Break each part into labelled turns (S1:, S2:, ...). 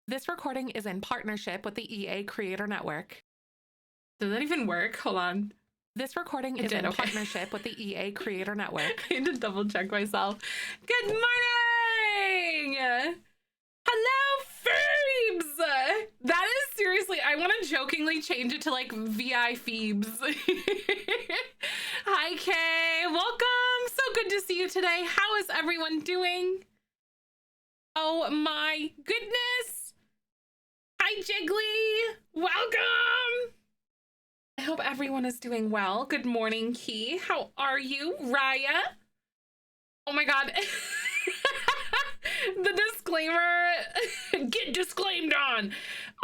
S1: This recording is in partnership with the EA Creator Network. Does that even work? Hold on. This recording is in partnership with the EA Creator Network. I need to double check myself. Good morning! Hello, Phoebes! That is seriously, I want to jokingly change it to like VI Phoebes. Hi, Kay. Welcome. So good to see you today. How is everyone doing? Oh my goodness. Hi, Jiggly. Welcome. I hope everyone is doing well. Good morning, Key. How are you, Raya? Oh my God. The disclaimer, get disclaimed on.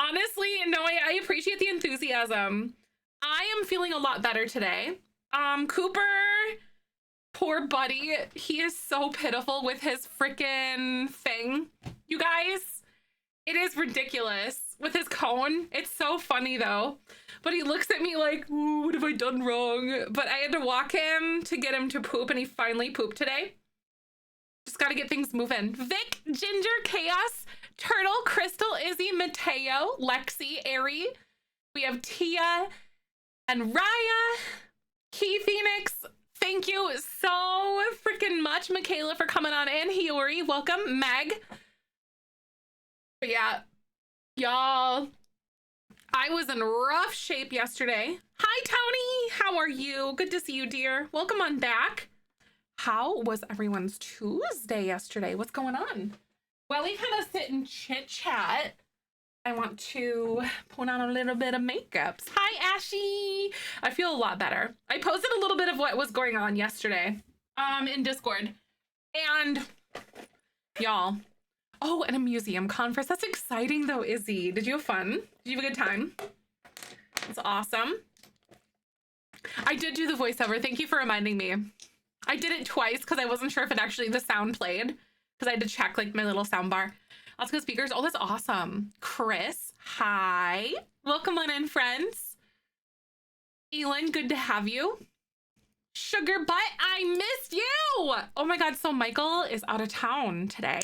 S1: Honestly, no, I appreciate the enthusiasm. I am feeling a lot better today. Cooper, poor buddy, he is so pitiful with his freaking thing. You guys, it is ridiculous with his cone. It's so funny though. But he looks at me like, ooh, what have I done wrong? But I had to walk him to get him to poop, and he finally pooped today. Just got to get things moving. Vic, Ginger, Chaos, Turtle, Crystal, Izzy, Mateo, Lexi, Ari. We have Tia and Raya, Key Phoenix. Thank you so freaking much, Michaela, for coming on in. Hiyori, welcome. Meg. But yeah, y'all, I was in rough shape yesterday. Hi, Tony. How are you? Good to see you, dear. Welcome on back. How was everyone's Tuesday yesterday? What's going on? Well, we kind of sit and chit chat. I want to put on a little bit of makeup. Hi, Ashy. I feel a lot better. I posted a little bit of what was going on yesterday in Discord. And y'all, oh, and a museum conference. That's exciting though, Izzy. Did you have fun? Did you have a good time? That's awesome. I did do the voiceover. Thank you for reminding me. I did it twice because I wasn't sure if it actually, the sound played, because I had to check like my little sound bar. Let's go speakers. Oh, that's awesome. Chris, hi. Welcome on in, friends. Elin, good to have you. Sugar Butt, I missed you. Oh my God. So Michael is out of town today.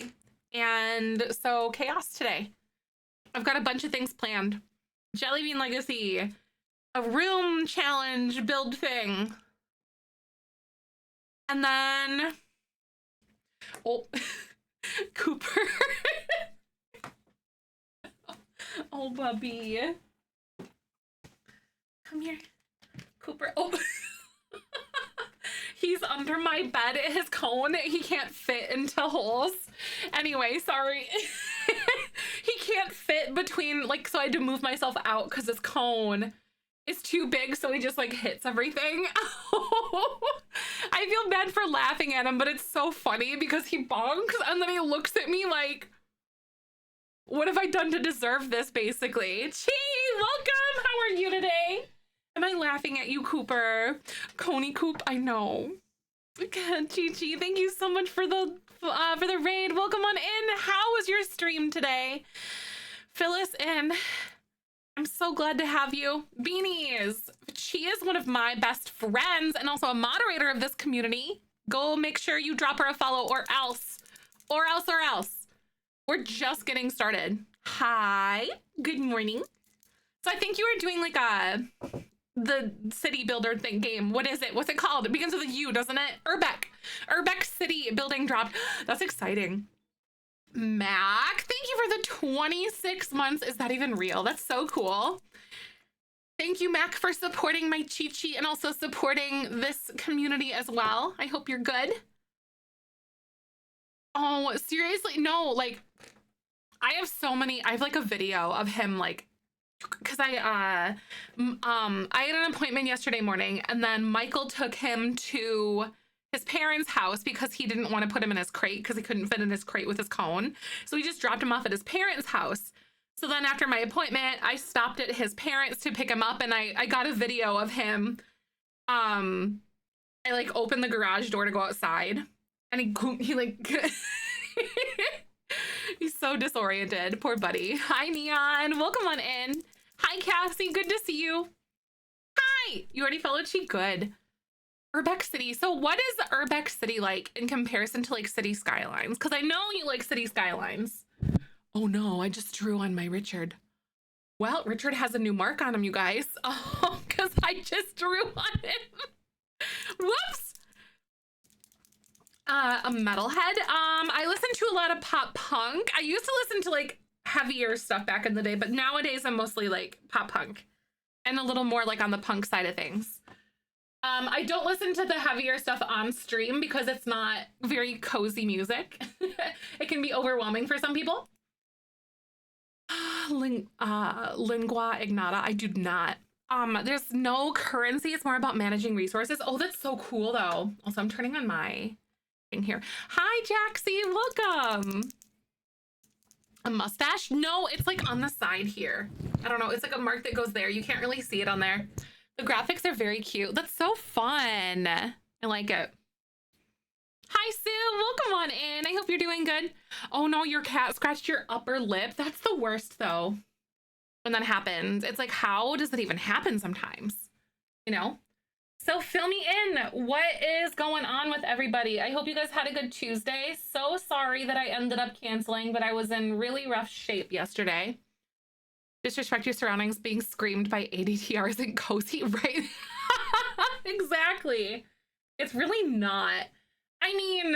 S1: And so Chaos today. I've got a bunch of things planned. Jellybean Legacy, a room challenge build thing. And then, oh, Cooper. Oh, Bubby. Come here, Cooper. Oh, he's under my bed. His cone, he can't fit into holes. Anyway, sorry. He can't fit between, like, so I had to move myself out because his cone is too big, so he just like hits everything. I feel bad for laughing at him, but it's so funny because he bonks and then he looks at me like, what have I done to deserve this, basically? Chi, welcome. How are you today? Am I laughing at you, Cooper? Coney Coop, I know. Chi-Chi, thank you so much for the raid. Welcome on in. How was your stream today? Fill us in. I'm so glad to have you. Beanies. She is one of my best friends and also a moderator of this community. Go make sure you drop her a follow or else. We're just getting started. Hi. Good morning. So I think you were doing like the city builder thing game. What is it? What's it called? It begins with a U, doesn't it? Urbex city building dropped. That's exciting. Mac, thank you for the 26 months. Is that even real? That's so cool. Thank you, Mac, for supporting my Chi-Chi and also supporting this community as well. I hope you're good. Oh, seriously? No, like, I have so many, I have like a video of him, like, because I had an appointment yesterday morning, and then Michael took him to his parents' house because he didn't want to put him in his crate because he couldn't fit in his crate with his cone. So he just dropped him off at his parents' house. So then after my appointment, I stopped at his parents to pick him up, and I got a video of him. I like opened the garage door to go outside, and he like he's so disoriented. Poor buddy. Hi, Neon. Welcome on in. Hi, Cassie. Good to see you. Hi. You already followed? She good. Urbex City. So what is the Urbex City like in comparison to like city skylines? Because I know you like city skylines. Oh no, I just drew on my Richard. Well, Richard has a new mark on him, you guys. Oh, because I just drew on him. Whoops. A metalhead. I listen to a lot of pop punk. I used to listen to like heavier stuff back in the day, but nowadays I'm mostly like pop punk and a little more like on the punk side of things. I don't listen to the heavier stuff on stream because it's not very cozy music. It can be overwhelming for some people. Lingua ignata. I do not. There's no currency. It's more about managing resources. Oh, that's so cool though. Also, I'm turning on my thing here. Hi, Jaxie. Welcome. A mustache? No, it's like on the side here. I don't know. It's like a mark that goes there. You can't really see it on there. The graphics are very cute. That's so fun. I like it. Hi, Sue. Welcome on in. I hope you're doing good. Oh no, your cat scratched your upper lip. That's the worst though. When that happens, it's like, how does it even happen sometimes? You know? So fill me in. What is going on with everybody? I hope you guys had a good Tuesday. So sorry that I ended up canceling, but I was in really rough shape yesterday. Disrespect your surroundings, being screamed by ADTRs and cozy, right? Exactly. It's really not. I mean,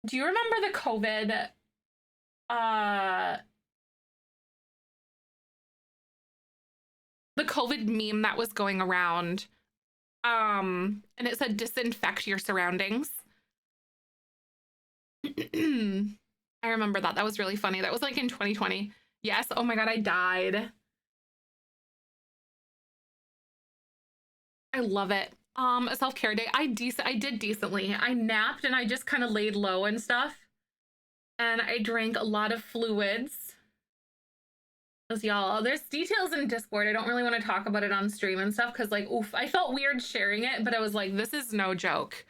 S1: do you remember the COVID meme that was going around? And it said disinfect your surroundings. I remember that. That was really funny. That was like in 2020. Yes. Oh my God, I died. I love it. A self-care day. I did decently. I napped and I just kind of laid low and stuff. And I drank a lot of fluids. Because y'all, there's details in Discord. I don't really want to talk about it on stream and stuff because like, oof, I felt weird sharing it, but I was like, this is no joke.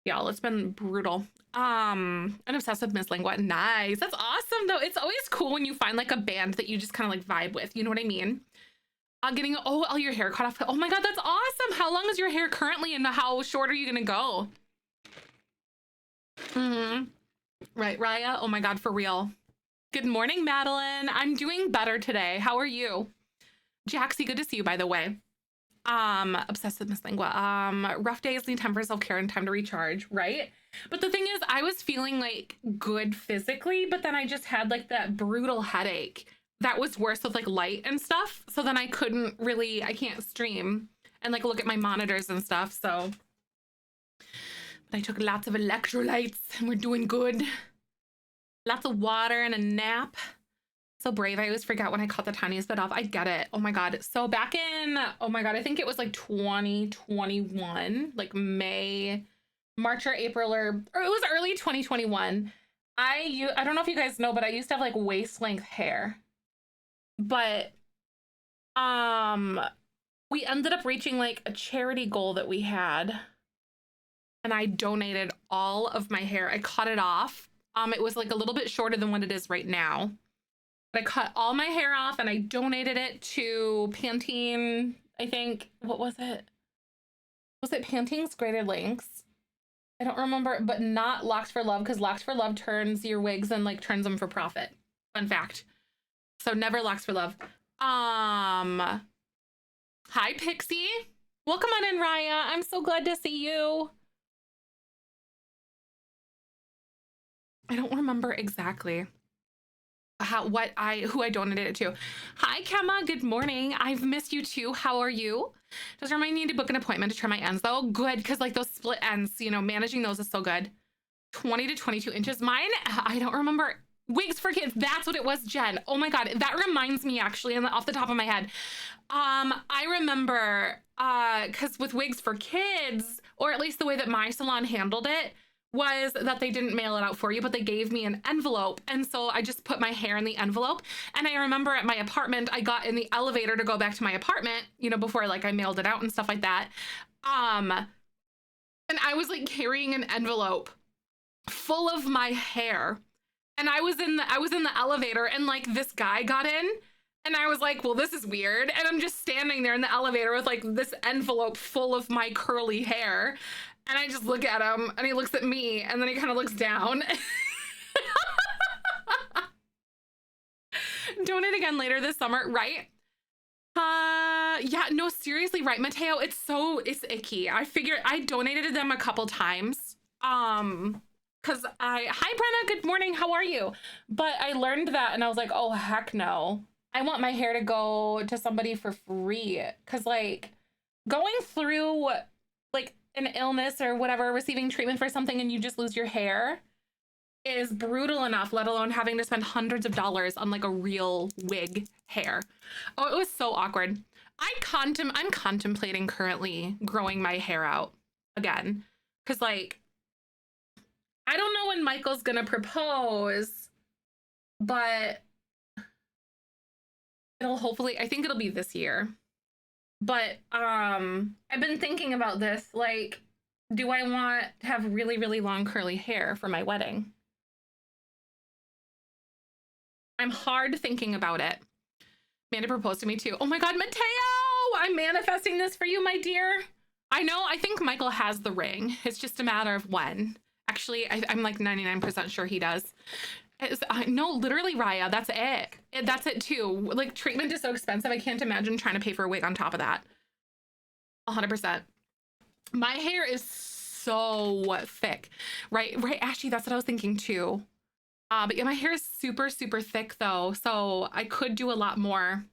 S1: Y'all, it's been brutal. I'm obsessed with Miss Lingua. Nice. That's awesome though. It's always cool when you find like a band that you just kind of like vibe with. You know what I mean? Getting all your hair cut off. Oh my God, that's awesome. How long is your hair currently and how short are you gonna go? Right, Raya? Oh my God, for real. Good morning, Madeline. I'm doing better today. How are you? Jaxie, good to see you, by the way. Obsessed with Miss Lingua. Rough days need time for self-care and time to recharge, right? But the thing is, I was feeling like good physically, but then I just had like that brutal headache that was worse with like light and stuff. So then I can't stream and like look at my monitors and stuff. So, but I took lots of electrolytes and we're doing good. Lots of water and a nap. So brave. I always forget when I cut the tiniest bit off. I get it. Oh my God. So back in, oh my God, I think it was like 2021, like March or April, or it was early 2021. I don't know if you guys know, but I used to have like waist length hair. But we ended up reaching like a charity goal that we had. And I donated all of my hair. I cut it off. It was like a little bit shorter than what it is right now. But I cut all my hair off and I donated it to Pantene, I think. What was it? Was it Pantene's Greater Lengths? I don't remember, but not Locks for Love, because Locks for Love turns your wigs and like turns them for profit. Fun fact. So never Locks for Love. Hi, Pixie. Welcome on in, Raya. I'm so glad to see you. I don't remember exactly who I donated it to. Hi, Kemma. Good morning. I've missed you too. How are you? Does remind me to book an appointment to trim my ends though. Good, because like those split ends, you know, managing those is so good. 20 to 22 inches. Mine, I don't remember. Wigs for Kids. That's what it was, Jen. Oh my God. That reminds me actually, off the top of my head. I remember, because with Wigs for Kids, or at least the way that my salon handled it, was that they didn't mail it out for you, but they gave me an envelope. And so I just put my hair in the envelope. And I remember at my apartment, I got in the elevator to go back to my apartment, you know, before like I mailed it out and stuff like that. And I was like carrying an envelope full of my hair. And I was in the elevator and like this guy got in and I was like, well, this is weird. And I'm just standing there in the elevator with like this envelope full of my curly hair. And I just look at him and he looks at me and then he kind of looks down. donate again later this summer, right? Yeah, no, seriously, right, Mateo? It's icky. I figured I donated to them a couple times. Because hi Brenna, good morning, how are you? But I learned that and I was like, oh heck no. I want my hair to go to somebody for free. Cause like going through like an illness or whatever, receiving treatment for something and you just lose your hair is brutal enough, let alone having to spend hundreds of dollars on like a real wig hair. Oh, it was so awkward. I'm contemplating currently growing my hair out again. Cause like, I don't know when Michael's gonna propose, but I think it'll be this year. But I've been thinking about this, like, do I want to have really, really long curly hair for my wedding? I'm hard thinking about it. Amanda proposed to me too. Oh my God, Mateo, I'm manifesting this for you, my dear. I know, I think Michael has the ring. It's just a matter of when. Actually, I'm like 99% sure he does. No, literally, Raya, that's it. That's it too. Like, treatment is so expensive. I can't imagine trying to pay for a wig on top of that. 100%. My hair is so thick. Right, Ashley, that's what I was thinking too. But yeah, my hair is super, super thick though. So I could do a lot more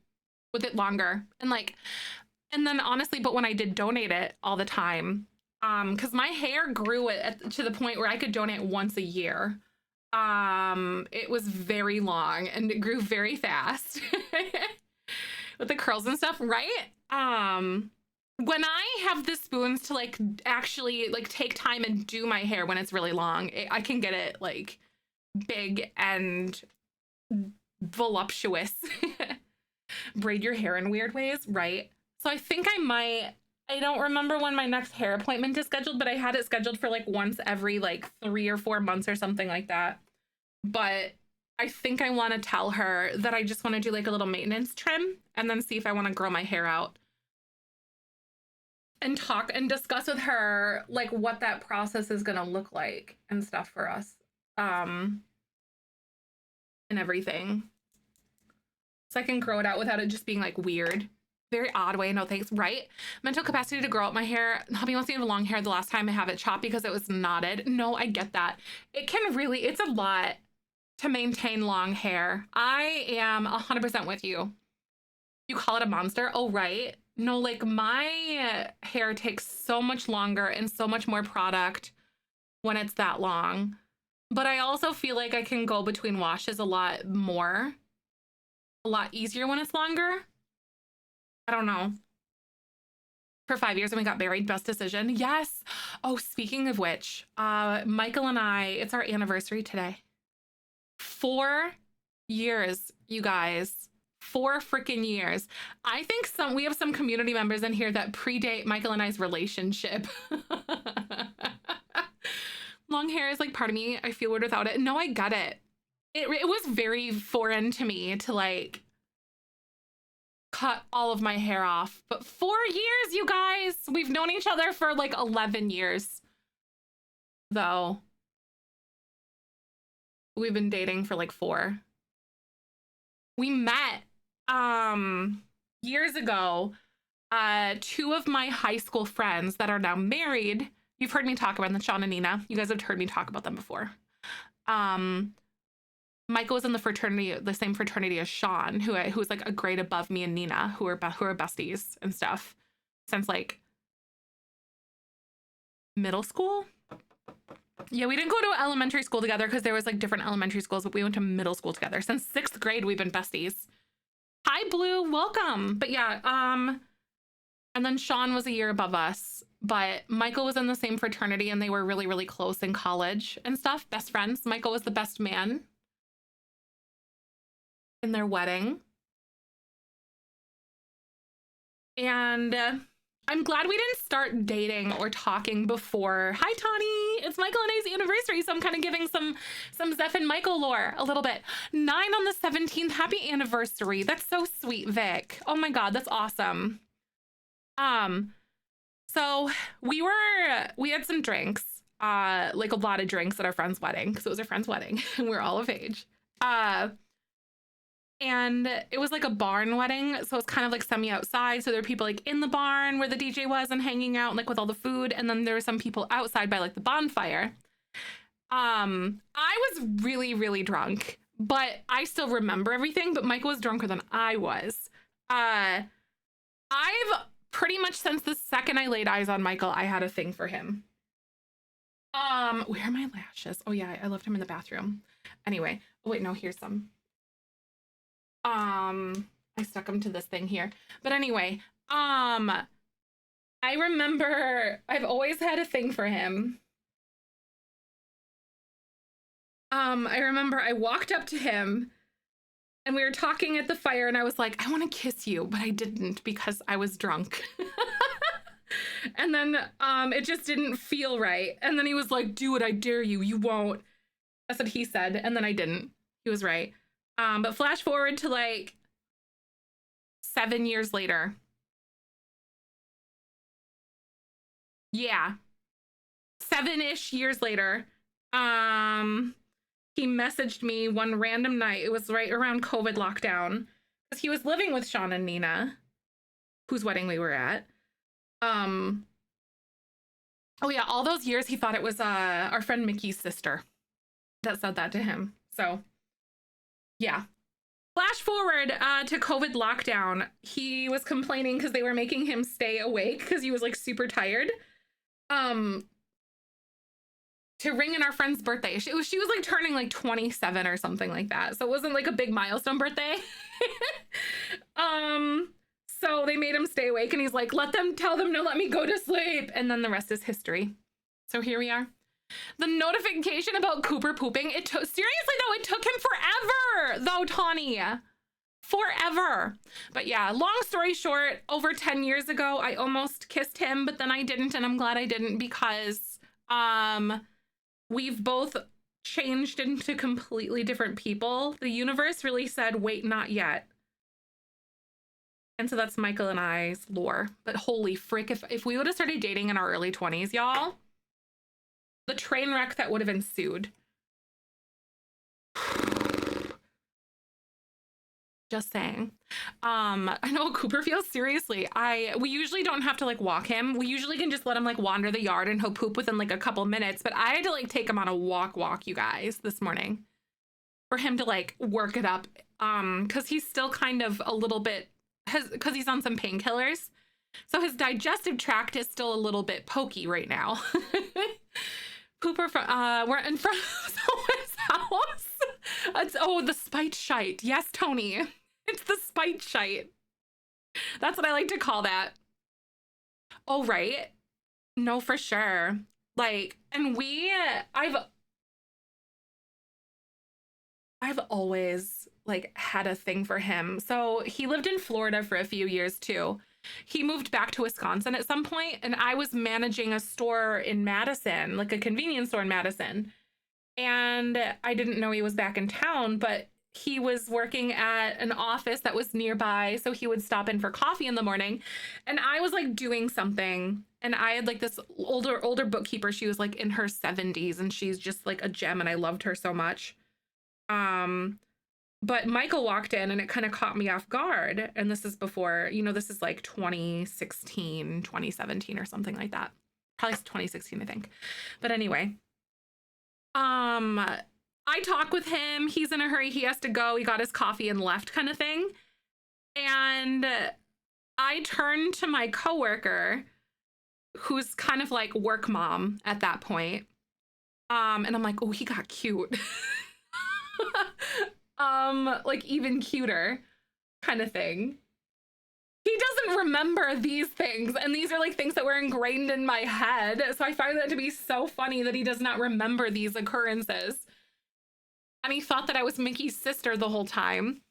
S1: with it longer. And then honestly, but when I did donate it all the time, because my hair grew to the point where I could donate once a year. It was very long and it grew very fast with the curls and stuff, right? When I have the spoons to like actually like take time and do my hair when it's really long, I can get it like big and voluptuous. Braid your hair in weird ways, right? So I think I don't remember when my next hair appointment is scheduled, but I had it scheduled for like once every like 3 or 4 months or something like that. But I think I want to tell her that I just want to do like a little maintenance trim and then see if I want to grow my hair out and talk and discuss with her like what that process is going to look like and stuff for us. And everything. So I can grow it out without it just being like weird. Very odd way, no thanks, right? Mental capacity to grow out my hair. Hubby wants me to have long hair the last time I have it chopped because it was knotted. No, I get that. It can really, it's a lot to maintain long hair. I am 100% with you. You call it a monster? Oh, right. No, like my hair takes so much longer and so much more product when it's that long. But I also feel like I can go between washes a lot easier when it's longer. I don't know. For 5 years and we got married, best decision. Yes. Oh, speaking of which, Michael and I, it's our anniversary today. 4 years, you guys. 4 freaking years. I think we have some community members in here that predate Michael and I's relationship. Long hair is like part of me. I feel weird without it. No, I get it. It was very foreign to me to like cut all of my hair off. But 4 years, you guys. We've known each other for like 11 years. Though. We've been dating for like 4. We met years ago. 2 of my high school friends that are now married. You've heard me talk about them, Sean and Nina. You guys have heard me talk about them before. Michael was in the same fraternity as Sean, who was like a grade above me and Nina, who are besties and stuff since like middle school. Yeah, we didn't go to elementary school together because there was like different elementary schools, but we went to middle school together. Since 6th grade, we've been besties. Hi, Blue, welcome. But yeah, and then Sean was a year above us, but Michael was in the same fraternity and they were really, really close in college and stuff. Best friends. Michael was the best man in their wedding. And I'm glad we didn't start dating or talking before. Hi, Tawny. It's Michael and I's anniversary, so I'm kind of giving some Zeph and Michael lore a little bit. 9 on the 17th. Happy anniversary. That's so sweet, Vic. Oh my God, that's awesome. So we had some drinks, like a lot of drinks at our friend's wedding because it was our friend's wedding and we're all of age. And it was like a barn wedding, so it's kind of like semi outside. So there were people like in the barn where the DJ was and hanging out, like with all the food, and then there were some people outside by like the bonfire. I was really, really drunk, but I still remember everything. But Michael was drunker than I was. I've pretty much since the second I laid eyes on Michael, I had a thing for him. Where are my lashes? Oh yeah, I left him in the bathroom. Anyway, oh wait, no, here's some. I stuck them to this thing here. But anyway, I remember I've always had a thing for him. I remember I walked up to him and we were talking at the fire and I was like, I want to kiss you, but I didn't because I was drunk. And then it just didn't feel right. And then he was like, do it, I dare you, you won't. That's what he said. And then I didn't. He was right. But flash forward to like 7 years later. Yeah. 7-ish years later. He messaged me one random night. It was right around COVID lockdown. Because he was living with Sean and Nina, whose wedding we were at. Oh yeah, all those years he thought it was our friend Mickey's sister that said that to him. So yeah. Flash forward to COVID lockdown. He was complaining because they were making him stay awake because he was like super tired. To ring in our friend's birthday. She was like turning like 27 or something like that. So it wasn't like a big milestone birthday. So they made him stay awake and he's like, tell them to let me go to sleep. And then the rest is history. So here we are. The notification about Cooper pooping, seriously though, it took him forever though, Tawny. Forever. But yeah, long story short, over 10 years ago, I almost kissed him, but then I didn't, and I'm glad I didn't because we've both changed into completely different people. The universe really said, wait, not yet. And so that's Michael and I's lore. But holy frick, if we would have started dating in our early 20s, y'all, the train wreck that would have ensued. Just saying. I know Cooper feels seriously. We usually don't have to like walk him. We usually can just let him like wander the yard and he'll poop within like a couple minutes. But I had to like take him on a walk, you guys, this morning for him to like work it up. Because he's still kind of a little bit, because he's on some painkillers. So his digestive tract is still a little bit pokey right now. Cooper, we're in front of someone's house. The spite shite. Yes, Tony. It's the spite shite. That's what I like to call that. Oh, right. No, for sure. Like, and I've always like had a thing for him. So he lived in Florida for a few years too. He moved back to Wisconsin at some point, and I was managing a store in Madison, like a convenience store in Madison. And I didn't know he was back in town, but he was working at an office that was nearby. So he would stop in for coffee in the morning. And I was like doing something. And I had like this older bookkeeper. She was like in her 70s and she's just like a gem. And I loved her so much. But Michael walked in and it kind of caught me off guard. And this is before, this is like 2016, 2017 or something like that. Probably 2016, I think. But anyway, I talk with him. He's in a hurry. He has to go. He got his coffee and left kind of thing. And I turned to my coworker, who's kind of like work mom at that point. And I'm like, oh, he got cute. Like even cuter kind of thing. He doesn't remember these things, and these are like things that were ingrained in my head. So I find that to be so funny that he does not remember these occurrences. And he thought that I was Mickey's sister the whole time.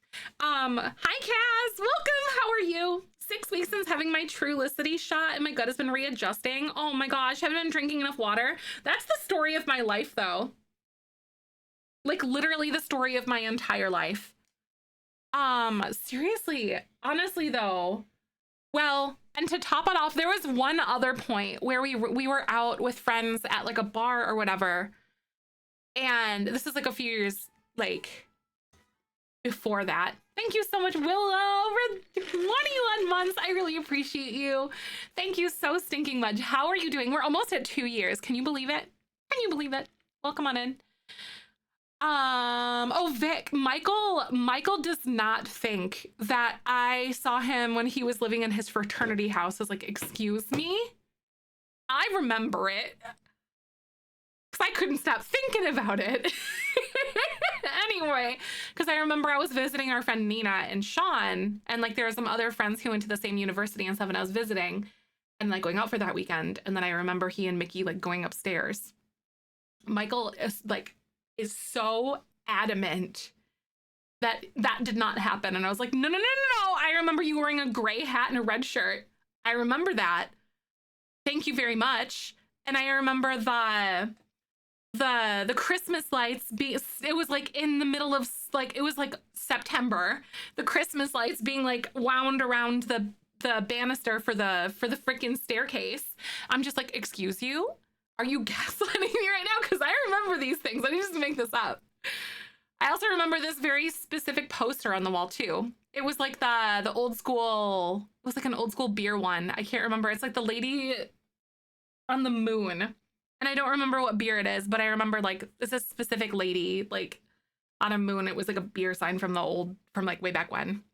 S1: Hi Kaz, welcome. How are you? 6 weeks since having my Trulicity shot and my gut has been readjusting. Oh my gosh, haven't been drinking enough water. That's the story of my life though. Like literally the story of my entire life. Seriously, honestly though, well, and to top it off, there was one other point where we were out with friends at like a bar or whatever. And this is like a few years like before that. Thank you so much, Willow, for 21 months. I really appreciate you. Thank you so stinking much. How are you doing? We're almost at 2 years. Can you believe it? Can you believe it? Welcome on in. Oh, Vic, Michael does not think that I saw him when he was living in his fraternity house. I was like, excuse me? I remember it. Because I couldn't stop thinking about it. Anyway, because I remember I was visiting our friend Nina and Sean, and like there were some other friends who went to the same university and stuff, and I was visiting and like going out for that weekend. And then I remember he and Mickey like going upstairs. Michael is so adamant that that did not happen. And I was like, no. I remember you wearing a gray hat and a red shirt. I remember that. Thank you very much. And I remember the Christmas lights it was like in the middle of like, it was like September, the Christmas lights being like wound around the banister for the freaking staircase. I'm just like, excuse you? Are you gaslighting me right now? Because I remember these things. I didn't just make this up. I also remember this very specific poster on the wall too. It was like the old school, it was like an old school beer one. I can't remember. It's like the lady on the moon. And I don't remember what beer it is, but I remember like it's a specific lady like on a moon. It was like a beer sign from like way back when.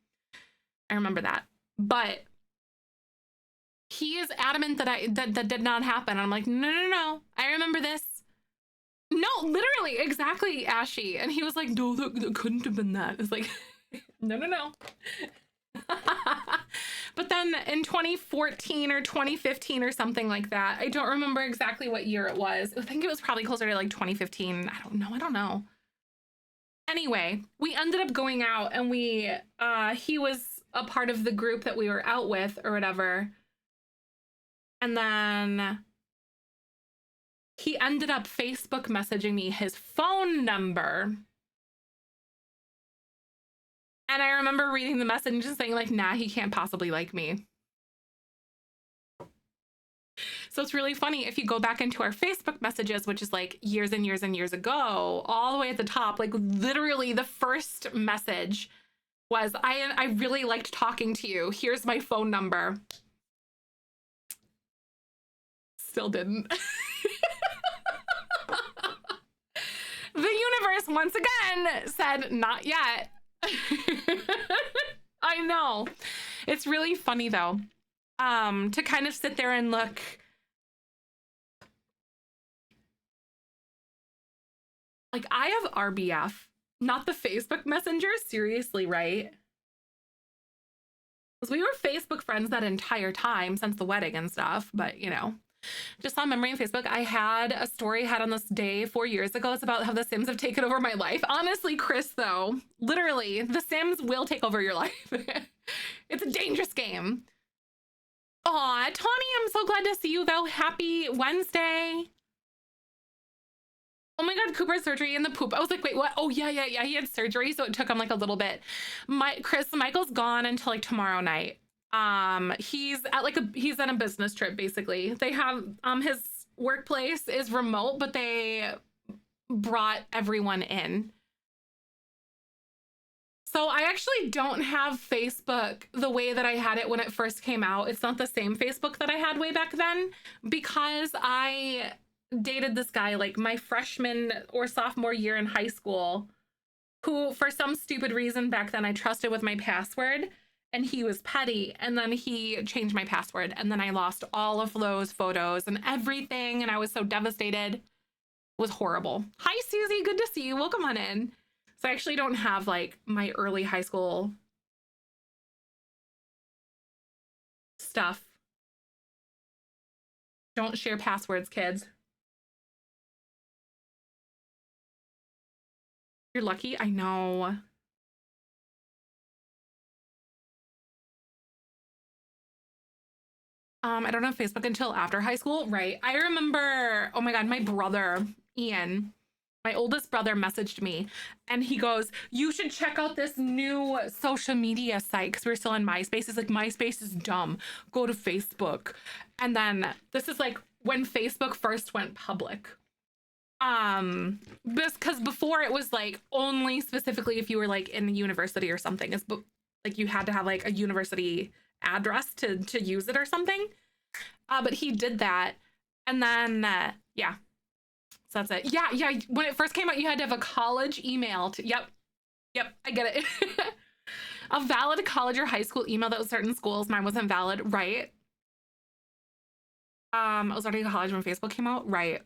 S1: I remember that. But he is adamant that did not happen. I'm like, no. I remember this. No, literally, exactly, Ashy. And he was like, no, that couldn't have been that. It's like, no. But then in 2014 or 2015 or something like that, I don't remember exactly what year it was. I think it was probably closer to like 2015. I don't know. Anyway, we ended up going out and he was a part of the group that we were out with or whatever. And then he ended up Facebook messaging me his phone number. And I remember reading the message and just saying like, nah, he can't possibly like me. So it's really funny if you go back into our Facebook messages, which is like years and years and years ago, all the way at the top, like literally the first message was, I really liked talking to you. Here's my phone number. Still didn't. The universe once again said, not yet. I know. It's really funny though, to kind of sit there and look. Like I have RBF, not the Facebook Messenger, seriously, right? Because we were Facebook friends that entire time since the wedding and stuff, but you know. Just on memory on Facebook, I had a story I had on this day 4 years ago. It's about how the Sims have taken over my life. Honestly, Chris, though, literally, the Sims will take over your life. It's a dangerous game. Aw, Tawny, I'm so glad to see you, though. Happy Wednesday. Oh my God, Cooper's surgery and the poop. I was like, wait, what? Oh, yeah. He had surgery, so it took him like a little bit. Michael's gone until like tomorrow night. He's on a business trip, basically. They have his workplace is remote, but they brought everyone in. So I actually don't have Facebook the way that I had it when it first came out. It's not the same Facebook that I had way back then, because I dated this guy like my freshman or sophomore year in high school, who for some stupid reason back then I trusted with my password. And he was petty, and then he changed my password, and then I lost all of those photos and everything, and I was so devastated. It was horrible. Hi, Susie. Good to see you. Welcome on in. So I actually don't have, like, my early high school stuff. Don't share passwords, kids. You're lucky? I know. I don't have Facebook until after high school. Right. I remember, oh my God, my brother, Ian, my oldest brother messaged me and he goes, you should check out this new social media site. Cause we're still on MySpace. It's like, MySpace is dumb. Go to Facebook. And then this is like when Facebook first went public. Because before it was like only specifically if you were like in a university or something. Like you had to have like a university address to use it or something. But he did that, and then yeah, so that's it. Yeah. When it first came out, you had to have a college email. Yep, I get it. A valid college or high school email that was certain schools. Mine wasn't valid, right? I was already in college when Facebook came out, right?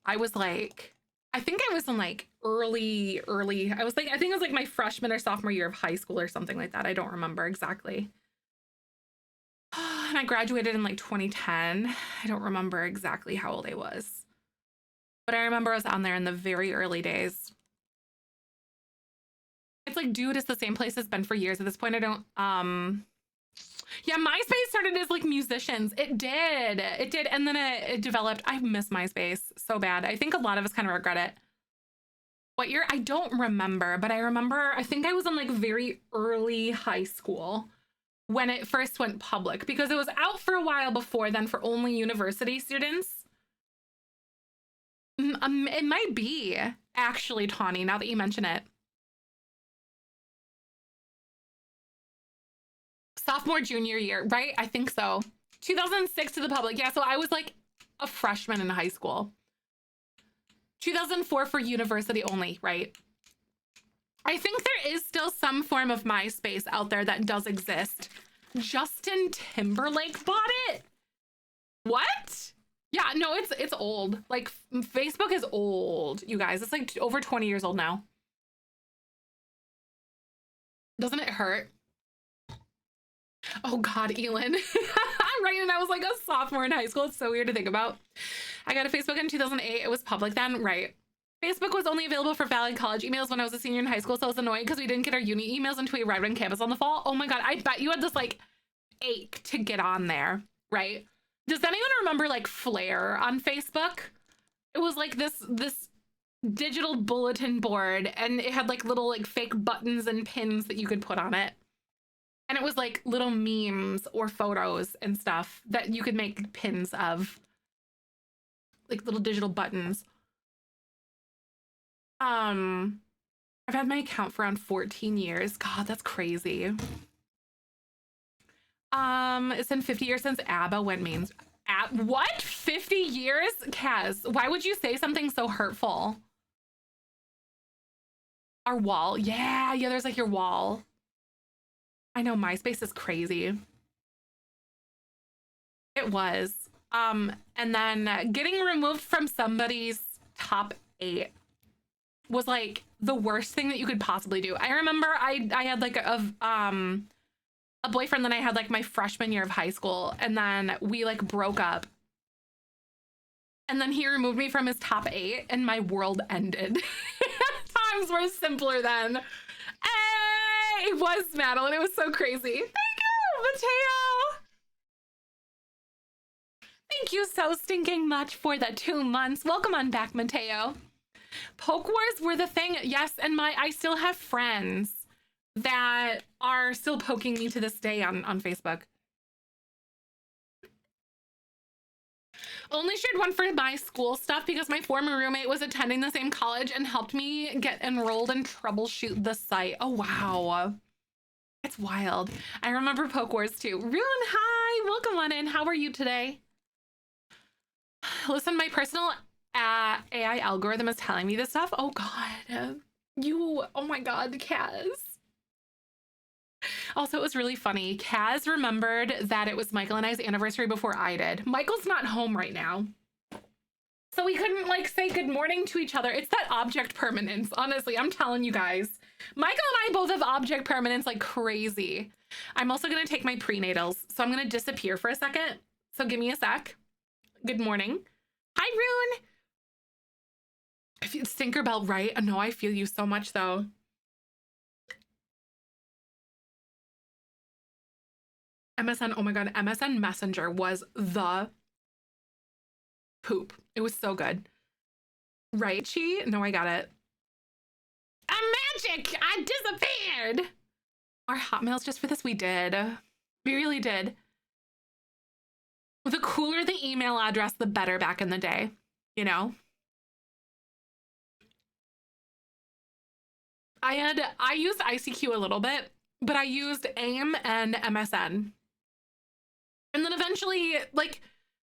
S1: I was like, I think I was in like early. I think it was like my freshman or sophomore year of high school or something like that. I don't remember exactly. And I graduated in like 2010. I don't remember exactly how old I was, but I remember I was on there in the very early days. It's like, dude, it's the same place it's been for years. At this point, I don't, yeah, MySpace started as like musicians. It did. And then it developed. I miss MySpace so bad. I think a lot of us kind of regret it. What year? I don't remember, but I remember, I think I was in like very early high school when it first went public, because it was out for a while before then for only university students. It might be, actually, Tawny, now that you mention it. Sophomore, junior year, right? I think so. 2006 to the public. Yeah, so I was like a freshman in high school. 2004 for university only, right? I think there is still some form of MySpace out there that does exist. Justin Timberlake bought it? What? Yeah, no, it's old. Like, Facebook is old, you guys. It's like over 20 years old now. Doesn't it hurt? Oh God, Elin. Right, and I was like a sophomore in high school. It's so weird to think about. I got a Facebook in 2008. It was public then, right? Facebook was only available for valid college emails when I was a senior in high school, so I was annoyed because we didn't get our uni emails until we arrived on campus on the fall. Oh my God, I bet you had this like ache to get on there, right? Does anyone remember like Flare on Facebook? It was like this digital bulletin board, and it had like little like fake buttons and pins that you could put on it. And it was like little memes or photos and stuff that you could make pins of, like little digital buttons. I've had my account for around 14 years. God, that's crazy. It's been 50 years since ABBA went main. What? 50 years? Kaz, why would you say something so hurtful? Our wall. Yeah, there's like your wall. I know, MySpace is crazy. It was. And then getting removed from somebody's top 8 was like the worst thing that you could possibly do. I remember I had like a boyfriend that I had like my freshman year of high school, and then we like broke up. And then he removed me from his top 8 and my world ended. Times were simpler then. Hey, it was, Madeline. It was so crazy. Thank you, Mateo. Thank you so stinking much for the 2 months. Welcome on back, Mateo. Poke wars were the thing. Yes, and I still have friends that are still poking me to this day on Facebook. Only shared one for my school stuff because my former roommate was attending the same college and helped me get enrolled and troubleshoot the site. Oh, wow. It's wild. I remember Poke Wars too. Rune, hi. Welcome on in. How are you today? Listen, my personal AI algorithm is telling me this stuff. Oh, God. Oh, my God, Kaz. Also, it was really funny. Kaz remembered that it was Michael and I's anniversary before I did. Michael's not home right now, so we couldn't like say good morning to each other. It's that object permanence. Honestly, I'm telling you guys. Michael and I both have object permanence like crazy. I'm also going to take my prenatals, so I'm going to disappear for a second. So give me a sec. Good morning. Hi, Rune. I feel Stinkerbell, right? No, I feel you so much, though. MSN, oh my God, MSN Messenger was the poop. It was so good. Right, Chi? No, I got it. I'm magic! I disappeared! Our Hotmails just for this, we did. We really did. The cooler the email address, the better back in the day, you know? I used ICQ a little bit, but I used AIM and MSN. And then eventually, like,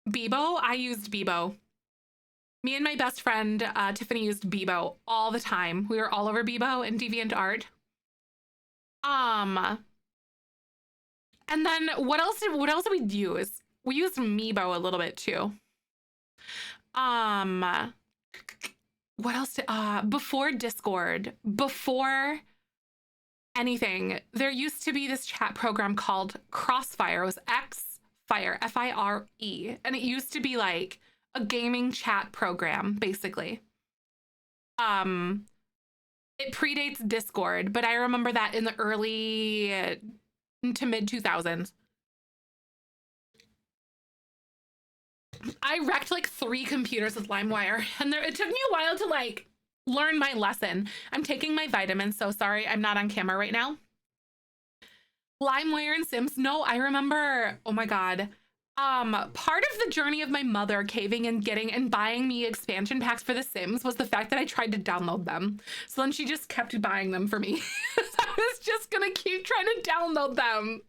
S1: Bebo, I used Bebo. Me and my best friend, Tiffany, used Bebo all the time. We were all over Bebo and DeviantArt. And then what else did we use? We used Meebo a little bit too. What else did, before Discord, before anything, there used to be this chat program called Crossfire. It was Xfire, Fire, and it used to be like a gaming chat program, basically. It predates Discord, but I remember that in the early to mid 2000s. I wrecked like 3 computers with LimeWire, and it took me a while to like learn my lesson. I'm taking my vitamins, so sorry I'm not on camera right now. LimeWire and Sims. No, I remember, oh my God. Part of the journey of my mother caving and getting and buying me expansion packs for The Sims was the fact that I tried to download them. So then she just kept buying them for me. I was just gonna keep trying to download them.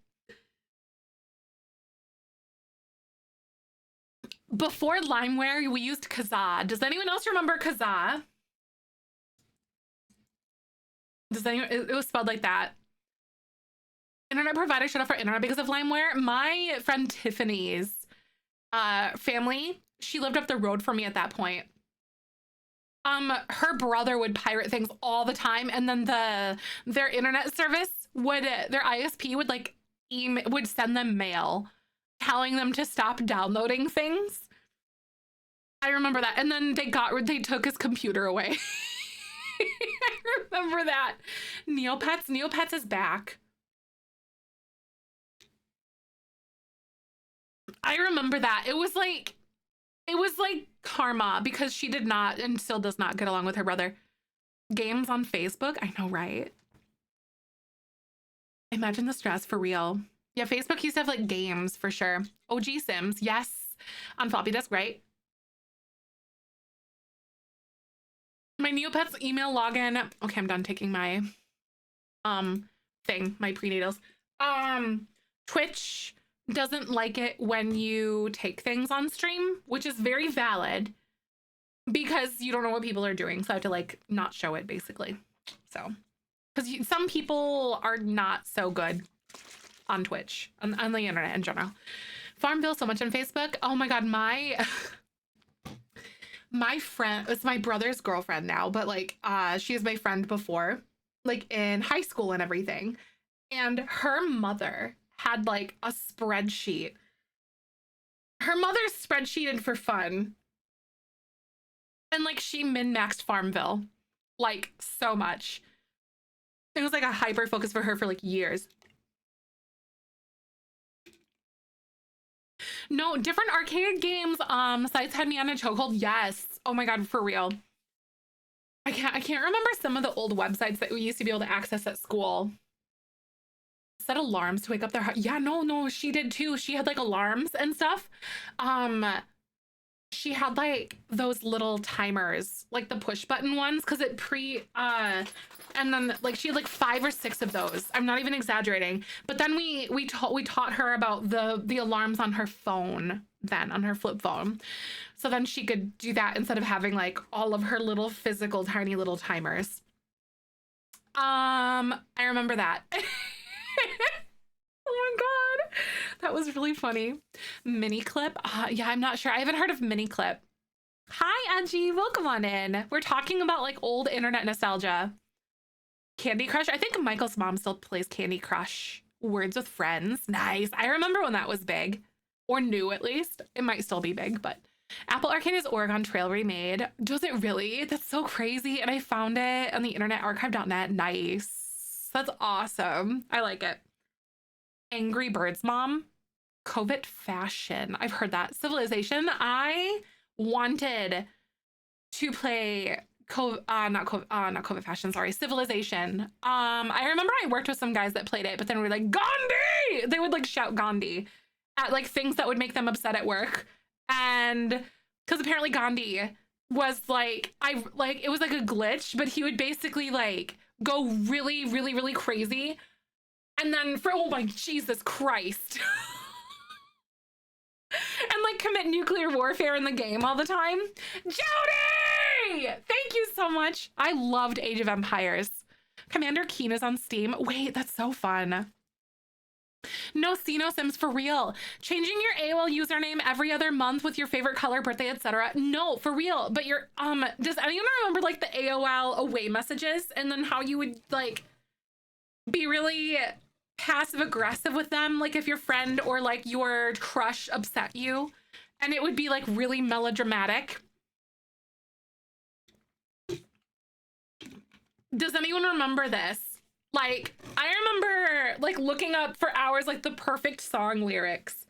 S1: Before LimeWire, we used Kazaa. Does anyone else remember Kazaa? Does anyone? It was spelled like that. Internet provider shut off our internet because of LimeWire. My friend Tiffany's family, she lived up the road from me at that point. Her brother would pirate things all the time, and then their internet service would, their ISP would like would send them mail telling them to stop downloading things. I remember that. And then they took his computer away. I remember that. Neopets is back. I remember that. It was like karma, because she did not and still does not get along with her brother. Games on Facebook. I know, right? Imagine the stress, for real. Yeah, Facebook used to have like games for sure. OG Sims, yes. On floppy disk, right? My Neopets email login. Okay, I'm done taking my thing, my prenatals. Twitch doesn't like it when you take things on stream, which is very valid because you don't know what people are doing. So I have to like not show it, basically. So, because some people are not so good on Twitch, on the internet in general. Farmville so much on Facebook. Oh my God, my friend, it's my brother's girlfriend now, but like she was my friend before, like in high school and everything. And her mother had like a spreadsheet. Her mother spreadsheeted for fun. And like she min-maxed Farmville like so much. It was like a hyper focus for her for like years. No, different arcade games sites had me on a chokehold. Yes. Oh my God, for real. I can't remember some of the old websites that we used to be able to access at school. Set alarms to wake up their heart. Yeah, no, she did too. She had like alarms and stuff. She had like those little timers, like the push button ones, because it and then like she had like 5 or 6 of those. I'm not even exaggerating. But then we taught her about the alarms on her phone, then on her flip phone. So then she could do that instead of having like all of her little physical tiny little timers. I remember that. Oh my God, that was really funny. Mini clip. Yeah, I'm not sure. I haven't heard of mini clip. Hi, Angie. Welcome on in. We're talking about like old internet nostalgia. Candy Crush. I think Michael's mom still plays Candy Crush. Words with Friends. Nice. I remember when that was big, or new at least. It might still be big, but Apple Arcade is Oregon Trail remade. Does it really? That's so crazy. And I found it on the Internet Archive.net. Nice. That's awesome. I like it. Angry Birds Mom. Covert Fashion. I've heard that. Civilization. I wanted to play not Covert Fashion, sorry, Civilization. I remember I worked with some guys that played it, but then we were like, Gandhi! They would like shout Gandhi at like things that would make them upset at work. And because apparently Gandhi was like, it was like a glitch, but he would basically like go really, really, really crazy. And then for, oh my Jesus Christ. And like commit nuclear warfare in the game all the time. Jody! Thank you so much. I loved Age of Empires. Commander Keen is on Steam. Wait, that's so fun. No, see no Sims for real. Changing your AOL username every other month with your favorite color, birthday, etc. No, for real. But you're does anyone remember like the AOL away messages and then how you would like be really passive aggressive with them, like if your friend or like your crush upset you, and it would be like really melodramatic? Does anyone remember this? Like, I remember like looking up for hours like the perfect song lyrics.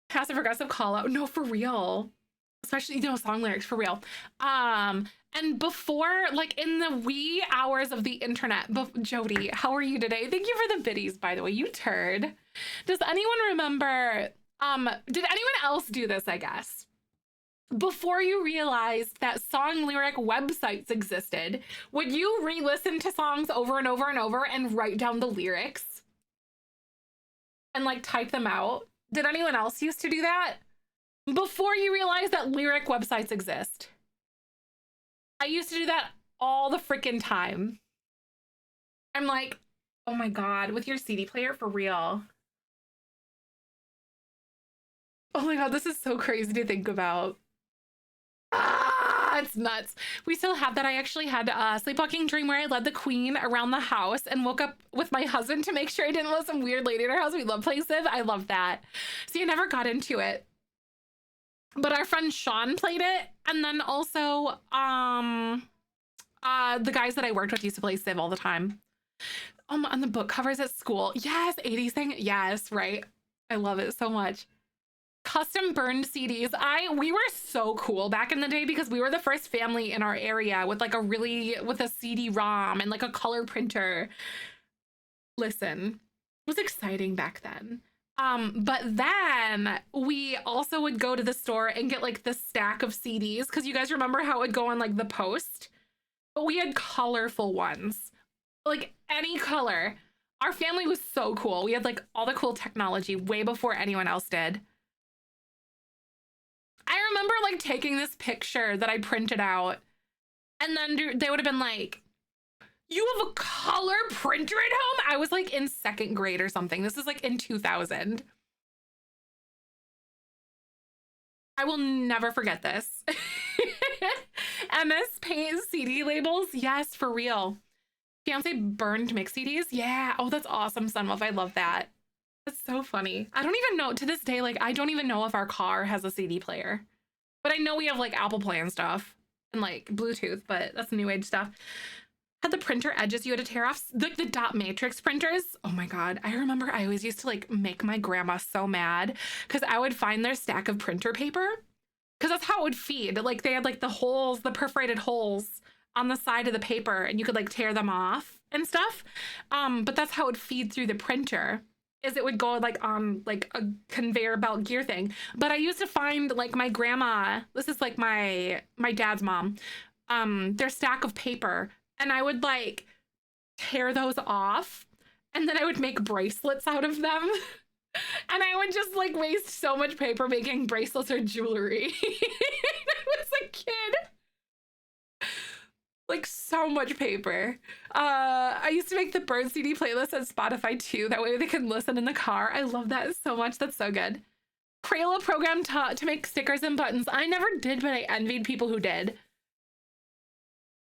S1: Passive aggressive call out. No, for real. Especially, you know, song lyrics for real. And before, like in the wee hours of the internet, Jody, how are you today? Thank you for the biddies, by the way, you turd. Does anyone remember, did anyone else do this, I guess? Before you realized that song lyric websites existed, would you re-listen to songs over and over and over and write down the lyrics? And like type them out? Did anyone else used to do that? Before you realized that lyric websites exist? I used to do that all the freaking time. I'm like, oh my God, with your CD player for real. Oh my God, this is so crazy to think about. Ah, it's nuts. We still have that. I actually had a sleepwalking dream where I led the queen around the house and woke up with my husband to make sure I didn't let some weird lady in our house. We love playing Civ. I love that. See, I never got into it. But our friend Sean played it. And then also, the guys that I worked with used to play Civ all the time. On the book covers at school. Yes, 80s thing. Yes, right. I love it so much. Custom burned CDs. We were so cool back in the day because we were the first family in our area with like with a CD-ROM and like a color printer. Listen, it was exciting back then. But then we also would go to the store and get like the stack of CDs because you guys remember how it would go on like the post? But we had colorful ones, like any color. Our family was so cool. We had like all the cool technology way before anyone else did. I remember like taking this picture that I printed out and then they would have been like, you have a color printer at home? I was like in 2nd grade or something. This is like in 2000. I will never forget this. MS Paint CD labels. Yes, for real. Fiance burned mix CDs. Yeah. Oh, that's awesome, Sunwolf. I love that. That's so funny. I don't even know to this day, like, I don't even know if our car has a CD player. But I know we have like Apple Play and stuff and like Bluetooth, but that's new age stuff. Had the printer edges you had to tear off, like the dot matrix printers. Oh my God. I remember I always used to like make my grandma so mad because I would find their stack of printer paper because that's how it would feed. Like they had like the holes, the perforated holes on the side of the paper and you could like tear them off and stuff. But that's how it would feed through the printer. Is it would go like on like a conveyor belt gear thing. But I used to find like my grandma, this is like my dad's mom, their stack of paper. And I would like tear those off and then I would make bracelets out of them. And I would just like waste so much paper making bracelets or jewelry. I was a kid. Like so much paper. I used to make the Bird CD playlist on Spotify too. That way they can listen in the car. I love that so much. That's so good. Crayola program to make stickers and buttons. I never did, but I envied people who did.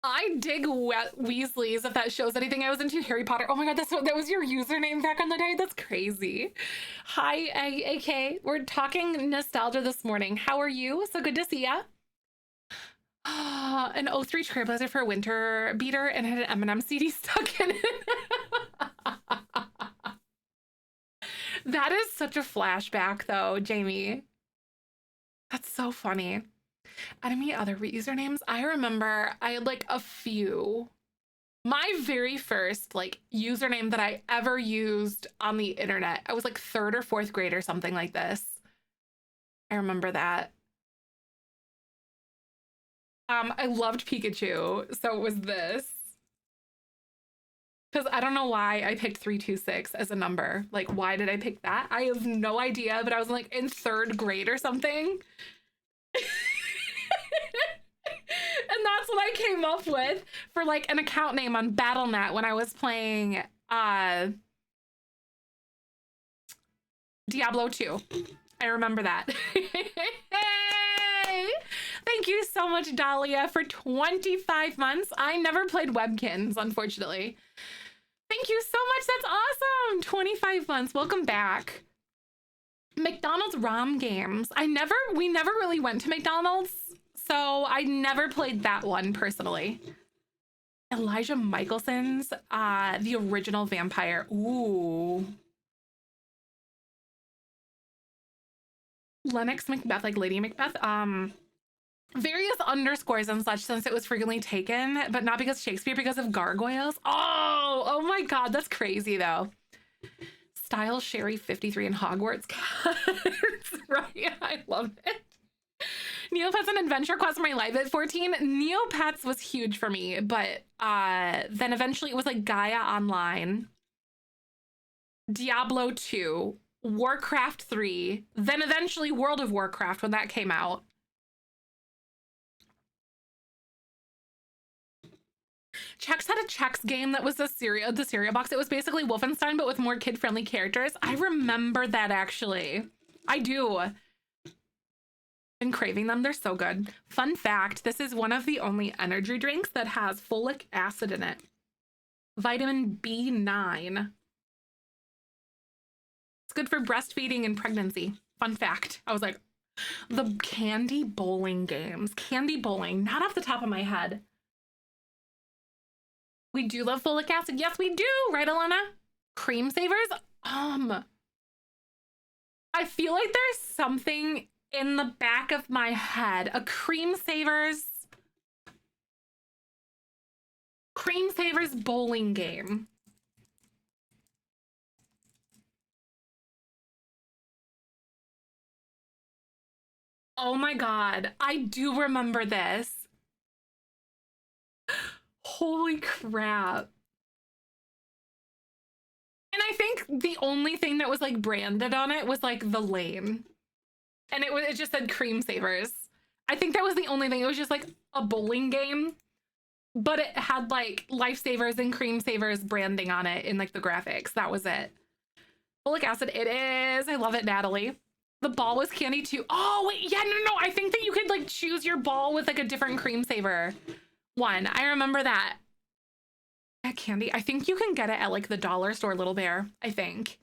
S1: I dig Weasleys, if that shows anything. I was into Harry Potter. Oh my God, that was your username back in the day? That's crazy. Hi, AK. We're talking nostalgia this morning. How are you? So good to see ya. An O3 Trailblazer for a winter beater and had an Eminem CD stuck in it. That is such a flashback though, Jamie. That's so funny. Enemy other usernames. I remember I had like a few. My very first like username that I ever used on the internet, I was like 3rd or 4th grade or something like this. I remember that. I loved Pikachu, so it was this. Because I don't know why I picked 326 as a number. Like, why did I pick that? I have no idea, but I was like in 3rd grade or something. And that's what I came up with for like an account name on BattleNet when I was playing Diablo 2. I remember that. Hey! Thank you so much, Dahlia, for 25 months. I never played Webkins, unfortunately. Thank you so much. That's awesome. 25 months. Welcome back. McDonald's ROM games. We never really went to McDonald's, so I never played that one personally. Elijah Michelson's the original vampire. Ooh. Lennox Macbeth, like Lady Macbeth. Various underscores and such, since it was frequently taken, but not because Shakespeare, because of gargoyles. Oh my God, that's crazy though. Style Sherry 53 in Hogwarts Cats. Right, I love it. Neopets and Adventure Quest my life at 14. Neopets was huge for me, but then eventually it was like Gaia Online, Diablo 2, Warcraft 3, then eventually World of Warcraft when that came out. Chex had a Chex game that was the cereal box. It was basically Wolfenstein, but with more kid-friendly characters. I remember that, actually. I do. Been craving them. They're so good. Fun fact, this is one of the only energy drinks that has folic acid in it. Vitamin B9. It's good for breastfeeding and pregnancy. Fun fact. I was like, the candy bowling games. Candy bowling. Not off the top of my head. We do love folic acid. Yes, we do. Right, Alana? Cream savers? I feel like there's something in the back of my head. A Cream Savers bowling game. Oh my God. I do remember this. Holy crap. And I think the only thing that was like branded on it was like the lane. And it just said Cream Savers. I think that was the only thing. It was just like a bowling game, but it had like Lifesavers and Cream Savers branding on it in like the graphics. That was it. Folic acid, it is. I love it, Natalie. The ball was candy too. Oh, wait, yeah, no. I think that you could like choose your ball with like a different Cream Saver one. I remember that. That candy. I think you can get it at like the dollar store, Little Bear, I think.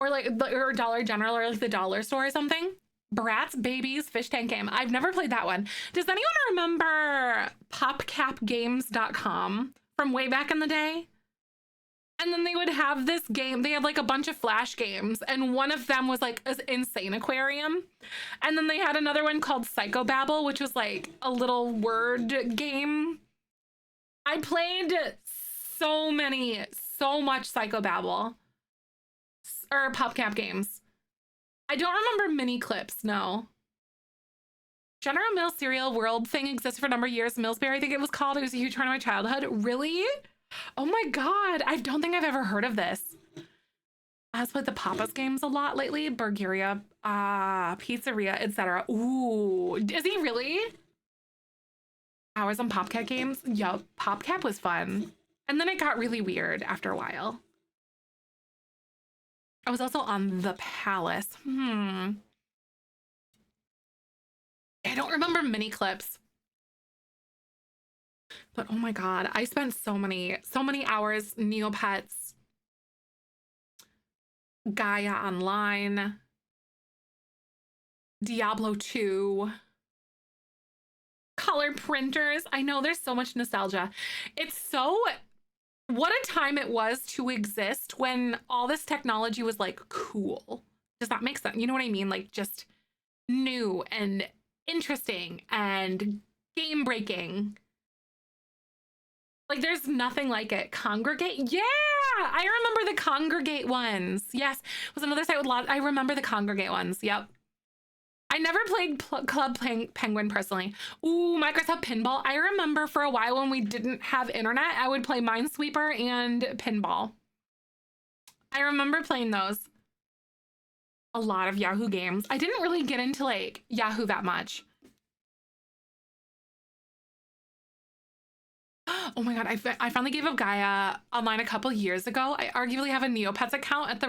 S1: Or like or Dollar General or like the dollar store or something. Bratz Babies Fish Tank Game. I've never played that one. Does anyone remember popcapgames.com from way back in the day? And then they would have this game. They had like a bunch of Flash games, and one of them was like an Insane Aquarium. And then they had another one called Psychobabble, which was like a little word game. I played so much Psychobabble or PopCap games. I don't remember mini clips, no. General Mills cereal world thing existed for a number of years. Millsberry, I think it was called. It was a huge part of my childhood. Really? Oh my God. I don't think I've ever heard of this. I've played the Papa's games a lot lately. Burgeria, Pizzeria, etc. Ooh, is he really? Hours on PopCap games? Yup, PopCap was fun. And then it got really weird after a while. I was also on The Palace. I don't remember mini clips. But oh my God, I spent so many hours. Neopets, Gaia Online, Diablo 2, color printers. I know there's so much nostalgia. It's so, what a time it was to exist when all this technology was like cool. Does that make sense? You know what I mean? Like just new and interesting and game breaking. Like there's nothing like it. Congregate? Yeah, I remember the Congregate ones. Yes, it was another site with lots. I remember the Congregate ones. Yep. I never played Penguin personally. Ooh, Microsoft Pinball. I remember for a while when we didn't have internet, I would play Minesweeper and Pinball. I remember playing those. A lot of Yahoo games. I didn't really get into like Yahoo that much. Oh my god, I finally gave up Gaia online a couple years ago. I arguably have a Neopets account at the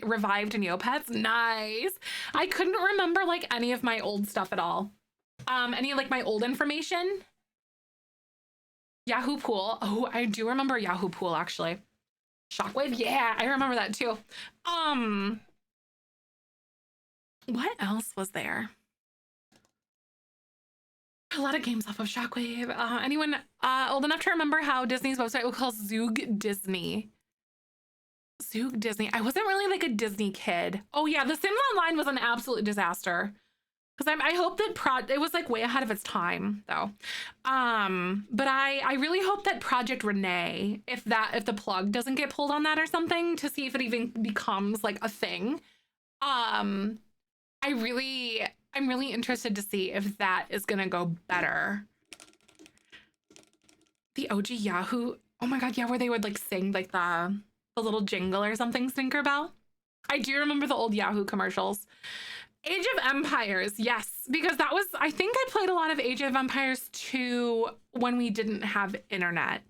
S1: revived Neopets. Nice. I couldn't remember like any of my old stuff at all. Any of like my old information. Yahoo Pool. Oh, I do remember Yahoo Pool actually. Shockwave, yeah, I remember that too. What else was there? A lot of games off of Shockwave. Anyone old enough to remember how Disney's website was called Zoog Disney? Zoog Disney. I wasn't really like a Disney kid. Oh yeah, The Sims Online was an absolute disaster. Because I hope that it was like way ahead of its time though. But I really hope that Project Renee, if the plug doesn't get pulled on that or something, to see if it even becomes like a thing. I'm really interested to see if that is gonna go better. The OG Yahoo. Oh my god, yeah, where they would like sing like the little jingle or something, Tinkerbell. I do remember the old Yahoo commercials. Age of Empires, yes, because that was, I think I played a lot of Age of Empires 2 when we didn't have internet.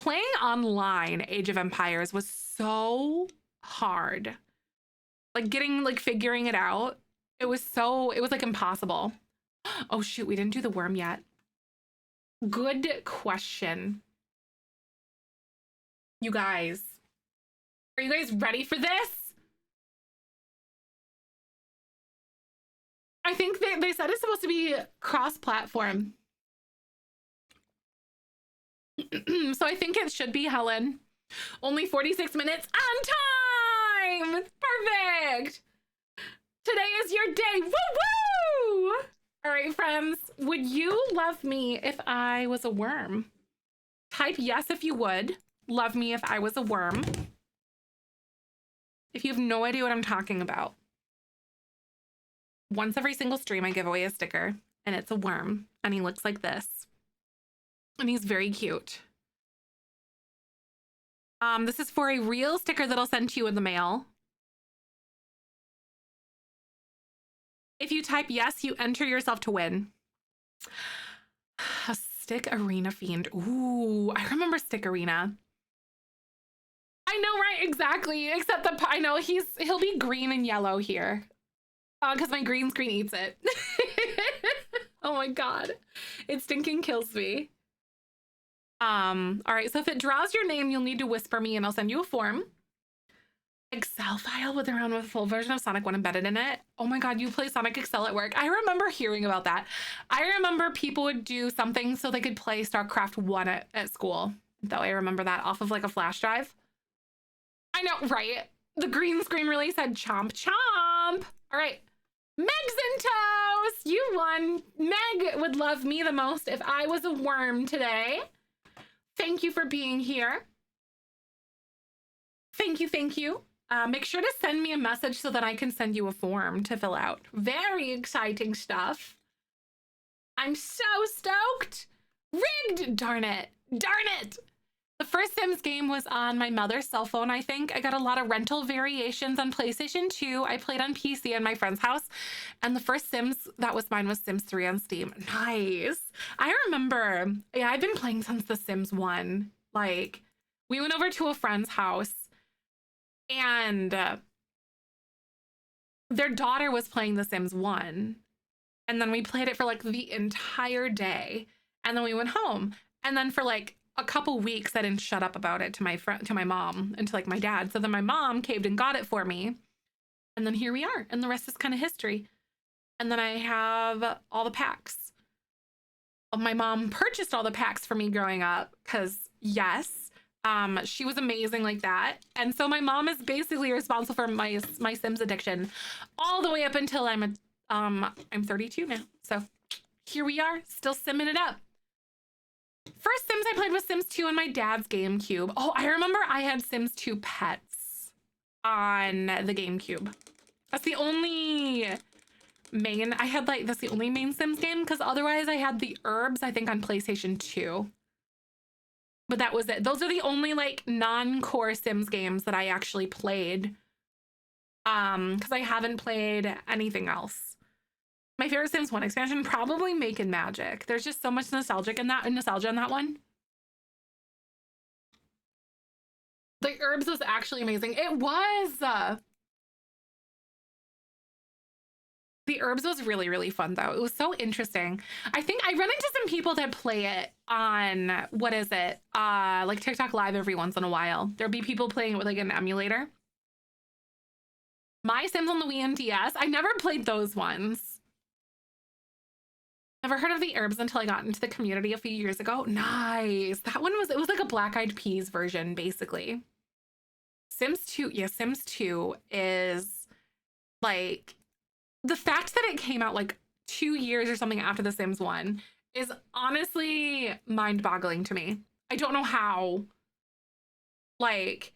S1: Playing online Age of Empires was so hard. Like figuring it out. It was like impossible. Oh shoot, we didn't do the worm yet. Good question. You guys, are you guys ready for this? I think they said it's supposed to be cross-platform. So I think it should be Helen. Only 46 minutes on time. Perfect. Today is your day. Woo woo! All right, friends. Would you love me if I was a worm? Type yes if you would. Love me if I was a worm. If you have no idea what I'm talking about. Once every single stream, I give away a sticker, and it's a worm, and he looks like this. And he's very cute. This is for a real sticker that'll send to you in the mail. If you type yes, you enter yourself to win. A Stick Arena Fiend. Ooh, I remember Stick Arena. I know, right? Exactly. Except that I know he'll be green and yellow here. Because my green screen eats it. Oh my god. It stinking kills me. All right, so if it draws your name, you'll need to whisper me and I'll send you a form. Excel file with around with a full version of Sonic 1 embedded in it. Oh my god, you play Sonic Excel at work. I remember hearing about that. I remember people would do something so they could play StarCraft 1 at school. Though I remember that off of like a flash drive. I know, right? The green screen really said chomp chomp. All right. Meg's in toast. You won. Meg would love me the most if I was a worm today. Thank you for being here. Thank you, thank you. Make sure to send me a message so that I can send you a form to fill out. Very exciting stuff. I'm so stoked. Rigged, darn it. Darn it. The first Sims game was on my mother's cell phone, I think. I got a lot of rental variations on PlayStation 2. I played on PC in my friend's house. And the first Sims that was mine was Sims 3 on Steam. Nice. I remember, yeah, I've been playing since The Sims 1. Like, we went over to a friend's house and their daughter was playing The Sims 1. And then we played it for like the entire day. And then we went home. And then for like a couple weeks, I didn't shut up about it to my mom and to like my dad. So then my mom caved and got it for me. And then here we are. And the rest is kind of history. And then I have all the packs. My mom purchased all the packs for me growing up because yes, she was amazing like that. And so my mom is basically responsible for my Sims addiction all the way up until I'm 32 now. So here we are, still simming it up. First Sims I played was Sims 2 on my dad's GameCube. Oh, I remember I had Sims 2 pets on the GameCube. That's the only main, I had like, that's the only main Sims game, because otherwise I had the Herbs, I think, on PlayStation 2. But that was it. Those are the only like non-core Sims games that I actually played. Because I haven't played anything else. My favorite Sims 1 expansion, probably Make and Magic. There's just so much nostalgia in that one. The Herbs was actually amazing. It was. The Herbs was really, really fun, though. It was so interesting. I think I run into some people that play it on, what is it? Like TikTok Live every once in a while. There'll be people playing it with like an emulator. My Sims on the Wii and DS. I never played those ones. Never heard of the Herbs until I got into the community a few years ago. Nice. That one was, it was like a Black Eyed Peas version, basically. Sims 2, yeah, Sims 2 is like, the fact that it came out like 2 years or something after The Sims 1 is honestly mind-boggling to me. I don't know how. Like,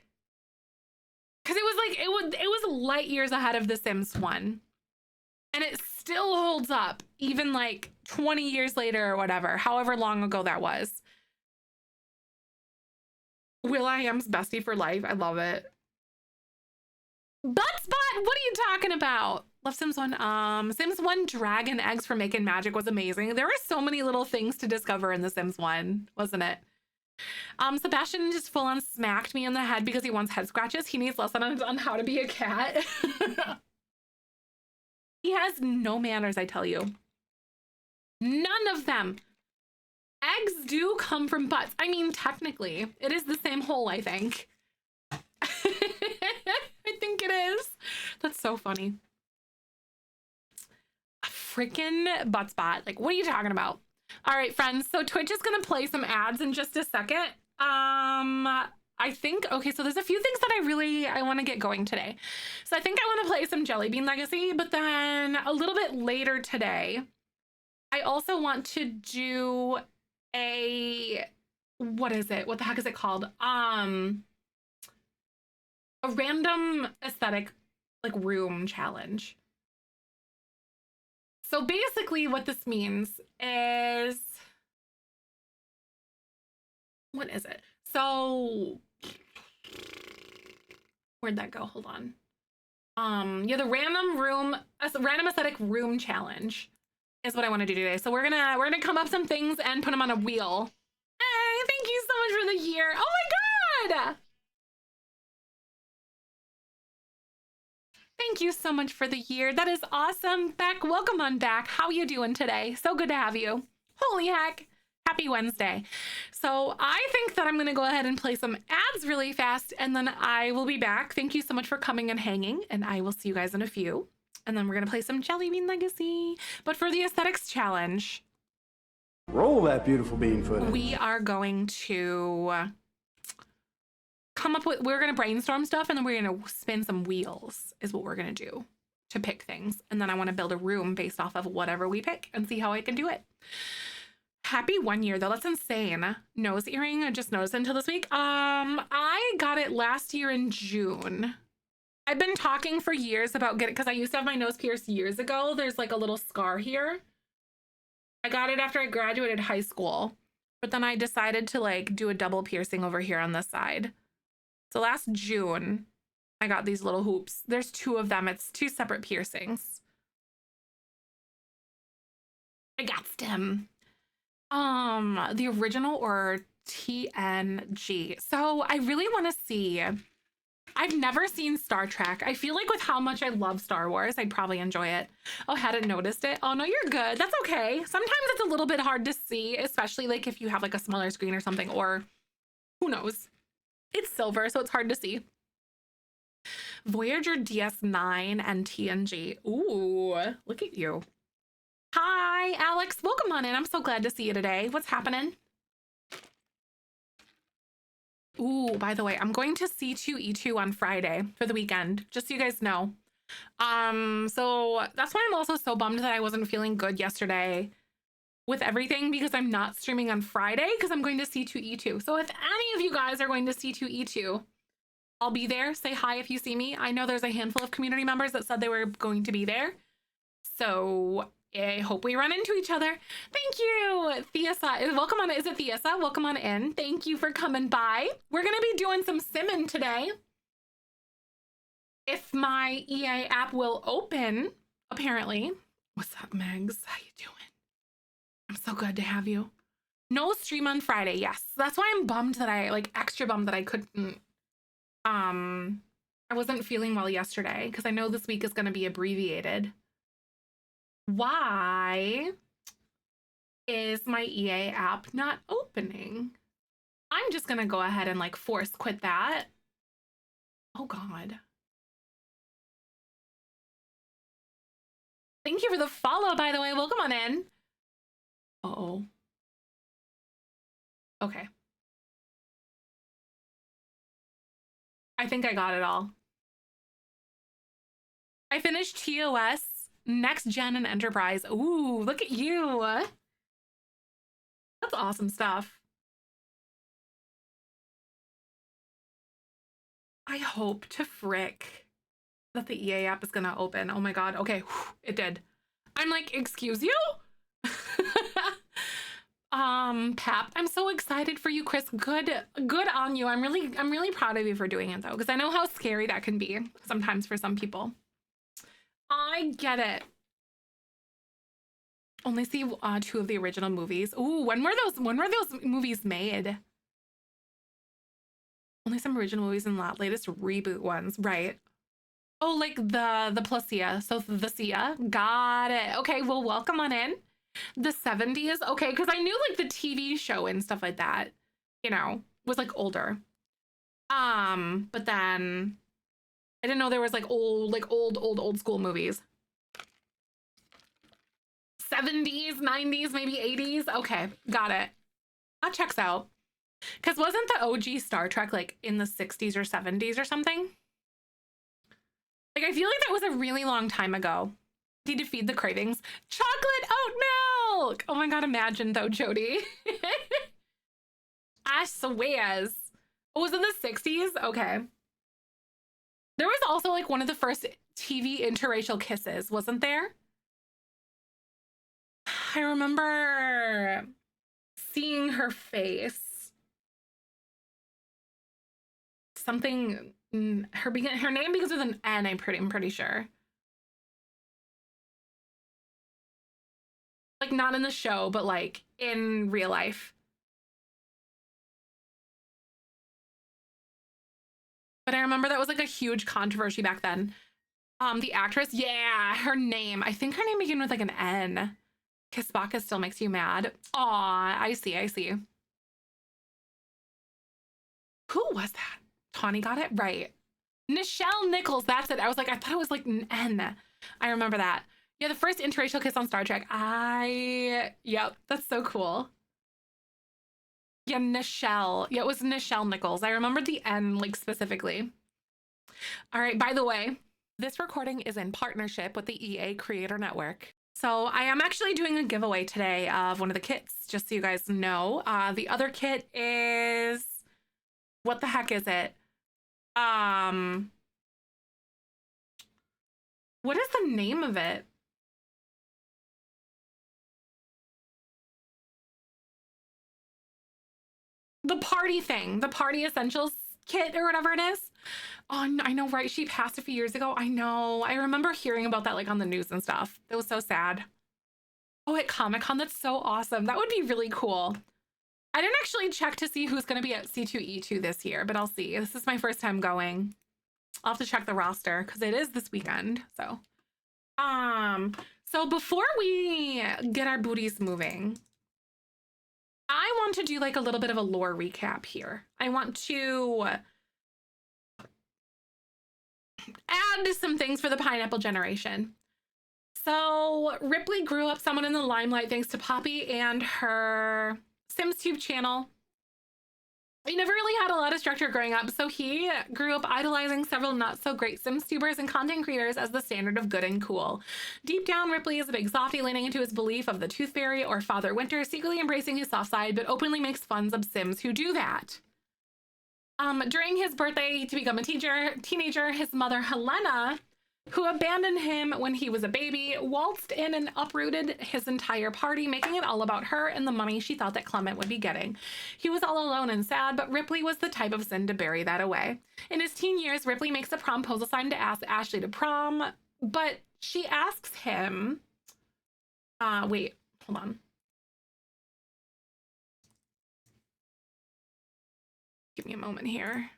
S1: because it was like, it was light years ahead of The Sims 1. And it still holds up, even like 20 years later or whatever, however long ago that was. will.i.am's bestie for life. I love it. Buttspot, what are you talking about? Love Sims 1. Sims 1 Dragon Eggs for Making Magic was amazing. There were so many little things to discover in The Sims 1, wasn't it? Sebastian just full on smacked me in the head because he wants head scratches. He needs lessons on how to be a cat. He has no manners, I tell you. None of them. Eggs do come from butts. I mean, technically, it is the same hole, I think. I think it is. That's so funny. A freaking butt spot. Like, what are you talking about? All right, friends. So Twitch is going to play some ads in just a second. I think, okay, so there's a few things that I want to get going today. So I think I want to play some Jellybean Legacy, but then a little bit later today, I also want to do a, what is it? What the heck is it called? A random aesthetic, like, room challenge. So basically what this means is, what is it? So where'd that go? Hold on. Yeah, the random aesthetic room challenge is what I want to do today. So we're gonna come up some things and put them on a wheel. Hey, thank you so much for the year. Oh my god! Thank you so much for the year. That is awesome. Beck, welcome on back. How you doing today? So good to have you. Holy heck. Happy Wednesday. So I think that I'm going to go ahead and play some ads really fast, and then I will be back. Thank you so much for coming and hanging, and I will see you guys in a few. And then we're going to play some Jellybean Legacy. But for the aesthetics challenge,
S2: roll that beautiful bean footage.
S1: We are going to come up with, we're going to brainstorm stuff, and then we're going to spin some wheels is what we're going to do to pick things. And then I want to build a room based off of whatever we pick and see how I can do it. Happy 1 year though. That's insane. Nose earring. I just noticed until this week. I got it last year in June. I've been talking for years about getting, because I used to have my nose pierced years ago. There's like a little scar here. I got it after I graduated high school, but then I decided to like do a double piercing over here on this side. So last June, I got these little hoops. There's 2 of them. It's 2 separate piercings. I got them. The original or TNG. So I really want to see. I've never seen Star Trek. I feel like with how much I love Star Wars, I'd probably enjoy it. Oh, hadn't noticed it. Oh, no, you're good. That's okay. Sometimes it's a little bit hard to see, especially like if you have like a smaller screen or something, or who knows. It's silver, so it's hard to see. Voyager DS9 and TNG. Ooh, look at you. Hi, Alex. Welcome on in. I'm so glad to see you today. What's happening? Ooh, by the way, I'm going to C2E2 on Friday for the weekend, just so you guys know. So that's why I'm also so bummed that I wasn't feeling good yesterday with everything, because I'm not streaming on Friday because I'm going to C2E2. So if any of you guys are going to C2E2, I'll be there. Say hi if you see me. I know there's a handful of community members that said they were going to be there. So I hope we run into each other. Thank you, Theasa. Welcome on. Is it Theasa? Welcome on in. Thank you for coming by. We're gonna be doing some simming today. If my EA app will open, apparently. What's up, Megs? How you doing? I'm so glad to have you. No stream on Friday. Yes, that's why I'm bummed that extra bummed that I couldn't. I wasn't feeling well yesterday because I know this week is going to be abbreviated. Why is my EA app not opening? I'm just going to go ahead and force quit that. Oh God. Thank you for the follow, by the way. Welcome on in. Uh-oh. Okay. I think I got it all. I finished TOS, Next Gen, and Enterprise. Ooh, look at you. That's awesome stuff. I hope to frick that the EA app is gonna open. Oh my God. Okay, it did. I'm like, excuse you? Pap, I'm so excited for you, Chris. Good on you. I'm really proud of you for doing it though, because I know how scary that can be sometimes for some people. I get it. Only see 2 of the original movies. Ooh, when were those movies made? Only some original movies and the latest reboot ones, right? Oh, like the Placia, so the Sia. Got it. Okay, well, welcome on in. The 70s, okay, because I knew the TV show and stuff like that, was older. But then I didn't know there was old school movies. 70s, 90s, maybe 80s. Okay, got it. That checks out. Because wasn't the OG Star Trek in the 60s or 70s or something? I feel like that was a really long time ago. Need to feed the cravings. Chocolate oat milk! Oh my God, imagine though, Jody. I swears. Oh, was it the 60s? Okay. There was also one of the first TV interracial kisses, wasn't there? I remember seeing her face. Something, her name begins with an N, I'm pretty sure. Not in the show, but in real life. But I remember that was a huge controversy back then. The actress, yeah, her name. I think her name began with an N. Kisbaka still makes you mad. Aw, I see. Who was that? Tawny got it right. Nichelle Nichols, that's it. I thought it was an N. I remember that. Yeah, the first interracial kiss on Star Trek. Yep, that's so cool. Yeah, Nichelle. Yeah, it was Nichelle Nichols. I remember the N specifically. All right, by the way, this recording is in partnership with the EA Creator Network. So I am actually doing a giveaway today of one of the kits, just so you guys know. The other kit is, what the heck is it? What is the name of it? The party thing, the party essentials kit or whatever it is. Oh, I know, right? She passed a few years ago. I know. I remember hearing about that on the news and stuff. It was so sad. Oh, at Comic-Con, that's so awesome. That would be really cool. I didn't actually check to see who's going to be at C2E2 this year, but I'll see. This is my first time going. I'll have to check the roster because it is this weekend. So before we get our booties moving, I want to do a little bit of a lore recap here. I want to add some things for the pineapple generation. So Ripley grew up somewhat in the limelight thanks to Poppy and her SimsTube channel. He never really had a lot of structure growing up, so he grew up idolizing several not-so-great SimsTubers and content creators as the standard of good and cool. Deep down, Ripley is a big softie leaning into his belief of the Tooth Fairy or Father Winter, secretly embracing his soft side, but openly makes fun of Sims who do that. During his birthday to become a teenager, his mother, Helena, who abandoned him when he was a baby, waltzed in and uprooted his entire party, making it all about her and the money she thought that Clement would be getting. He was all alone and sad, but Ripley was the type of sin to bury that away. In his teen years, Ripley makes a promposal sign to ask Ashley to prom, but she asks him, wait, hold on. Give me a moment here.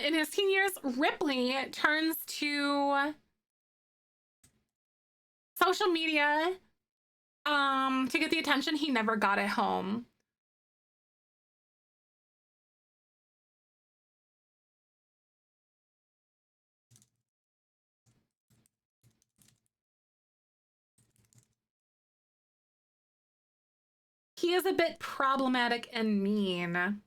S1: In his teen years, Ripley turns to social media to get the attention he never got at home. He is a bit problematic and mean.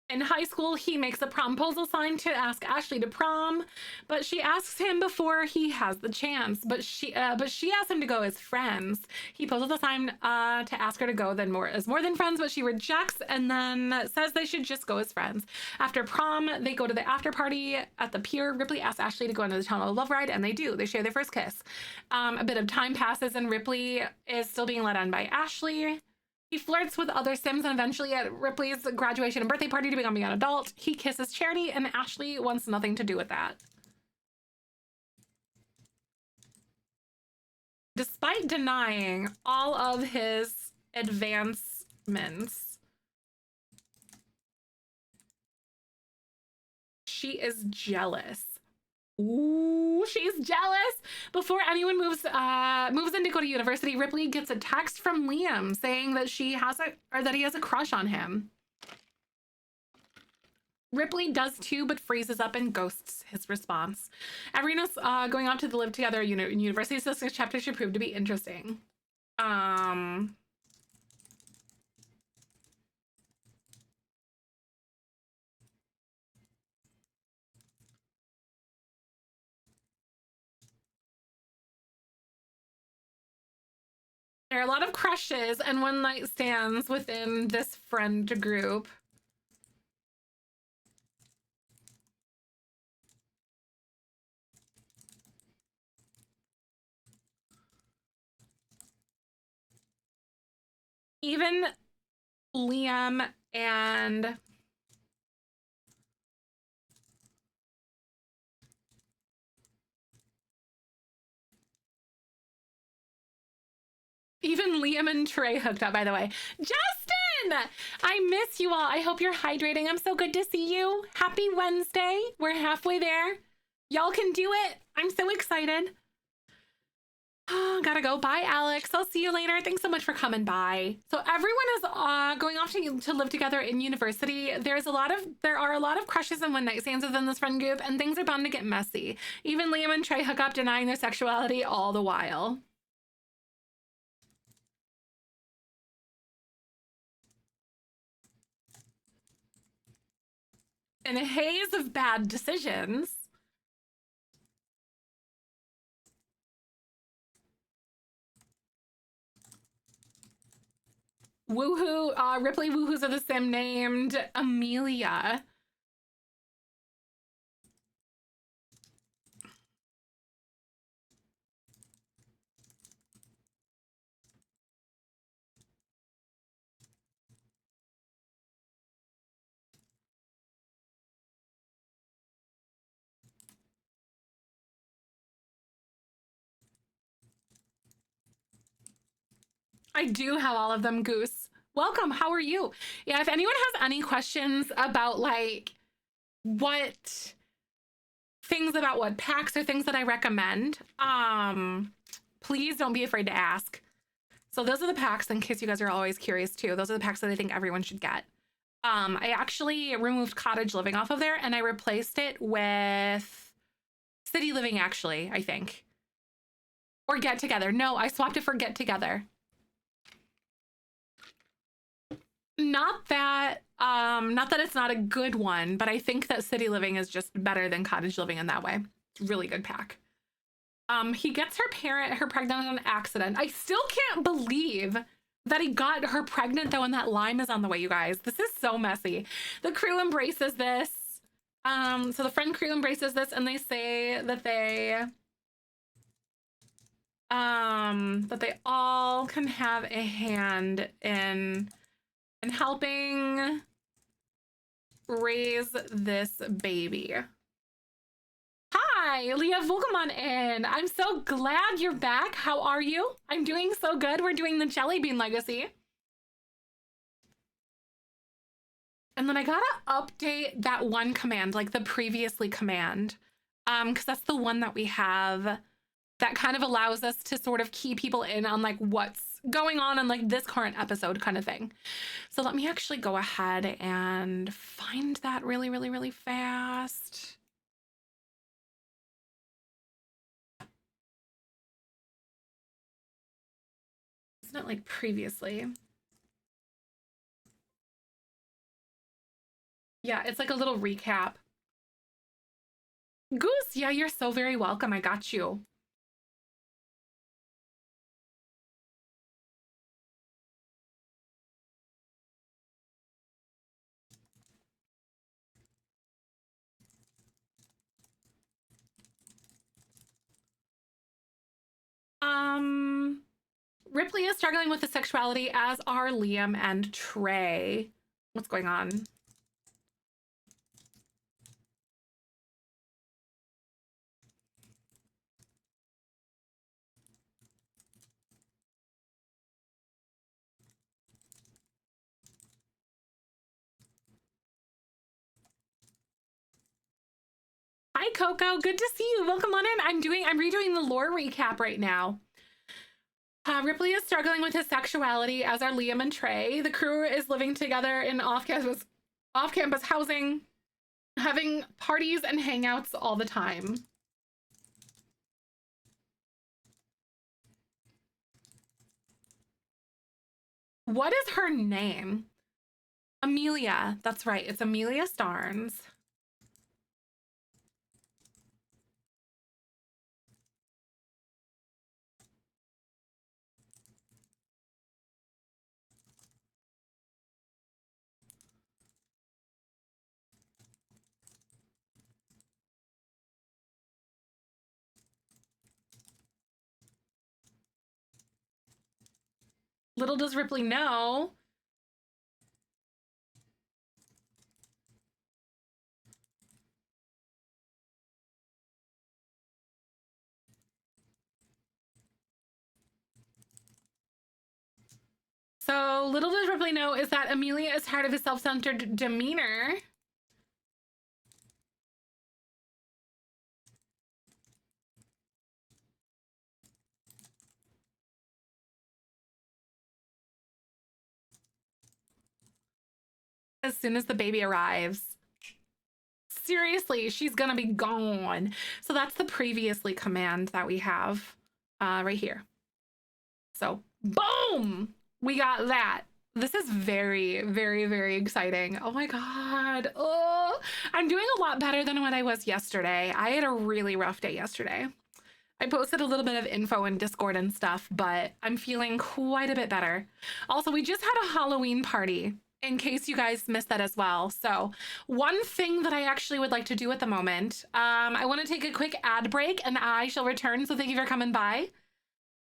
S1: In high school, he makes a promposal sign to ask Ashley to prom, but she asks him before he has the chance. But she asks him to go as friends. He poses a sign to ask her to go as more than friends, but she rejects and then says they should just go as friends. After prom, they go to the after party at the pier. Ripley asks Ashley to go into the tunnel love ride, and they do. They share their first kiss. A bit of time passes, and Ripley is still being led on by Ashley. He flirts with other Sims, and eventually at Ripley's graduation and birthday party to become an adult, he kisses Charity, and Ashley wants nothing to do with that. Despite denying all of his advancements, she is jealous. Ooh, she's jealous. Before anyone moves in to go to university, Ripley gets a text from Liam saying that he has a crush on him. Ripley does too, but freezes up and ghosts his response. Everyone's going off to live together in university, so this chapter should prove to be interesting. There are a lot of crushes and one night stands within this friend group. Even Liam and Trey hooked up, by the way. Justin! I miss you all. I hope you're hydrating. I'm so good to see you. Happy Wednesday. We're halfway there. Y'all can do it. I'm so excited. Oh, gotta go. Bye, Alex. I'll see you later. Thanks so much for coming by. So everyone is going off to live together in university. There are a lot of crushes and one night stands within this friend group, and things are bound to get messy. Even Liam and Trey hook up, denying their sexuality all the while. In a haze of bad decisions, Ripley woohoos of the sim named Amelia. I do have all of them, Goose. Welcome. How are you? Yeah, if anyone has any questions about like what packs or things that I recommend, please don't be afraid to ask. So those are the packs, in case you guys are always curious too. Those are the packs that I think everyone should get. I actually removed Cottage Living off of there and I replaced it with City Living, actually, I think. Or Get Together. No, I swapped it for Get Together. not that it's not a good one, but I think that city living is just better than cottage living in that way. It's a really good pack. He gets her pregnant in an accident. I still can't believe that he got her pregnant though, and that Lyme is on the way, you guys. This is so messy. The crew embraces this. So the friend crew embraces this, and they say that they all can have a hand in helping raise this baby. Hi, Leah, welcome on in. I'm so glad you're back. How are you? I'm doing so good. We're doing the Jellybean legacy. And then I gotta update that one command, like the previously command, because that's the one that we have that kind of allows us to sort of key people in on like what's going on in like this current episode kind of thing. So let me actually go ahead and find that really, really, really fast. Isn't it like previously? Yeah, it's like a little recap. Goose, yeah, you're so very welcome. I got you. Ripley is struggling with the sexuality, as are Liam and Trey. What's going on? Hi, Coco. Good to see you. Welcome on in. I'm redoing the lore recap right now. Ripley is struggling with his sexuality, as are Liam and Trey. The crew is living together in off-campus housing, having parties and hangouts all the time. What is her name? Amelia. That's right. It's Amelia Starnes. Little does Ripley know, so little does Ripley know is that Amelia is tired of his self-centered demeanor. As soon as the baby arrives. Seriously, she's gonna be gone. So that's the previously command that we have right here. So boom, we got that. This is very, very, very exciting. Oh my God. Oh, I'm doing a lot better than what I was yesterday. I had a really rough day yesterday. I posted a little bit of info in Discord and stuff, but I'm feeling quite a bit better. Also, we just had a Halloween party, in case you guys missed that as well. So one thing that I actually would like to do at the moment, I want to take a quick ad break and I shall return. So thank you for coming by.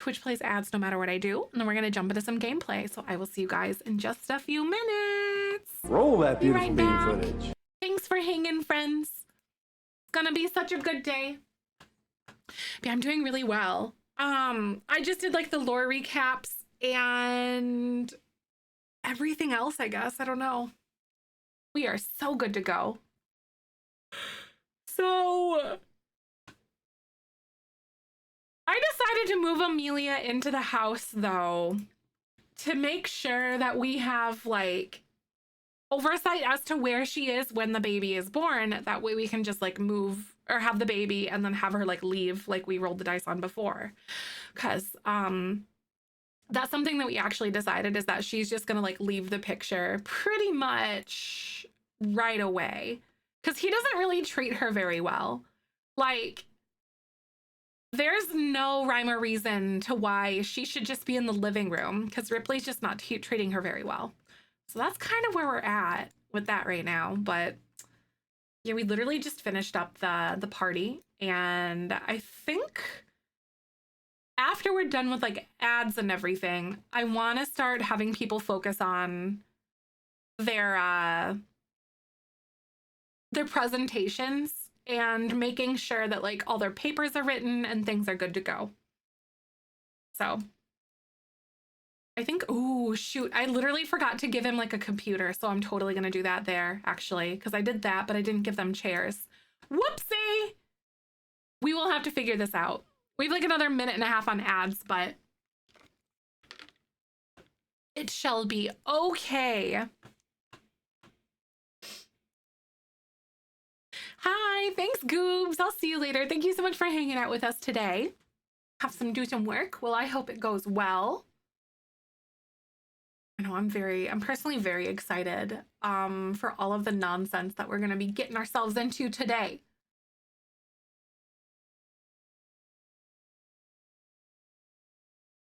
S1: Twitch plays ads no matter what I do. And then we're going to jump into some gameplay. So I will see you guys in just a few minutes.
S2: Roll that beautiful
S1: Be right
S2: bean
S1: back.
S2: footage.
S1: Thanks for hanging, friends. It's going to be such a good day. Yeah, I'm doing really well. I just did like the lore recaps and everything else, I guess. I don't know. We are so good to go. So I decided to move Amelia into the house though, to make sure that we have like oversight as to where she is when the baby is born. That way we can just like move or have the baby and then have her like leave like we rolled the dice on before. Because that's something that we actually decided, is that she's just gonna like leave the picture pretty much right away, because he doesn't really treat her very well. Like, there's no rhyme or reason to why she should just be in the living room, because Ripley's just not treating her very well. So that's kind of where we're at with that right now. But yeah, we literally just finished up the party, and I think after we're done with like ads and everything, I want to start having people focus on their presentations and making sure that like all their papers are written and things are good to go. So I think, oh shoot, I literally forgot to give him like a computer, so I'm totally gonna do that there actually, because I did that, but I didn't give them chairs. Whoopsie! We will have to figure this out. We have like another minute and a half on ads, but it shall be okay. Hi, thanks, Goobs. I'll see you later. Thank you so much for hanging out with us today. Do some work. Well, I hope it goes well. I know I'm personally very excited for all of the nonsense that we're gonna be getting ourselves into today.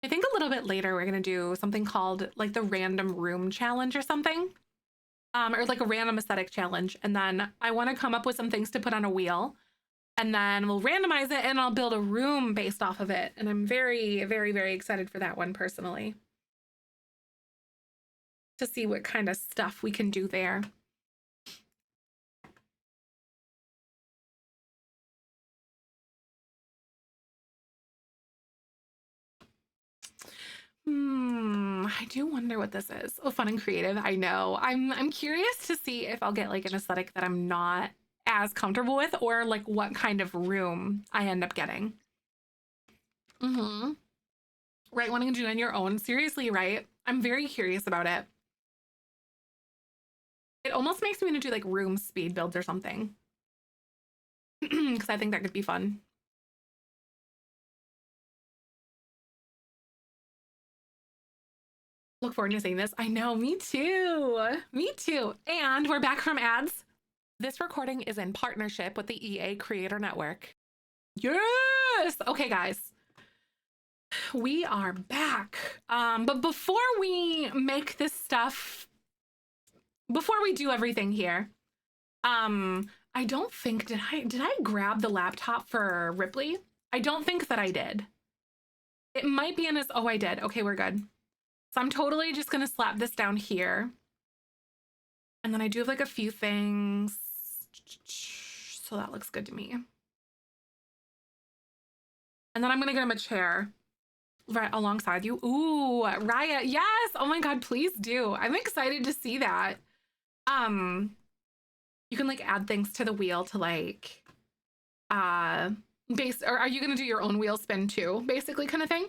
S1: I think a little bit later we're gonna do something called like the random room challenge or something. Or like a random aesthetic challenge. And then I want to come up with some things to put on a wheel, and then we'll randomize it and I'll build a room based off of it. And I'm very, very, very excited for that one personally, to see what kind of stuff we can do there. I do wonder what this is. Oh, fun and creative. I know. I'm curious to see if I'll get like an aesthetic that I'm not as comfortable with, or like what kind of room I end up getting. Right, wanting to do it on your own. Seriously, right? I'm very curious about it. It almost makes me want to do like room speed builds or something, because I think that could be fun. Look forward to seeing this. I know, me too. Me too. And we're back from ads. This recording is in partnership with the EA Creator Network. Yes! Okay, guys. We are back. But before we make this stuff, before we do everything here, I don't think, did I grab the laptop for Ripley? I don't think that I did. It might be in his, oh, I did. Okay, we're good. So I'm totally just gonna slap this down here. And then I do have like a few things. So that looks good to me. And then I'm gonna get him a chair right alongside you. Ooh, Raya, yes! Oh my God, please do. I'm excited to see that. You can like add things to the wheel to like, or are you gonna do your own wheel spin too, basically, kind of thing?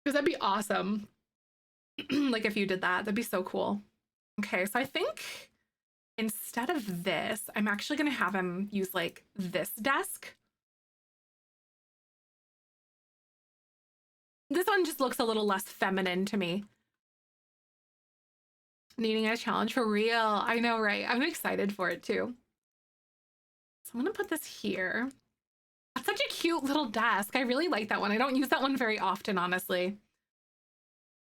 S1: Because that'd be awesome. Like if you did that, that'd be so cool. Okay, so I think instead of this, I'm actually gonna have him use like this desk. This one just looks a little less feminine to me. Needing a challenge for real. I know, right? I'm excited for it too. So I'm gonna put this here. That's such a cute little desk. I really like that one. I don't use that one very often, honestly.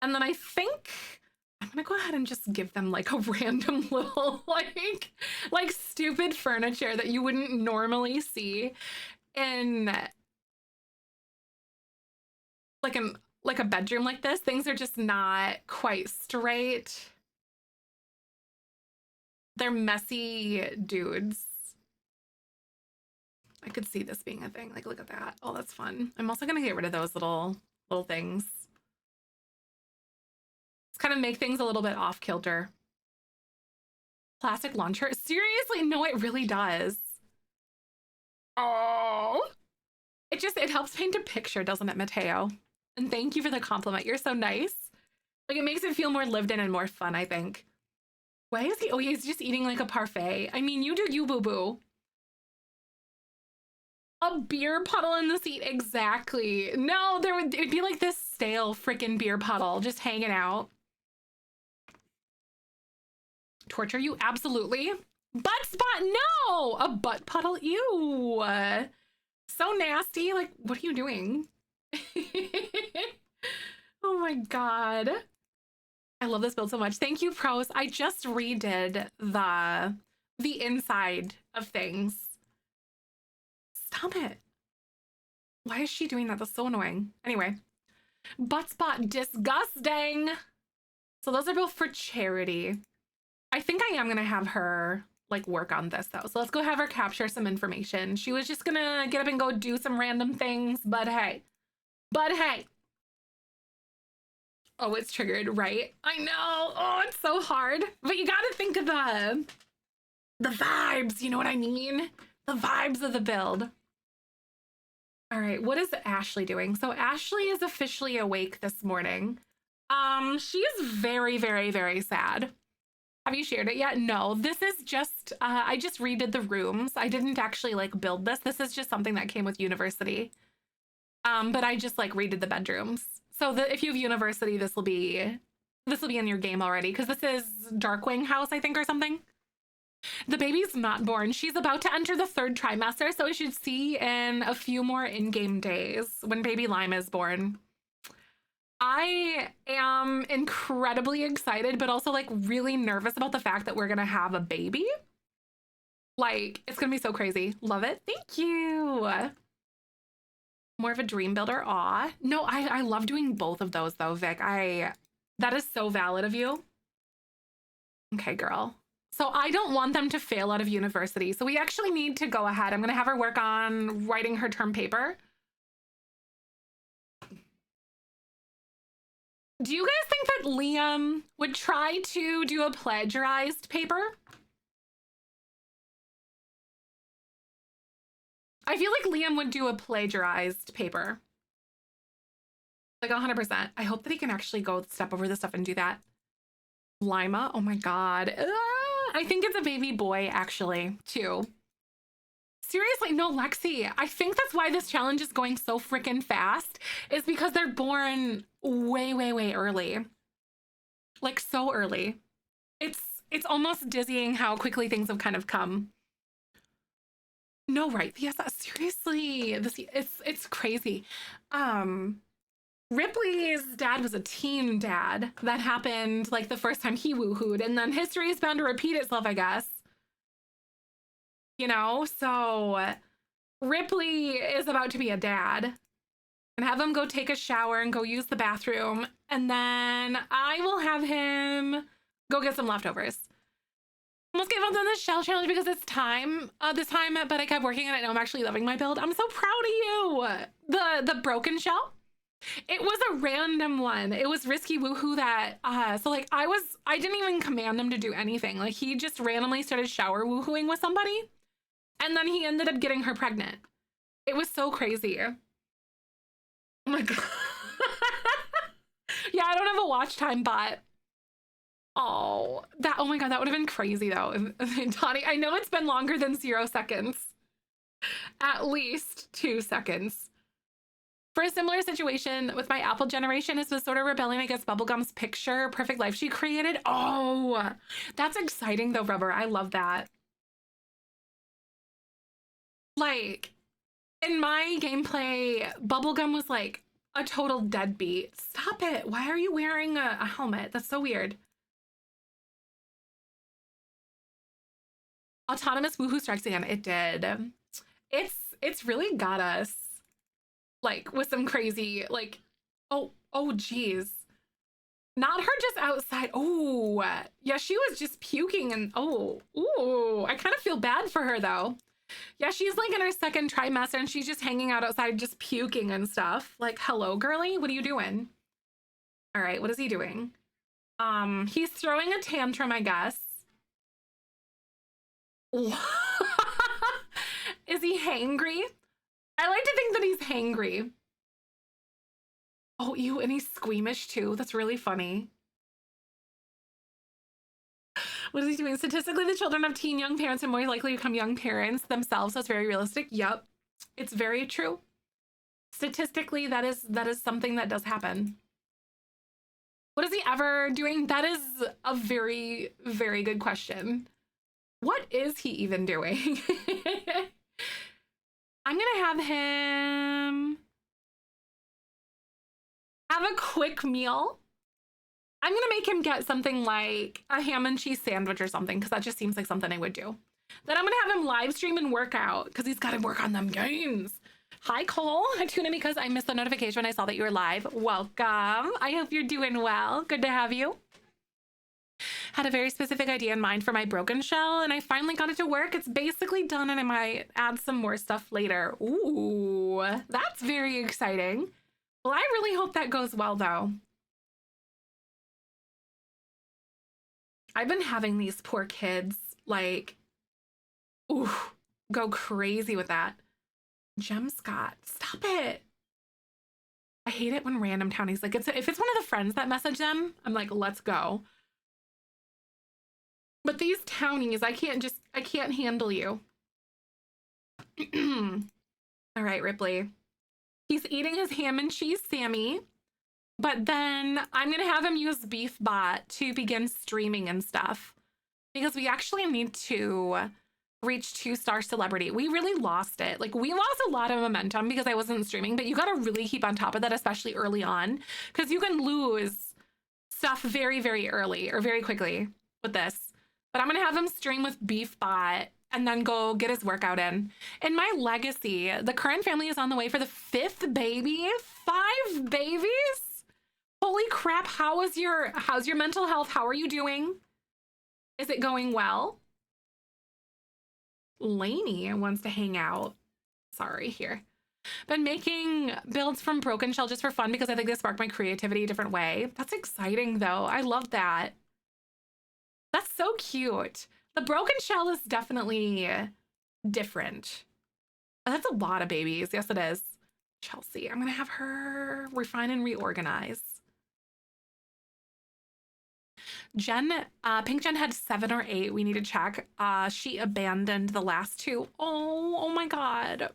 S1: And then I think I'm gonna go ahead and just give them like a random little like stupid furniture that you wouldn't normally see in like a bedroom like this. Things are just not quite straight. They're messy dudes. I could see this being a thing. Like, look at that. Oh, that's fun. I'm also gonna get rid of those little things. Let's kind of make things a little bit off kilter. Plastic launcher? Seriously? No, it really does. Oh. It helps paint a picture, doesn't it, Mateo? And thank you for the compliment. You're so nice. Like, it makes it feel more lived in and more fun, I think. Why is he? Oh, he's just eating like a parfait. I mean, you do you, boo-boo. A beer puddle in the seat, exactly. No, it'd be like this stale freaking beer puddle just hanging out. Torture you? Absolutely. Butt spot, no! A butt puddle, ew. So nasty. Like, what are you doing? Oh my god. I love this build so much. Thank you, pros. I just redid the inside of things. Stop it. Why is she doing that? That's so annoying. Anyway, butt spot, disgusting. So those are both for charity. I think I am gonna have her like work on this though. So let's go have her capture some information. She was just gonna get up and go do some random things, but hey. Oh, it's triggered, right? I know. Oh, it's so hard. But you gotta think of the vibes, you know what I mean? The vibes of the build. All right, what is Ashley doing? So Ashley is officially awake this morning. She is very, very, very sad. Have you shared it yet? No, this is just, I just redid the rooms. I didn't actually like build this. This is just something that came with University. But I just like redid the bedrooms. So if you have University, this will be in your game already because this is Darkwing House, I think, or something. The baby's not born. She's about to enter the 3rd trimester, so we should see in a few more in-game days when baby Lime is born. I am incredibly excited, but also like really nervous about the fact that we're gonna have a baby. Like, it's gonna be so crazy. Love it. Thank you. More of a dream builder. Aw. No, I love doing both of those though, Vic. That is so valid of you. Okay, girl. So I don't want them to fail out of University. So we actually need to go ahead. I'm gonna have her work on writing her term paper. Do you guys think that Liam would try to do a plagiarized paper? I feel like Liam would do a plagiarized paper. Like 100%. I hope that he can actually go step over this stuff and do that. Lima, oh my god. I think it's a baby boy, actually, too. Seriously, no, Lexi. I think that's why this challenge is going so freaking fast, is because they're born way, way, way early. Like, so early. It's almost dizzying how quickly things have kind of come. No, right? Yes, seriously. It's crazy. Ripley's dad was a teen dad. That happened like the first time he woohooed, and then history is bound to repeat itself, I guess. You know, so Ripley is about to be a dad and have him go take a shower and go use the bathroom, and then I will have him go get some leftovers. Almost gave up on this shell challenge because it's time this time, but I kept working on it. Now I'm actually loving my build. I'm so proud of you. The broken shell. It was a random one. It was Risky Woohoo that, so like I didn't even command him to do anything. Like he just randomly started shower woohooing with somebody and then he ended up getting her pregnant. It was so crazy. Oh my god. Yeah, I don't have a watch time bot. Oh my god, that would have been crazy though. Donnie, I know it's been longer than 0 seconds. At least 2 seconds. For a similar situation with my Apple generation, is was sort of rebelling against Bubblegum's picture perfect life she created. Oh, that's exciting though, Rubber. I love that. Like, in my gameplay, Bubblegum was like a total deadbeat. Stop it. Why are you wearing a helmet? That's so weird. Autonomous Woohoo strikes again. It did. It's really got us. Like with some crazy, like, oh geez. Not her just outside. Oh, yeah, she was just puking and ooh, I kind of feel bad for her though. Yeah, she's like in her 2nd trimester and she's just hanging out outside just puking and stuff. Like, hello, girly, what are you doing? All right, what is he doing? He's throwing a tantrum, I guess. Is he hangry? I like to think that he's hangry. Oh, ew, and he's squeamish too. That's really funny. What is he doing? Statistically, the children of teen young parents are more likely to become young parents themselves, so it's very realistic. Yep. It's very true. Statistically, that is something that does happen. What is he ever doing? That is a very, very good question. What is he even doing? I'm gonna have him have a quick meal. I'm gonna make him get something like a ham and cheese sandwich or something, because that just seems like something I would do. Then I'm gonna have him live stream and work out, because he's gotta work on them gains. Hi, Cole. I tuned in because I missed the notification when I saw that you were live. Welcome. I hope you're doing well. Good to have you. Had a very specific idea in mind for my broken shell, and I finally got it to work. It's basically done, and I might add some more stuff later. Ooh, that's very exciting. Well, I really hope that goes well, though. I've been having these poor kids, like, ooh, go crazy with that. Gem Scott, stop it. I hate it when random townies, like, if it's one of the friends that message them, I'm like, let's go. But these townies, I can't handle you. All right, Ripley. He's eating his ham and cheese Sammy, but then I'm gonna have him use BeefBot to begin streaming and stuff, because we actually need to reach 2-star celebrity. We really lost it. Like, we lost a lot of momentum because I wasn't streaming, but you got to really keep on top of that, especially early on, because you can lose stuff very, very early or very quickly with this. But I'm going to have him stream with BeefBot and then go get his workout in. In my legacy, the current family is on the way for the 5th baby. 5 babies? Holy crap. How's your mental health? How are you doing? Is it going well? Lainey wants to hang out. Sorry, here. Been making builds from Broken Shell just for fun because I think they sparked my creativity a different way. That's exciting, though. I love that. That's so cute. The Broken Shell is definitely different. That's a lot of babies. Yes, it is. Chelsea, I'm going to have her refine and reorganize. Jen, Pink Jen had 7 or 8. We need to check. She abandoned the last 2. Oh my God.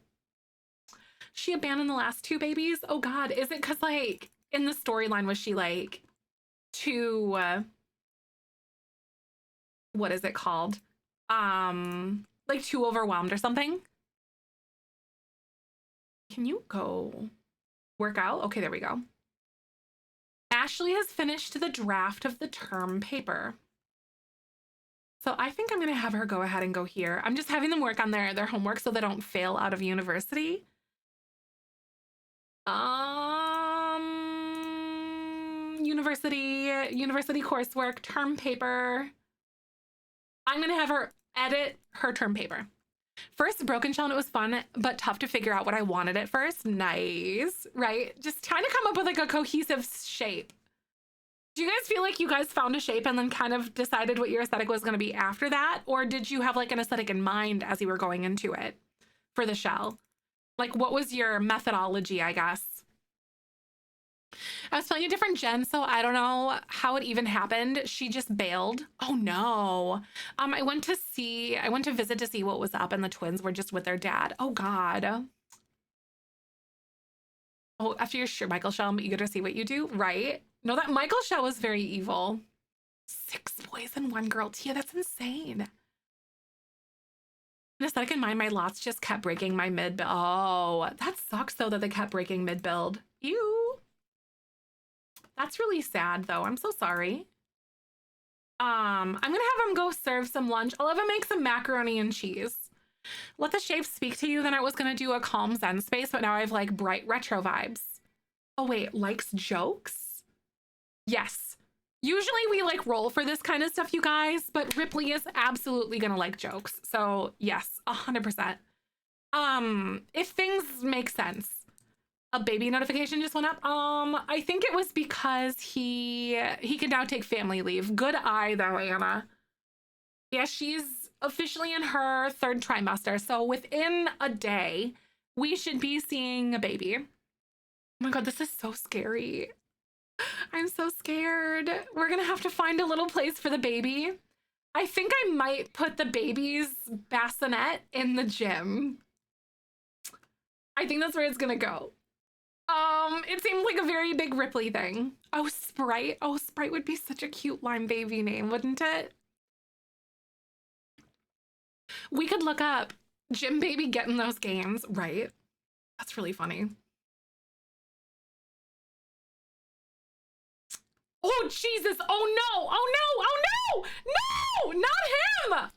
S1: She abandoned the last 2 babies? Oh God. Is it because, like, in the storyline, was she like too, what is it called? Like too overwhelmed or something? Can you go work out? Okay, there we go. Ashley has finished the draft of the term paper. So I think I'm going to have her go ahead and go here. I'm just having them work on their homework so they don't fail out of university. University coursework, term paper. I'm going to have her edit her term paper. First, Broken Shell, and it was fun, but tough to figure out what I wanted at first. Nice, right? Just trying to come up with like a cohesive shape. Do you guys feel like you guys found a shape and then kind of decided what your aesthetic was going to be after that? Or did you have like an aesthetic in mind as you were going into it for the shell? Like, what was your methodology, I guess? I was playing a different Jen, so I don't know how it even happened. She just bailed. Oh no. I went to visit to see what was up, and the twins were just with their dad. Oh God. Oh, after your sure Michael Shell, you get to see what you do, right? No, that Michael Shell was very evil. 6 boys and 1 girl. Tia, that's insane. In aesthetic in mind, my lots just kept breaking my mid build. Oh, that sucks though that they kept breaking mid build. Ew. That's really sad though. I'm so sorry. I'm gonna have him go serve some lunch. I'll have him make some macaroni and cheese. Let the shapes speak to you. Then I was gonna do a calm zen space, but now I have like bright retro vibes. Oh wait, likes jokes? Yes. Usually we like roll for this kind of stuff, you guys, but Ripley is absolutely gonna like jokes. So yes, 100%. If things make sense. A baby notification just went up. I think it was because he can now take family leave. Good eye though, Anna. Yeah, she's officially in her 3rd trimester. So within a day, we should be seeing a baby. Oh my God, this is so scary. I'm so scared. We're gonna have to find a little place for the baby. I think I might put the baby's bassinet in the gym. I think that's where it's gonna go. It seemed like a very big Ripley thing. Oh, Sprite. Oh, Sprite would be such a cute Lime Baby name, wouldn't it? We could look up Jim Baby getting those games, right? That's really funny. Oh, Jesus. Oh, no. Oh, no. Oh, no. No, not him.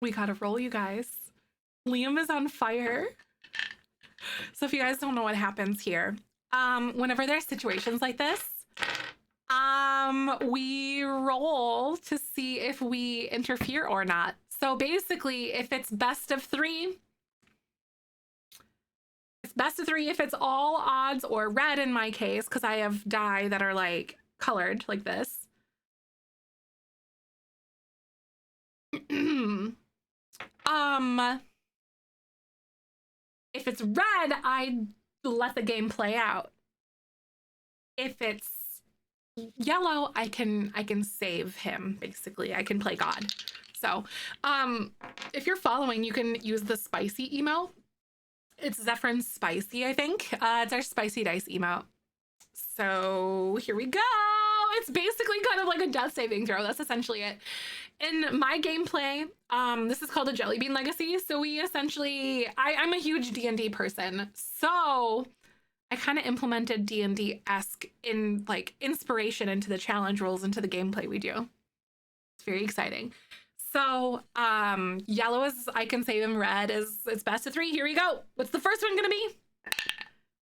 S1: We gotta roll, you guys. Liam is on fire. So if you guys don't know what happens here, whenever there's situations like this, we roll to see if we interfere or not. So basically, if it's best of three, it's best of three if it's all odds or red in my case, because I have die that are like colored like this. If it's red, I let the game play out. If it's yellow, I can save him, basically. I can play God. So, if you're following, you can use the spicy emote. It's Zephyr's Spicy, I think. It's our spicy dice emote. So here we go. It's basically kind of like a death saving throw. That's essentially it. In my gameplay, this is called a Jellybean Legacy. So we essentially, I'm a huge D&D person. So I kind of implemented D&D-esque in like inspiration into the challenge rules, into the gameplay we do. It's very exciting. So yellow is I can save him, red is it's best of three. Here we go. What's the first one gonna be?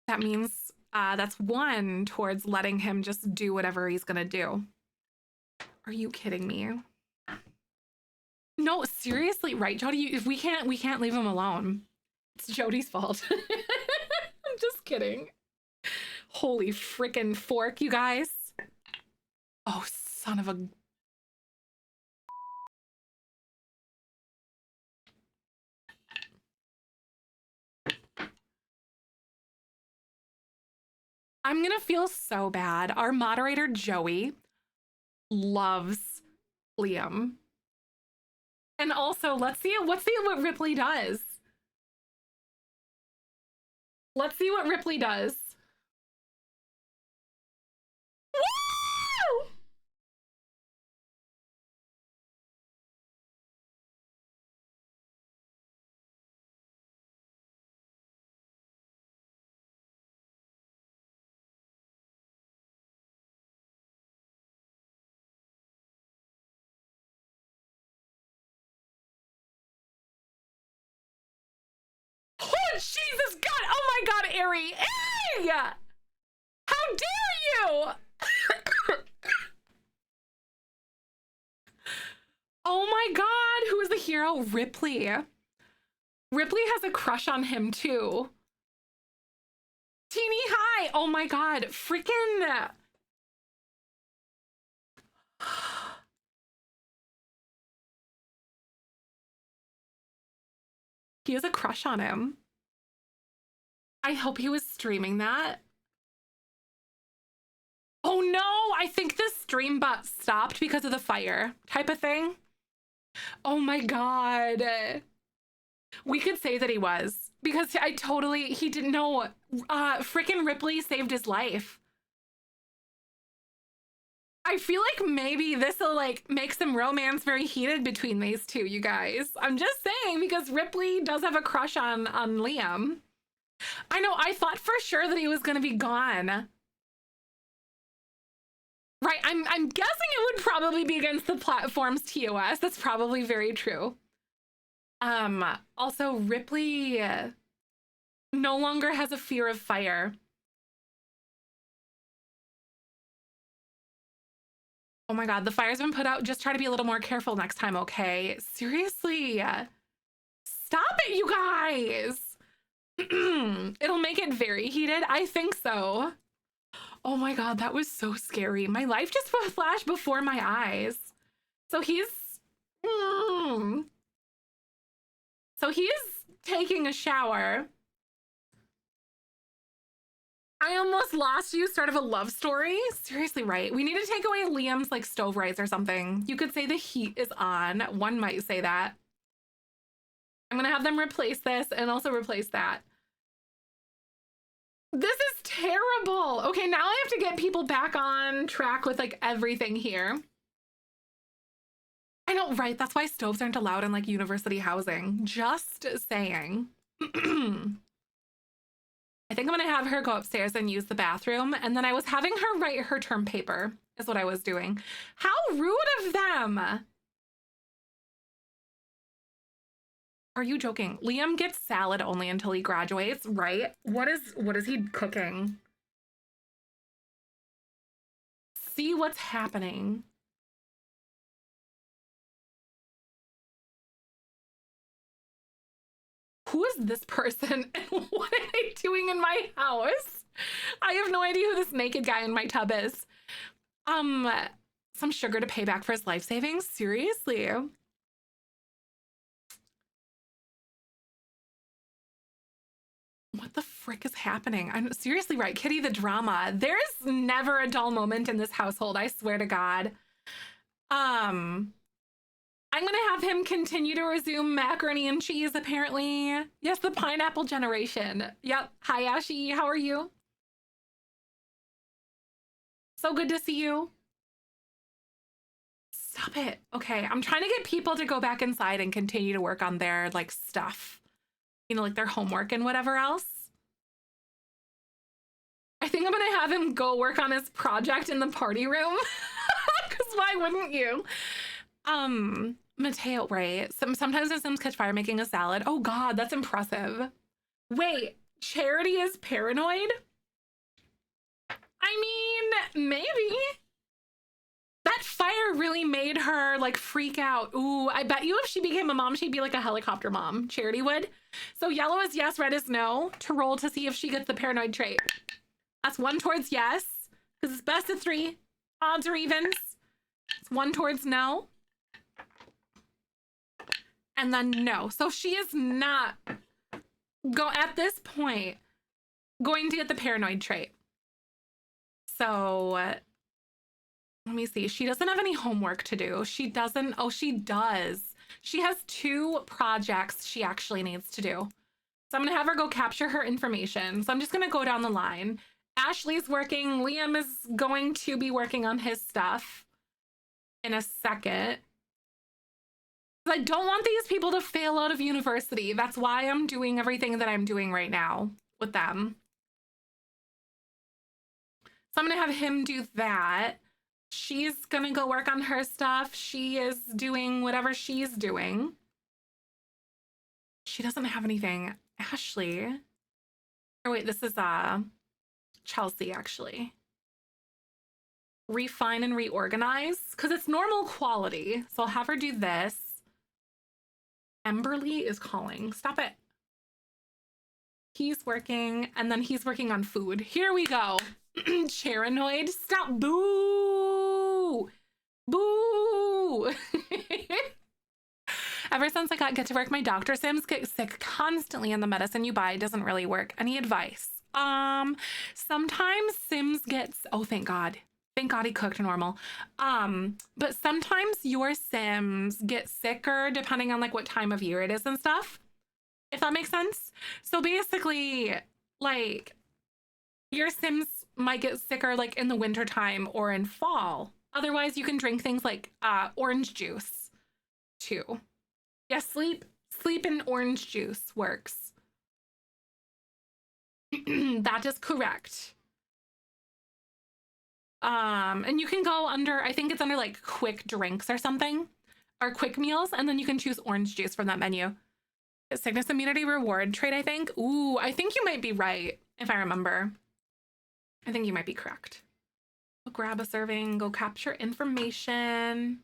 S1: That means that's one towards letting him just do whatever he's gonna do. Are you kidding me? No, seriously, right, Jody? If we can't leave him alone. It's Jody's fault. I'm just kidding. Holy freaking fork, you guys. Oh, son of a... I'm gonna feel so bad. Our moderator, Joey, loves Liam. And also, let's see what Ripley does. Let's see what Ripley does. Woo! Oh, Jesus God! Oh my God, Ari! Hey! How dare you! Oh my God, who is the hero? Ripley. Ripley has a crush on him too. Teeny high. Oh my God, freaking. He has a crush on him. I hope he was streaming that. Oh no, I think the stream bot stopped because of the fire type of thing. Oh my God. We could say that he was, because he didn't know. Freaking Ripley saved his life. I feel like maybe this will like make some romance very heated between these two, you guys. I'm just saying, because Ripley does have a crush on Liam. I know, I thought for sure that he was gonna be gone. Right, I'm guessing it would probably be against the platform's TOS. That's probably very true. Also, Ripley no longer has a fear of fire. Oh my God, the fire's been put out. Just try to be a little more careful next time, okay? Seriously. Stop it, you guys. It'll make it very heated. I think so. Oh my God, that was so scary. My life just flashed before my eyes. So he's... So he is taking a shower. I almost lost you. Start of a love story. Seriously, right? We need to take away Liam's like stove rights or something. You could say the heat is on. One might say that. I'm gonna have them replace this and also replace that. This is terrible. Okay, now I have to get people back on track with like everything here. I know, right? That's why stoves aren't allowed in like university housing. Just saying. I think I'm gonna have her go upstairs and use the bathroom, and then I was having her write her term paper, is what I was doing. How rude of them! Are you joking? Liam gets salad only until he graduates, right? What is he cooking? See what's happening. Who is this person and what are they doing in my house? I have no idea who this naked guy in my tub is. Some sugar to pay back for his life savings? Seriously? What the frick is happening? I'm seriously right. Kitty the drama. There's never a dull moment in this household. I swear to God. I'm gonna have him continue to resume macaroni and cheese, apparently. Yes, the pineapple generation. Yep. Hi, Ashy. How are you? So good to see you. Stop it. Okay, I'm trying to get people to go back inside and continue to work on their, like, stuff. You know, like their homework and whatever else. I think I'm gonna have him go work on his project in the party room. Because why wouldn't you? Mateo, right? Sometimes the Sims catch fire making a salad. Oh God, that's impressive. Wait, Charity is paranoid? I mean, maybe. That fire really made her like freak out. Ooh, I bet you if she became a mom, she'd be like a helicopter mom. Charity would. So yellow is yes, red is no. To roll to see if she gets the paranoid trait. That's one towards yes, because it's best of 3. Odds or evens. It's 1 towards no. And then no. So she is not at this point going to get the paranoid trait. So let me see. She doesn't have any homework to do. She doesn't. Oh, she does. She has 2 projects she actually needs to do. So I'm going to have her go capture her information. So I'm just going to go down the line. Ashley's working. Liam is going to be working on his stuff in a second. I don't want these people to fail out of university. That's why I'm doing everything that I'm doing right now with them. So I'm going to have him do that. She's going to go work on her stuff. She is doing whatever she's doing. She doesn't have anything. Ashley. Oh, wait, this is Chelsea, actually. Refine and reorganize, because it's normal quality. So I'll have her do this. Emberly is calling. Stop it. He's working, and then he's working on food. Here we go. Charanoid. Stop. Boo. Boo. Ever since I get to work, my doctor Sims get sick constantly, and the medicine you buy doesn't really work. Any advice? Sometimes Sims gets, oh, thank God. Thank God he cooked normal. But sometimes your Sims get sicker depending on like what time of year it is and stuff. If that makes sense. So basically, like, your Sims might get sicker like in the winter time or in fall. Otherwise, you can drink things like orange juice too. Yes, sleep in orange juice works. That is correct. And you can go under, I think it's under like quick drinks or something, or quick meals, and then you can choose orange juice from that menu. Sickness immunity reward trait, I think. Ooh, I think you might be right, if I remember. I think you might be correct. Go grab a serving, go capture information.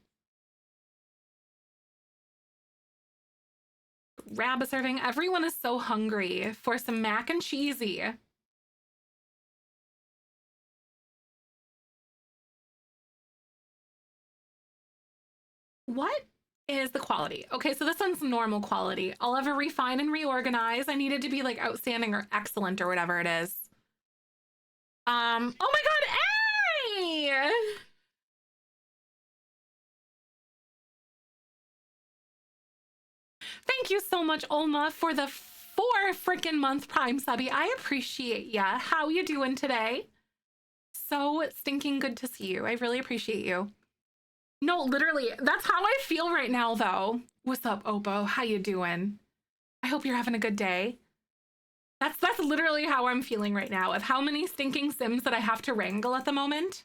S1: Grab a serving. Everyone is so hungry for some mac and cheesy. What is the quality? Okay, so this one's normal quality. I'll ever refine and reorganize. I need it to be like outstanding or excellent or whatever it is. Oh my god, hey! Thank you so much, Olma, for the 4 freaking month Prime subby. I appreciate ya. How you doing today? So stinking good to see you. I really appreciate you. No, literally, that's how I feel right now, though. What's up, Oppo? How you doing? I hope you're having a good day. That's literally how I'm feeling right now, with how many stinking Sims that I have to wrangle at the moment.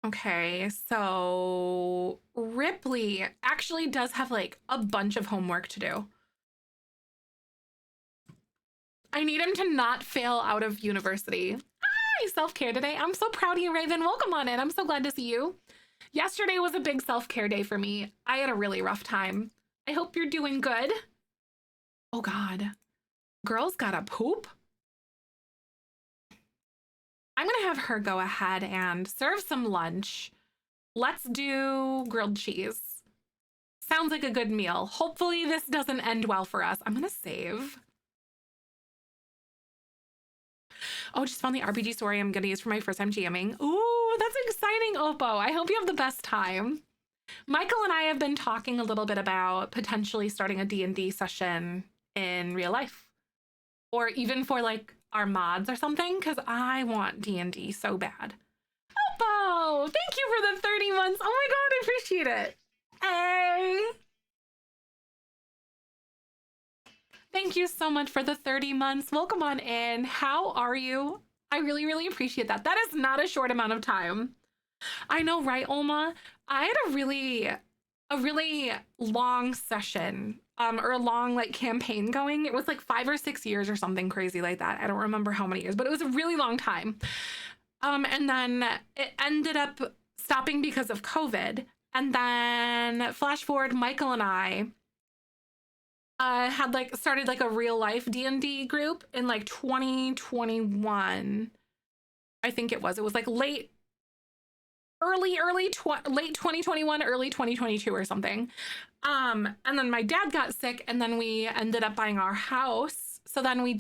S1: Okay, so Ripley actually does have like a bunch of homework to do. I need him to not fail out of university. Hi, self-care today. I'm so proud of you, Raven. Welcome on in. I'm so glad to see you. Yesterday was a big self-care day for me. I had a really rough time. I hope you're doing good. Oh God, girls gotta poop? I'm gonna have her go ahead and serve some lunch. Let's do grilled cheese. Sounds like a good meal. Hopefully this doesn't end well for us. I'm gonna save. Oh, just found the RPG story I'm gonna use for my first time jamming. Ooh, that's exciting, Oppo. I hope you have the best time. Michael and I have been talking a little bit about potentially starting a D&D session in real life. Or even for like our mods or something, because I want D&D so bad. Oppo, thank you for the 30 months. Oh my God, I appreciate it. Hey. Thank you so much for the 30 months. Welcome on in. How are you? I really, really appreciate that. That is not a short amount of time. I know, right, Olma? I had a really long session, or a long like campaign going. It was like 5 or 6 years or something crazy like that. I don't remember how many years, but it was a really long time. And then it ended up stopping because of COVID. And then flash forward, Michael and I had like started like a real life D&D group in like 2021. I think it was like late 2021, early 2022 or something. And then my dad got sick, and then we ended up buying our house. So then we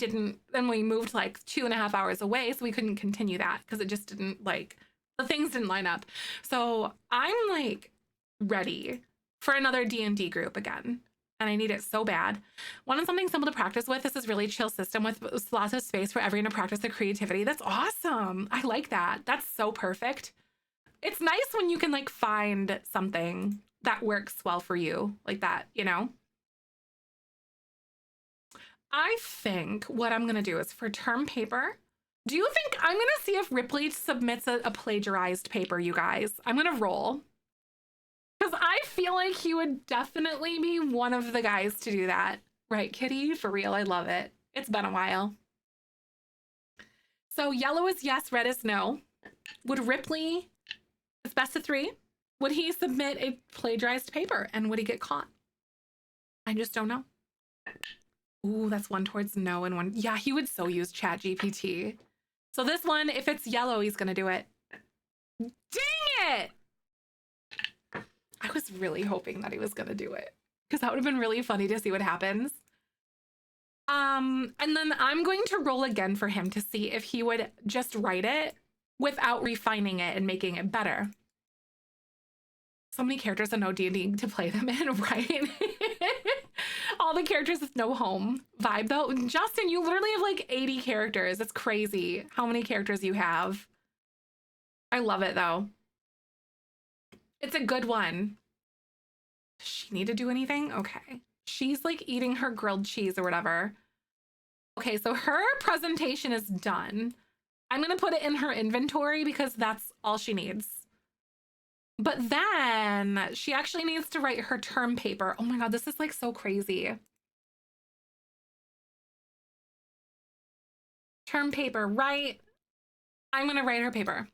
S1: moved like 2.5 hours away, so we couldn't continue that because it just didn't like, the things didn't line up. So I'm like ready for another D&D group again. And I need it so bad. Wanted something simple to practice with. This is really chill system with lots of space for everyone to practice their creativity. That's awesome. I like that. That's so perfect. It's nice when you can like find something that works well for you like that, you know? I think what I'm gonna do is for term paper, do you think I'm gonna see if Ripley submits a plagiarized paper, you guys? I'm gonna roll. Because I feel like he would definitely be one of the guys to do that. Right, Kitty? For real, I love it. It's been a while. So yellow is yes, red is no. Would Ripley, it's best of 3, would he submit a plagiarized paper and would he get caught? I just don't know. Ooh, that's one towards no and one. Yeah, he would so use Chat GPT. So this one, if it's yellow, he's gonna do it. Dang it! I was really hoping that he was gonna do it because that would have been really funny to see what happens. And then I'm going to roll again for him to see if he would just write it without refining it and making it better. So many characters and no D&D to play them in, right? All the characters with no home vibe though. Justin, you literally have like 80 characters. It's crazy how many characters you have. I love it though. It's a good one. Does she need to do anything? Okay. She's like eating her grilled cheese or whatever. Okay, so her presentation is done. I'm gonna put it in her inventory because that's all she needs. But then she actually needs to write her term paper. Oh my God, this is like so crazy. Term paper, right? I'm gonna write her paper.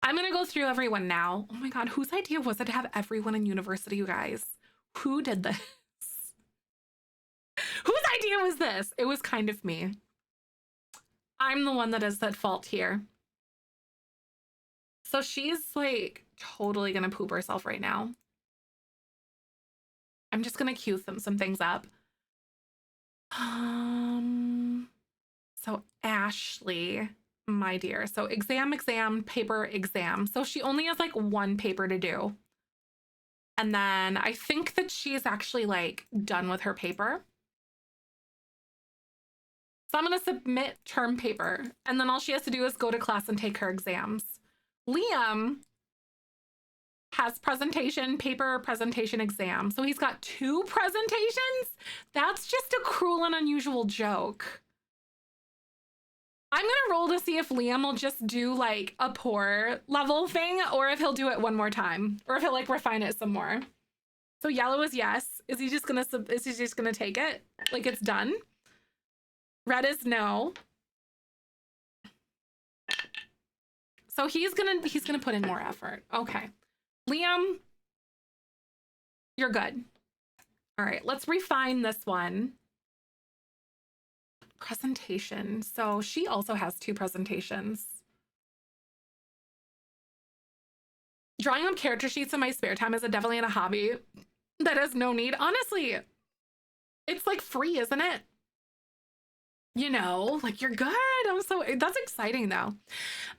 S1: I'm gonna go through everyone now. Oh my God, whose idea was it to have everyone in university, you guys? Who did this? Whose idea was this? It was kind of me. I'm the one that is at fault here. So she's like totally gonna poop herself right now. I'm just gonna cue some things up. So Ashley, my dear. So exam, paper, exam. So she only has like one paper to do. And then I think that she's actually like done with her paper. So I'm going to submit term paper. And then all she has to do is go to class and take her exams. Liam has presentation, paper, presentation, exam. So he's got 2 presentations? That's just a cruel and unusual joke. I'm going to roll to see if Liam will just do like a poor level thing or if he'll do it one more time or if he'll like refine it some more. So yellow is yes. Is he just going to take it? Like it's done? Red is no. So he's going to put in more effort. Okay. Liam, you're good. All right, let's refine this one. Presentation. So she also has 2 presentations. Drawing up character sheets in my spare time is definitely a hobby that has no need. Honestly, it's like free, isn't it? You know, like you're good. That's exciting though.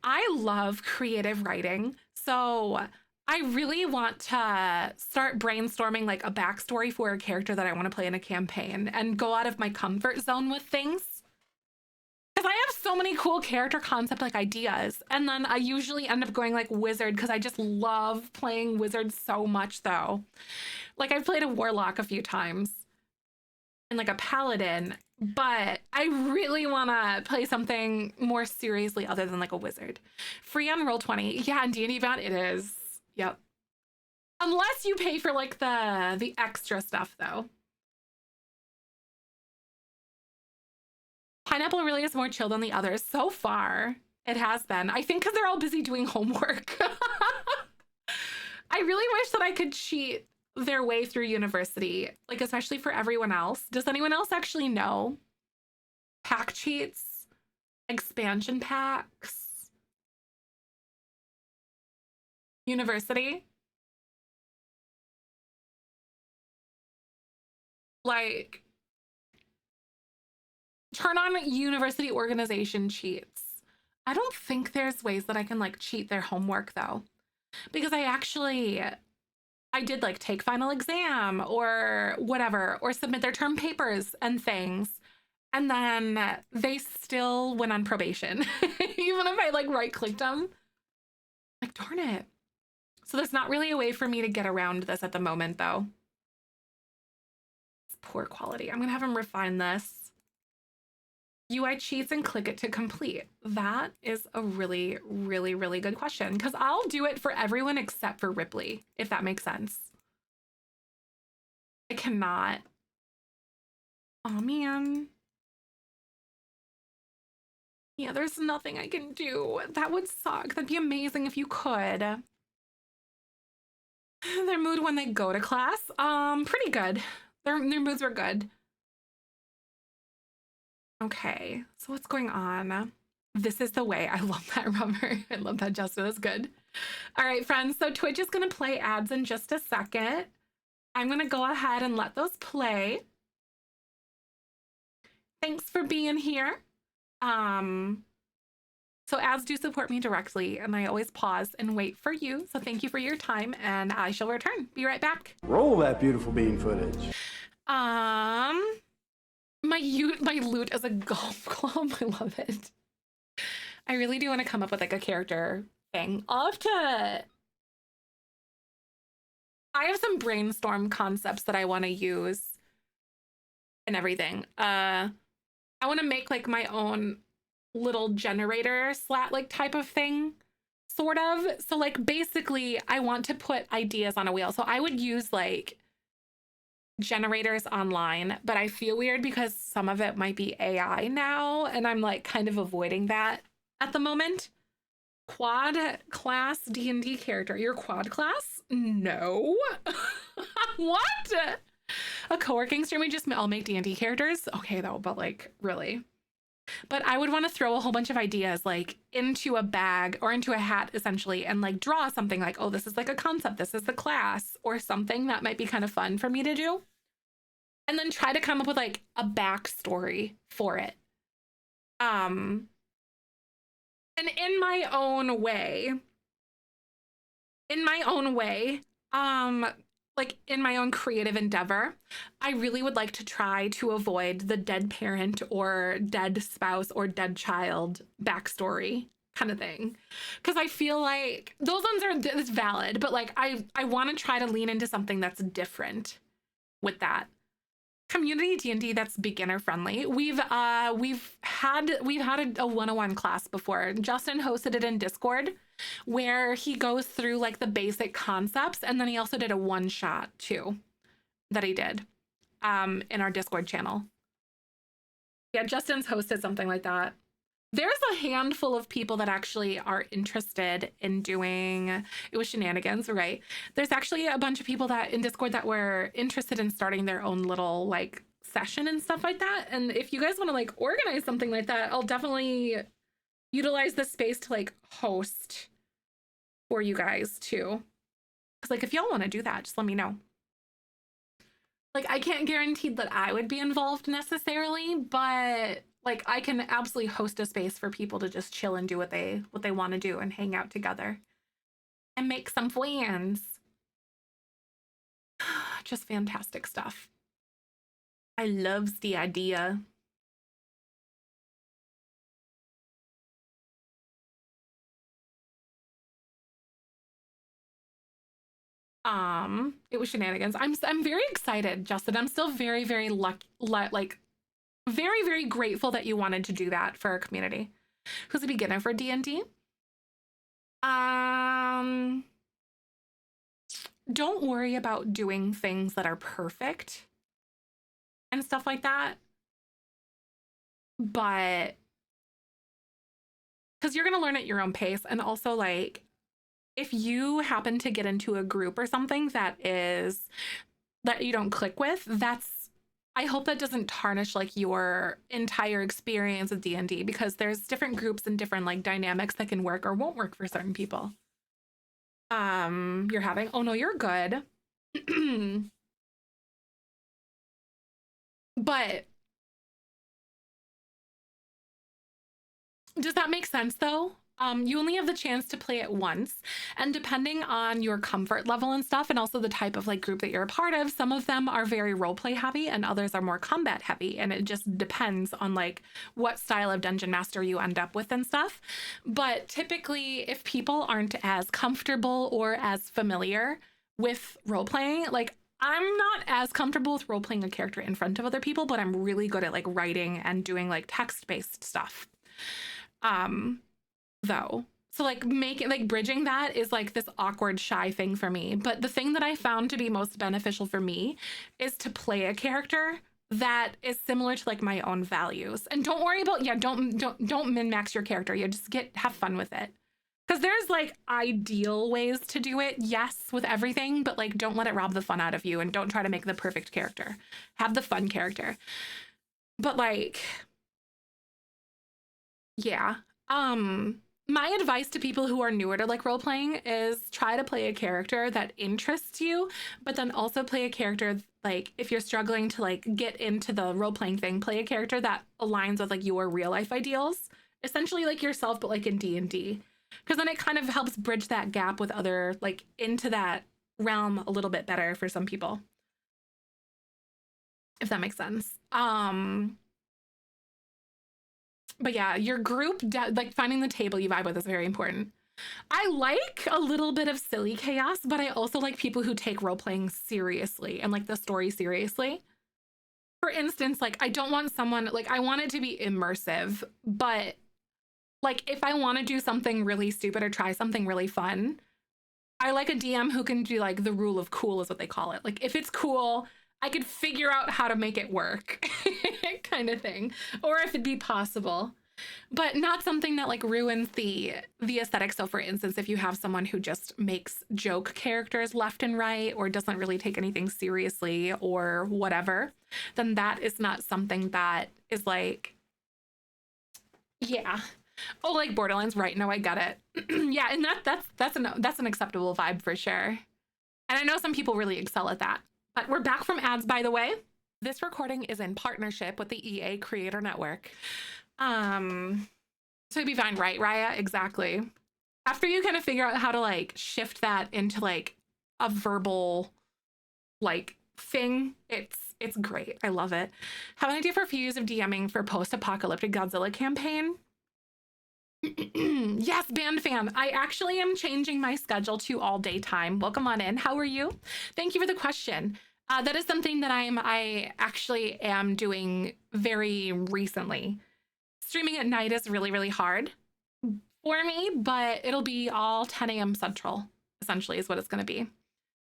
S1: I love creative writing. So I really want to start brainstorming like a backstory for a character that I want to play in a campaign and go out of my comfort zone with things. Because I have so many cool character concept like ideas. And then I usually end up going like wizard because I just love playing wizard so much though. Like I've played a warlock a few times and like a paladin, but I really want to play something more seriously other than like a wizard. Free on Roll20. Yeah, in D&D Beyond it is. Yep. Unless you pay for like the extra stuff though. Pineapple really is more chill than the others. So far, it has been. I think because they're all busy doing homework. I really wish that I could cheat their way through university, like especially for everyone else. Does anyone else actually know? Pack cheats, expansion packs, university. Like, turn on university organization cheats. I don't think there's ways that I can like cheat their homework though, because I did like take final exam or whatever, or submit their term papers and things. And then they still went on probation, even if I like right clicked them. Like, darn it. So there's not really a way for me to get around this at the moment though. It's poor quality. I'm gonna have him refine this. UI cheats and click it to complete. That is a really, really, really good question because I'll do it for everyone except for Ripley, if that makes sense. I cannot. Oh, man. Yeah, there's nothing I can do. That would suck. That'd be amazing if you could. Their mood when they go to class? Pretty good. Their moods were good. Okay, so what's going on? This is the way. I love that rubber. I love that, Justin. That's good. All right, friends. So Twitch is going to play ads in just a second. I'm going to go ahead and let those play. Thanks for being here. So ads do support me directly, and I always pause and wait for you. So thank you for your time, and I shall return. Be right back.
S2: Roll that beautiful bean footage.
S1: My loot is a golf club. I love it. I really do want to come up with like a character thing. I have some brainstorm concepts that I want to use and everything. I want to make like my own little generator slat like type of thing, sort of. So like basically I want to put ideas on a wheel. So I would use like generators online, but I feel weird because some of it might be AI now, and I'm like kind of avoiding that at the moment. Quad class D&D character. Your quad class? No. What? A co-working stream, we just all make D&D characters? Okay though, but like really. But I would want to throw a whole bunch of ideas like into a bag or into a hat essentially, and like draw something like, oh, this is like a concept, this is the class, or something that might be kind of fun for me to do. And then try to come up with like a backstory for it. Um, and in my own way, in my own way, um, like in my own creative endeavor, I really would like to try to avoid the dead parent or dead spouse or dead child backstory kind of thing. Because I feel like those ones are it's valid, but like I want to try to lean into something that's different with that. Community D&D that's beginner friendly. We've had a 101 class before. Justin hosted it in Discord where he goes through like the basic concepts, and then he also did a one shot too that he did in our Discord channel. Yeah, Justin's hosted something like that. There's a handful of people that actually are interested in doing it was shenanigans, right? There's actually a bunch of people that in Discord that were interested in starting their own little like session and stuff like that. And if you guys want to like organize something like that, I'll definitely utilize this space to like host for you guys too. Because like if y'all want to do that, just let me know. Like I can't guarantee that I would be involved necessarily, but like I can absolutely host a space for people to just chill and do what they want to do and hang out together and make some friends. Just fantastic stuff. I loves the idea. It was shenanigans. I'm very excited, Justin. I'm still very, very lucky, like very, very grateful that you wanted to do that for our community. Who's a beginner for D&D? Don't worry about doing things that are perfect and stuff like that. But because you're going to learn at your own pace. And also, like, if you happen to get into a group or something that you don't click with, I hope that doesn't tarnish like your entire experience with D&D, because there's different groups and different like dynamics that can work or won't work for certain people. You're having, oh no, you're good. But does that make sense though? You only have the chance to play it once, and depending on your comfort level and stuff, and also the type of like group that you're a part of, some of them are very roleplay heavy and others are more combat heavy, and it just depends on like what style of dungeon master you end up with and stuff. But typically, if people aren't as comfortable or as familiar with role playing, like I'm not as comfortable with role playing a character in front of other people, but I'm really good at like writing and doing like text-based stuff. Though. So like bridging that is like this awkward shy thing for me. But the thing that I found to be most beneficial for me is to play a character that is similar to like my own values. And don't worry about don't min-max your character. You just have fun with it. Because there's like ideal ways to do it, yes, with everything, but like don't let it rob the fun out of you, and don't try to make the perfect character. Have the fun character. But like, yeah. My advice to people who are newer to like role playing is try to play a character that interests you, but then also play a character like if you're struggling to like get into the role playing thing, play a character that aligns with like your real life ideals, essentially like yourself, but like in D&D, because then it kind of helps bridge that gap with other like into that realm a little bit better for some people, if that makes sense. But yeah, your group, like finding the table you vibe with is very important. I like a little bit of silly chaos, but I also like people who take role playing seriously and like the story seriously. For instance, like I don't want someone, like I want it to be immersive, but like if I want to do something really stupid or try something really fun, I like a DM who can do like the rule of cool is what they call it. Like if it's cool, I could figure out how to make it work kind of thing, or if it'd be possible, but not something that like ruins the aesthetic. So for instance, if you have someone who just makes joke characters left and right, or doesn't really take anything seriously or whatever, then that is not something that is like, yeah. Oh, like Borderlands, right? No, I get it. Yeah, and that's an acceptable vibe for sure. And I know some people really excel at that. But we're back from ads, by the way. This recording is in partnership with the EA Creator Network. So it'd be fine, right, Raya? Exactly. After you kind of figure out how to like shift that into like a verbal like thing, it's great. I love it. Have an idea for a few years of DMing for post-apocalyptic Godzilla campaign? Yes, band fan. I actually am changing my schedule to all daytime. Welcome on in. How are you? Thank you for the question. That is something that I actually am doing very recently. Streaming at night is really, really hard for me, but it'll be all 10 a.m. Central, essentially, is what it's going to be.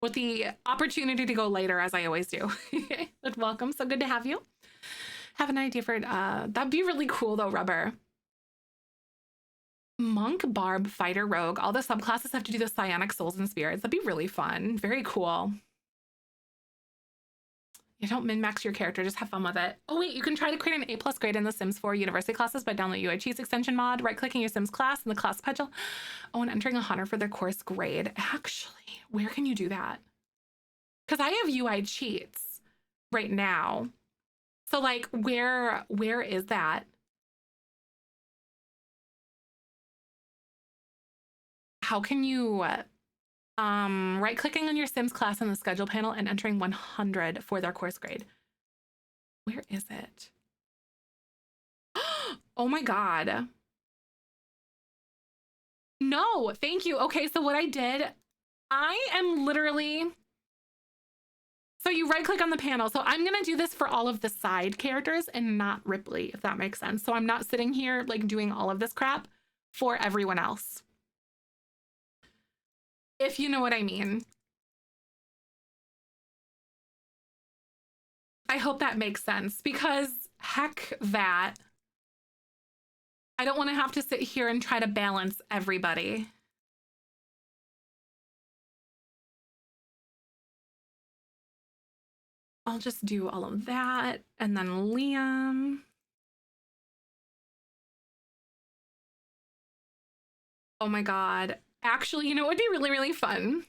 S1: With the opportunity to go later, as I always do. But welcome. So good to have you. Have an idea for that'd be really cool, though, Rubber. Monk, Barb, Fighter, Rogue. All the subclasses have to do the psionic souls and spirits. That'd be really fun. Very cool. You don't min-max your character, just have fun with it. Oh wait, you can try to create an A+ grade in the Sims 4 university classes by downloading UI Cheats extension mod, right-clicking your Sims class in the class schedule. Oh, and entering a hunter for their course grade. Actually, where can you do that? Because I have UI Cheats right now. So like, where is that? How can you right-clicking on your Sims class in the schedule panel and entering 100 for their course grade? Where is it? Oh my God. No, thank you. Okay, so what I did, I am literally, so you right-click on the panel. So I'm gonna do this for all of the side characters and not Ripley, if that makes sense. So I'm not sitting here like doing all of this crap for everyone else. If you know what I mean. I hope that makes sense, because heck that. I don't want to have to sit here and try to balance everybody. I'll just do all of that. And then Liam. Oh my God. Actually, you know, it would be really, really fun.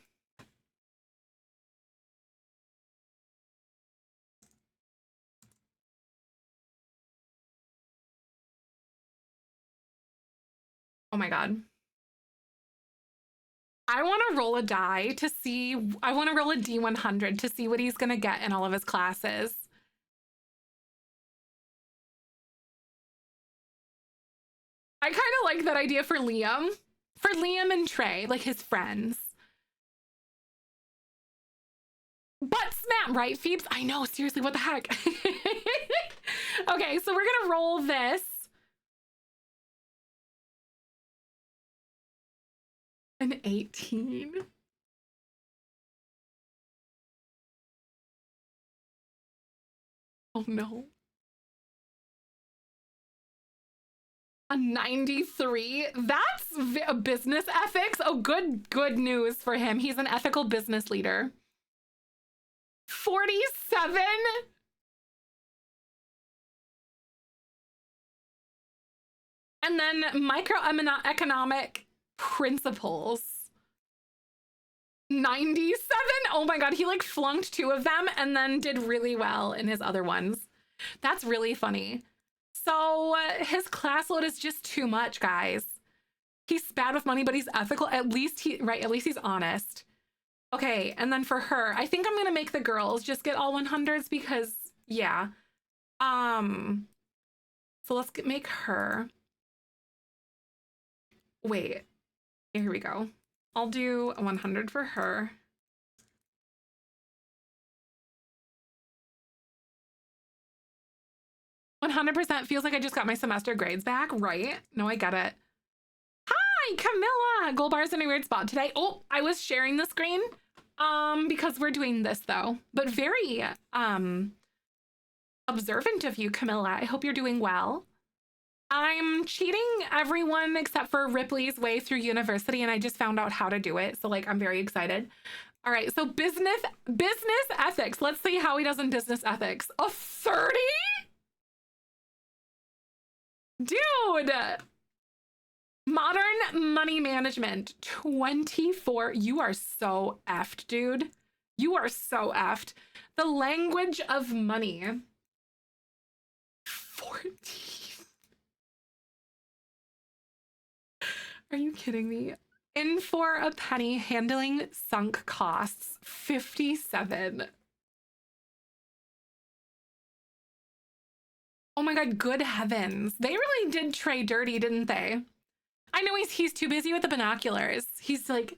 S1: Oh my God. I want to roll a die to see, I want to roll a D100 to see what he's going to get in all of his classes. I kind of like that idea for Liam. For Liam and Trey, like his friends. Butt snap, right, Phoebes? I know, seriously, what the heck? Okay, so we're going to roll this. An 18. Oh no. A 93? That's a business ethics. Oh, good news for him. He's an ethical business leader. 47? And then microeconomic principles. 97? Oh my God, he like flunked 2 of them and then did really well in his other ones. That's really funny. So his class load is just too much, guys. He's bad with money, but he's ethical. At least he's honest. Okay, and then for her, I think I'm gonna make the girls just get all 100s because, yeah. So let's make her. Wait, here we go. I'll do a 100 for her. "100% feels like I just got my semester grades back," right? No, I get it. Hi, Camilla! Gold bar's in a weird spot today. Oh, I was sharing the screen because we're doing this though, but very observant of you, Camilla. I hope you're doing well. I'm cheating everyone except for Ripley's way through university, and I just found out how to do it. So like, I'm very excited. All right, so business ethics. Let's see how he does in business ethics. A 30? Dude! Modern money management, 24. You are so effed, dude. You are so effed. The language of money, 14. Are you kidding me? In for a penny, handling sunk costs, 57. Oh my God, good heavens. They really did Trey dirty, didn't they? I know he's too busy with the binoculars. He's like...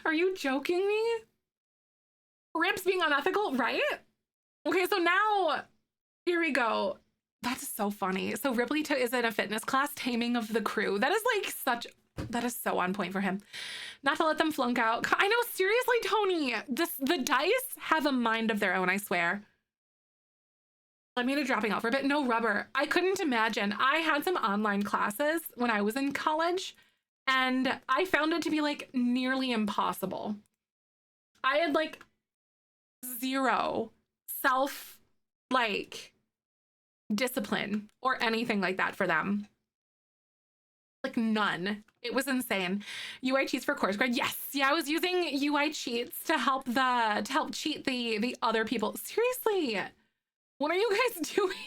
S1: Are you joking me? Rips being unethical, right? Okay, so now, here we go. That's so funny. So Ripley is in a fitness class, taming of the crew. That is like that is so on point for him. Not to let them flunk out. I know, seriously, Tony, the dice have a mind of their own, I swear. Let me to dropping out for a bit. No rubber. I couldn't imagine. I had some online classes when I was in college, and I found it to be like nearly impossible. I had like zero self discipline or anything like that for them. Like none. It was insane. UI cheats for course grid. Yes. Yeah, I was using UI cheats to help cheat the other people. Seriously. What are you guys doing?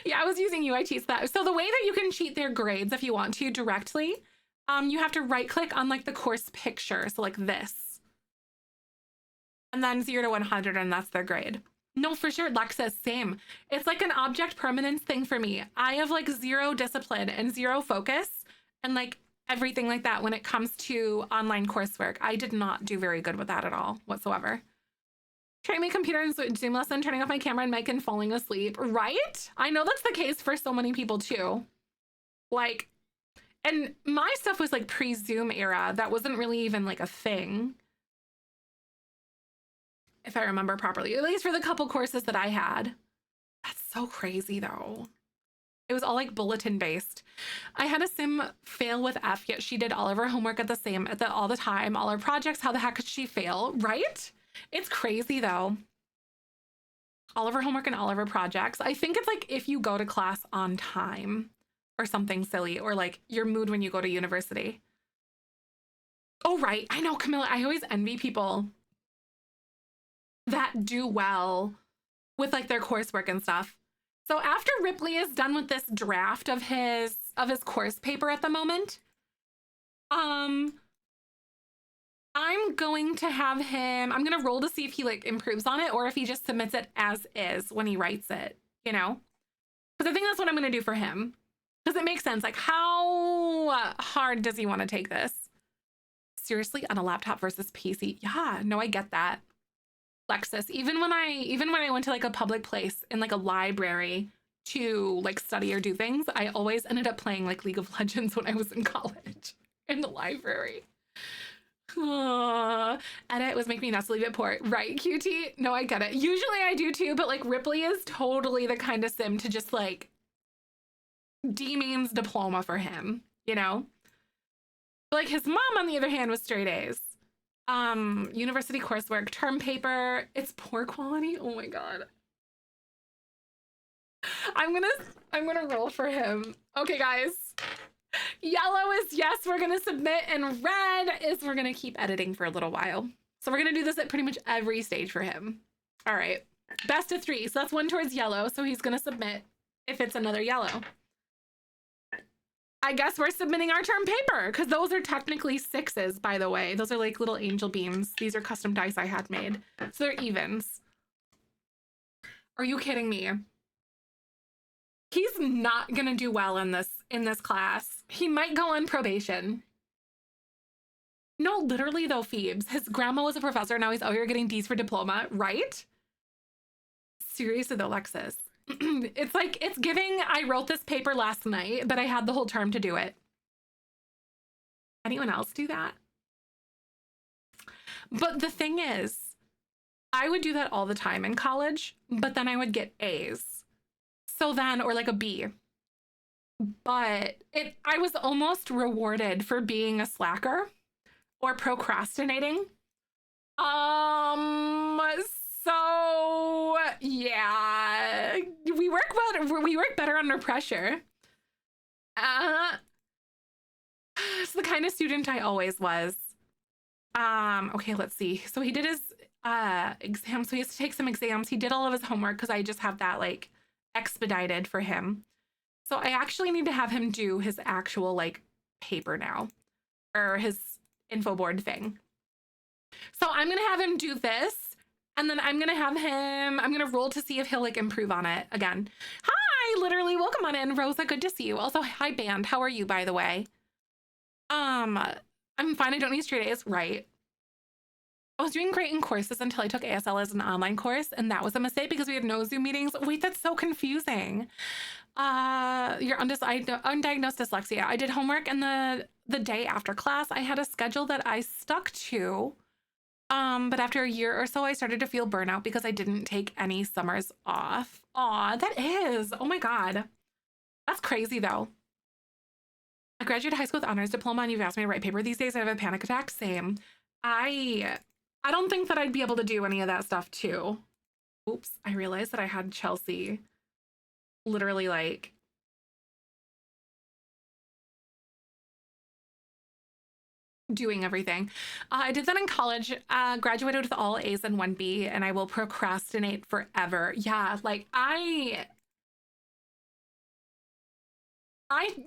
S1: Yeah, I was using UI cheats that. So the way that you can cheat their grades if you want to directly, you have to right click on like the course picture. So like this. And then 0 to 100, and that's their grade. No, for sure. Lexus, same. It's like an object permanence thing for me. I have like zero discipline and zero focus and like everything like that when it comes to online coursework. I did not do very good with that at all whatsoever. Trying my computer and Zoom lesson, turning off my camera and mic and falling asleep, right? I know that's the case for so many people too. Like, and my stuff was like pre-Zoom era. That wasn't really even like a thing, if I remember properly, at least for the couple courses that I had. That's so crazy though. It was all like bulletin based. I had a sim fail with F, yet she did all of her homework all the time, all her projects. How the heck could she fail, right? It's crazy though. All of her homework and all of her projects. I think it's like if you go to class on time or something silly, or like your mood when you go to university. Oh, right. I know, Camilla, I always envy people that do well with like their coursework and stuff. So after Ripley is done with this draft of his course paper at the moment, I'm going to have him, I'm going to roll to see if he like improves on it or if he just submits it as is when he writes it, you know? Because I think that's what I'm going to do for him. Does it make sense? Like, how hard does he want to take this? Seriously, on a laptop versus PC? Yeah, no, I get that. Lexus, even when I went to like a public place in like a library to like study or do things, I always ended up playing like League of Legends when I was in college in the library. Edit was making me nuts to leave it port. Right, QT? No, I get it. Usually I do too, but like Ripley is totally the kind of sim to just like D means diploma for him, you know? But like his mom, on the other hand, was straight A's. University coursework, term paper, it's poor quality. Oh my God. I'm gonna roll for him. Okay, guys. Yellow is yes, we're gonna submit, and red is we're gonna keep editing for a little while. So we're gonna do this at pretty much every stage for him. All right, best of 3. So that's 1 towards yellow. So he's gonna submit if it's another yellow. I guess we're submitting our term paper because those are technically 6s, by the way. Those are like little angel beams. These are custom dice I had made. So they're evens. Are you kidding me? He's not gonna do well in this class. He might go on probation. No, literally though, Phoebes. His grandma was a professor. Now he's out here getting D's for diploma, right? Seriously though, Lexus. It's like, it's giving, I wrote this paper last night, but I had the whole term to do it. Anyone else do that? But the thing is, I would do that all the time in college, but then I would get A's. So then, or like a B. But I was almost rewarded for being a slacker or procrastinating. So yeah, we work better under pressure. It's the kind of student I always was. Okay, let's see. So he did his exam. So he has to take some exams. He did all of his homework because I just have that like expedited for him. So I actually need to have him do his actual like paper now, or his info board thing. So I'm gonna have him do this, and then I'm gonna roll to see if he'll like improve on it again. Hi, literally, welcome on in, Rosa. Good to see you. Also, hi, band. How are you, by the way? I'm fine. I don't need straight A's, right? I was doing great in courses until I took ASL as an online course, and that was a mistake because we had no Zoom meetings. Wait, that's so confusing. Your undiagnosed dyslexia. I did homework, and the day after class, I had a schedule that I stuck to. But after a year or so, I started to feel burnout because I didn't take any summers off. Aw, that is. Oh my God. That's crazy though. I graduated high school with honors diploma, and you've asked me to write paper these days. I have a panic attack. Same. I don't think that I'd be able to do any of that stuff too. Oops, I realized that I had Chelsea literally like doing everything. I did that in college, graduated with all A's and 1B, and I will procrastinate forever. Yeah, like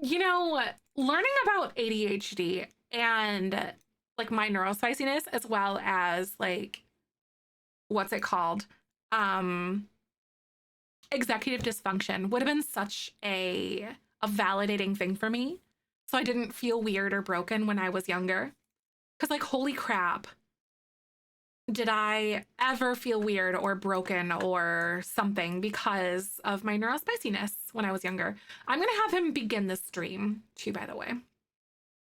S1: you know, learning about ADHD and like my neurospiciness, as well as like, what's it called? Executive dysfunction would have been such a validating thing for me. So I didn't feel weird or broken when I was younger. Cause like, holy crap, did I ever feel weird or broken or something because of my neurospiciness when I was younger? I'm gonna have him begin this stream too, by the way.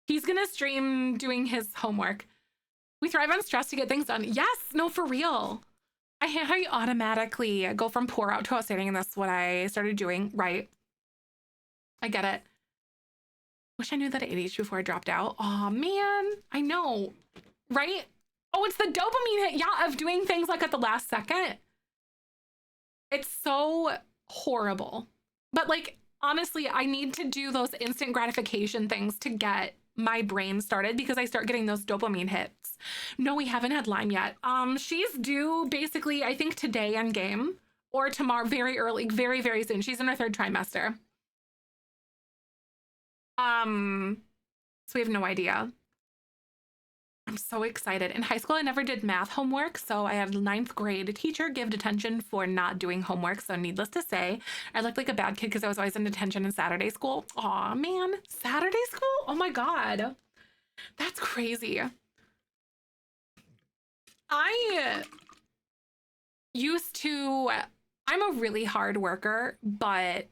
S1: He's gonna stream doing his homework. We thrive on stress to get things done. Yes, no, for real. I automatically go from poor out to outstanding, and that's what I started doing, right? I get it. Wish I knew that at age before I dropped out. Oh man, I know, right? Oh, it's the dopamine hit, yeah, of doing things like at the last second. It's so horrible. But like, honestly, I need to do those instant gratification things to get my brain started, because I start getting those dopamine hits. No, we haven't had Lime yet. She's due basically, I think today on game, or tomorrow, very early, very, very soon. She's in her 3rd trimester. So we have no idea. I'm so excited. In high school, I never did math homework, so I had a 9th grade teacher give detention for not doing homework. So needless to say, I looked like a bad kid because I was always in detention in Saturday school. Aw, man. Saturday school? Oh my God. That's crazy. I'm a really hard worker, but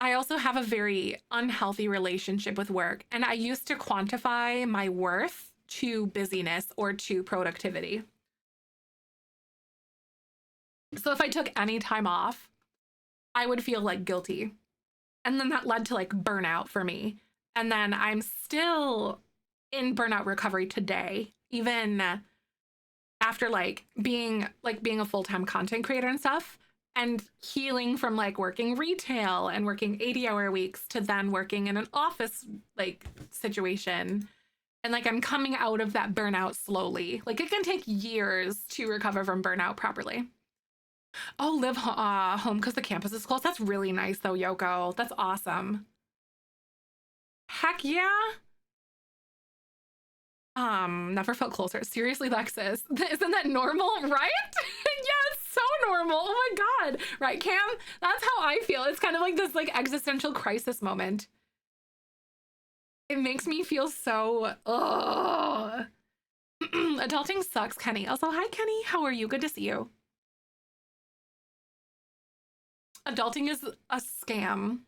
S1: I also have a very unhealthy relationship with work, and I used to quantify my worth to busyness or to productivity. So if I took any time off, I would feel like guilty. And then that led to like burnout for me. And then I'm still in burnout recovery today, even after like being a full-time content creator and stuff, and healing from like working retail and working 80-hour weeks to then working in an office like situation. And like, I'm coming out of that burnout slowly. Like, it can take years to recover from burnout properly. Oh, live home because the campus is close. That's really nice though, Yoko. That's awesome. Heck yeah. Never felt closer. Seriously, Lexus. Isn't that normal, right? Yeah, it's so normal. Oh my God. Right, Cam? That's how I feel. It's kind of like this like existential crisis moment. It makes me feel so, ugh. Adulting sucks, Kenny. Also, hi, Kenny. How are you? Good to see you. Adulting is a scam.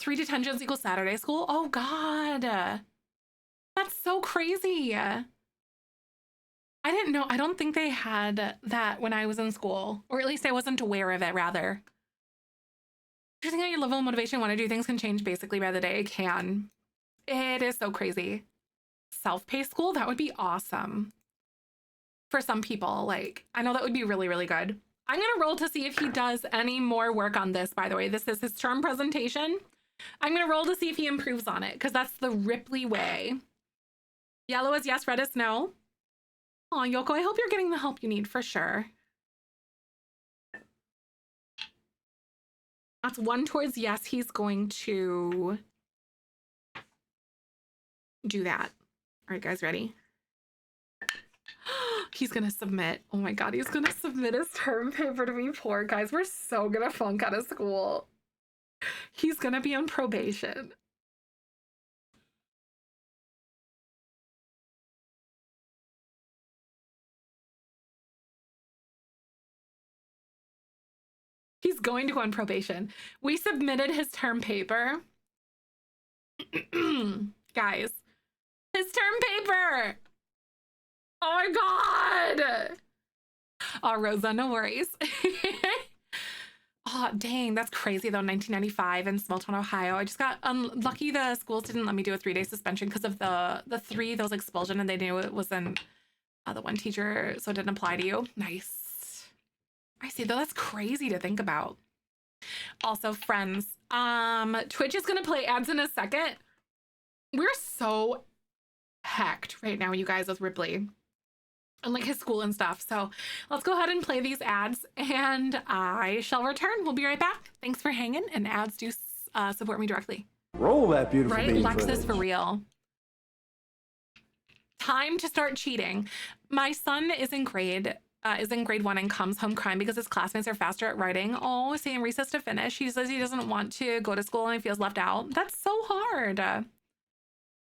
S1: 3 detentions equals Saturday school? Oh, God. That's so crazy. I didn't know. I don't think they had that when I was in school, or at least I wasn't aware of it, rather. Interesting how your level of motivation want to do things can change basically by the day. It can. It is so crazy. Self-paced school, that would be awesome. For some people, like, I know that would be really, really good. I'm going to roll to see if he does any more work on this, by the way. This is his term presentation. I'm going to roll to see if he improves on it, because that's the Ripley way. Yellow is yes, red is no. Oh, Yoko, I hope you're getting the help you need for sure. That's 1 towards yes. He's going to do that. All right, guys, ready? He's gonna submit. Oh my God, he's gonna submit his term paper to be poor. Guys, we're so gonna flunk out of school. He's gonna be on probation. He's going to go on probation. We submitted his term paper. Guys, his term paper. Oh my God. Oh, Rosa, no worries. Oh, dang, that's crazy though. 1995 in small town Ohio. I just got unlucky. The schools didn't let me do a 3-day suspension because of the 3, those expulsion, and they knew it wasn't the one teacher, so it didn't apply to you. Nice. I see though, that's crazy to think about. Also, friends, Twitch is gonna play ads in a second. We're so hacked right now, you guys, with Ripley and like his school and stuff. So let's go ahead and play these ads and I shall return. We'll be right back. Thanks for hanging, and ads do support me directly.
S2: Roll that beautiful
S1: right?
S2: bean
S1: Lexus
S2: footage.
S1: for real. Time to start cheating. My son is in grade 1 and comes home crying because his classmates are faster at writing. Oh, saying recess to finish. He says he doesn't want to go to school and he feels left out. That's so hard.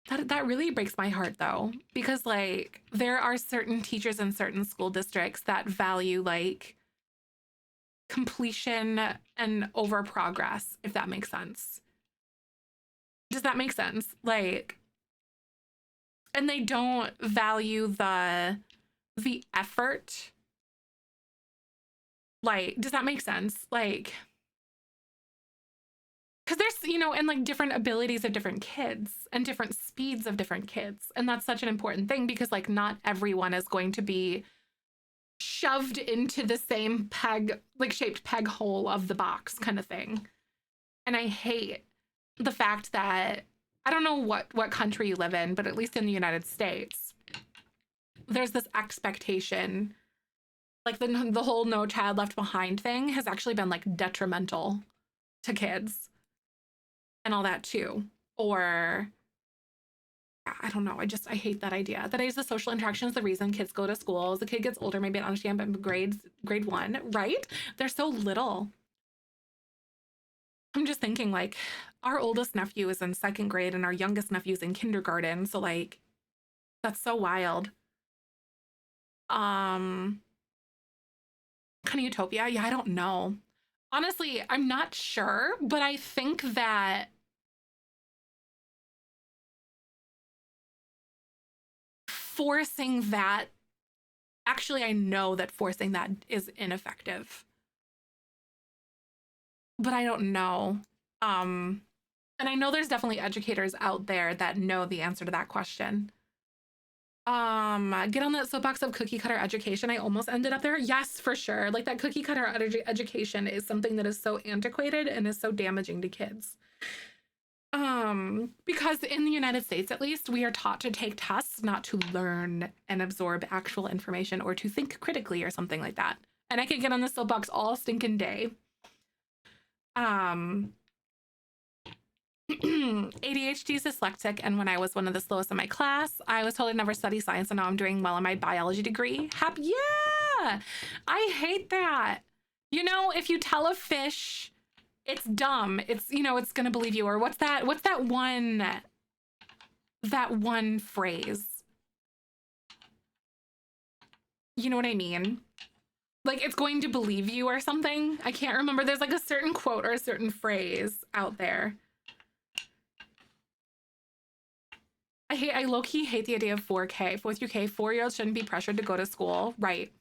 S1: That really breaks my heart though, because like there are certain teachers in certain school districts that value like completion and over progress, if that makes sense. Does that make sense? Like, and they don't value the effort. Like, does that make sense? Like, because there's, you know, and like different abilities of different kids and different speeds of different kids. And that's such an important thing because like not everyone is going to be shoved into the same peg, like shaped peg hole of the box kind of thing. And I hate the fact that, I don't know what country you live in, but at least in the United States, there's this expectation, like the whole No Child Left Behind thing has actually been like detrimental to kids and all that too. Or I don't know. I hate that idea. That is the social interaction is the reason kids go to school. As the kid gets older, maybe I understand, but grade 1, right? They're so little. I'm just thinking like our oldest nephew is in 2nd grade and our youngest nephew's in kindergarten. So like, that's so wild. Kind of utopia. Yeah, I don't know. Honestly, I'm not sure, but I think that forcing that, actually, I know that forcing that is ineffective, but I don't know. And I know there's definitely educators out there that know the answer to that question. Get on that soapbox of cookie cutter education. I almost ended up there. Yes, for sure. Like that cookie cutter education is something that is so antiquated and is so damaging to kids. Because in the United States, at least, we are taught to take tests, not to learn and absorb actual information or to think critically or something like that. And I could get on the soapbox all stinking day. ADHD is dyslexic, and when I was one of the slowest in my class, I was told I'd never study science, and now I'm doing well in my biology degree. Yeah, I hate that. You know, if you tell a fish it's dumb, it's, you know, it's gonna believe you. Or what's that one phrase? You know what I mean? Like it's going to believe you or something. I can't remember. There's like a certain quote or a certain phrase out there. I low-key hate the idea of 4K. With UK, 4-year-olds shouldn't be pressured to go to school. Right.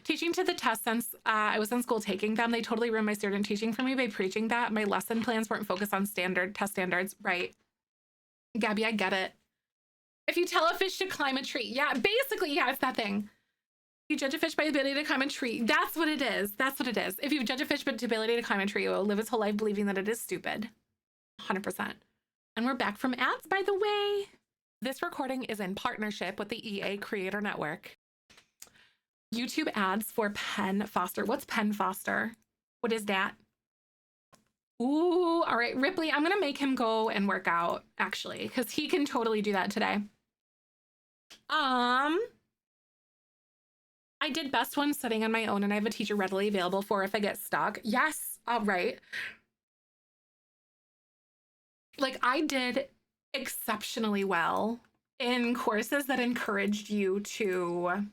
S1: Teaching to the test since I was in school taking them, they totally ruined my student teaching for me by preaching that. My lesson plans weren't focused on test standards. Right. Gabby, I get it. If you tell a fish to climb a tree. Yeah, basically, yeah, it's that thing. You judge a fish by ability to climb a tree. That's what it is. That's what it is. If you judge a fish by its ability to climb a tree, it will live its whole life believing that it is stupid. 100%. And we're back from ads, by the way. This recording is in partnership with the EA Creator Network. YouTube ads for Penn Foster. What's Penn Foster? What is that? Ooh, all right, Ripley, I'm gonna make him go and work out, actually, because he can totally do that today. I did best when studying on my own, and I have a teacher readily available for if I get stuck. Yes, all right. Like, I did exceptionally well in courses that encouraged you to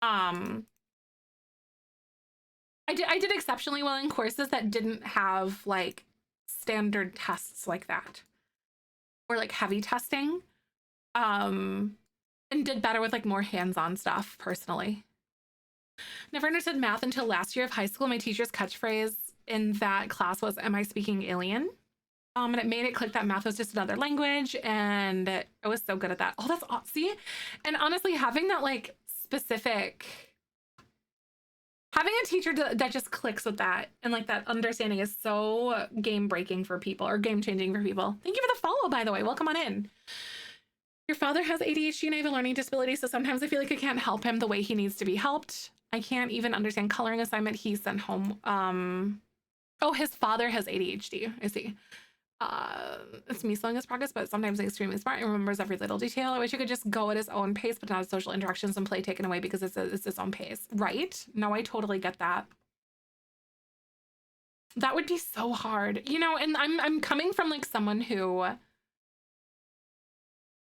S1: I did exceptionally well in courses that didn't have like standard tests like that or like heavy testing, and did better with like more hands-on stuff personally. Never understood math until last year of high school. My teacher's catchphrase in that class was, "Am I speaking alien?" And it made it click that math was just another language, and I was so good at that. Oh, that's awesome. See? And honestly, having that like specific, having a teacher that just clicks with that and like that understanding is so game breaking for people, or game changing for people. Thank you for the follow, by the way. Welcome on in. Your father has ADHD and I have a learning disability, so sometimes I feel like I can't help him the way he needs to be helped. I can't even understand coloring assignment he sent home. Oh, his father has ADHD. I see. It's me slowing his progress, but sometimes he's extremely smart and remembers every little detail. I wish he could just go at his own pace, but not have social interactions and play taken away because it's his own pace. Right? No, I totally get that. That would be so hard, you know. And I'm coming from like someone who,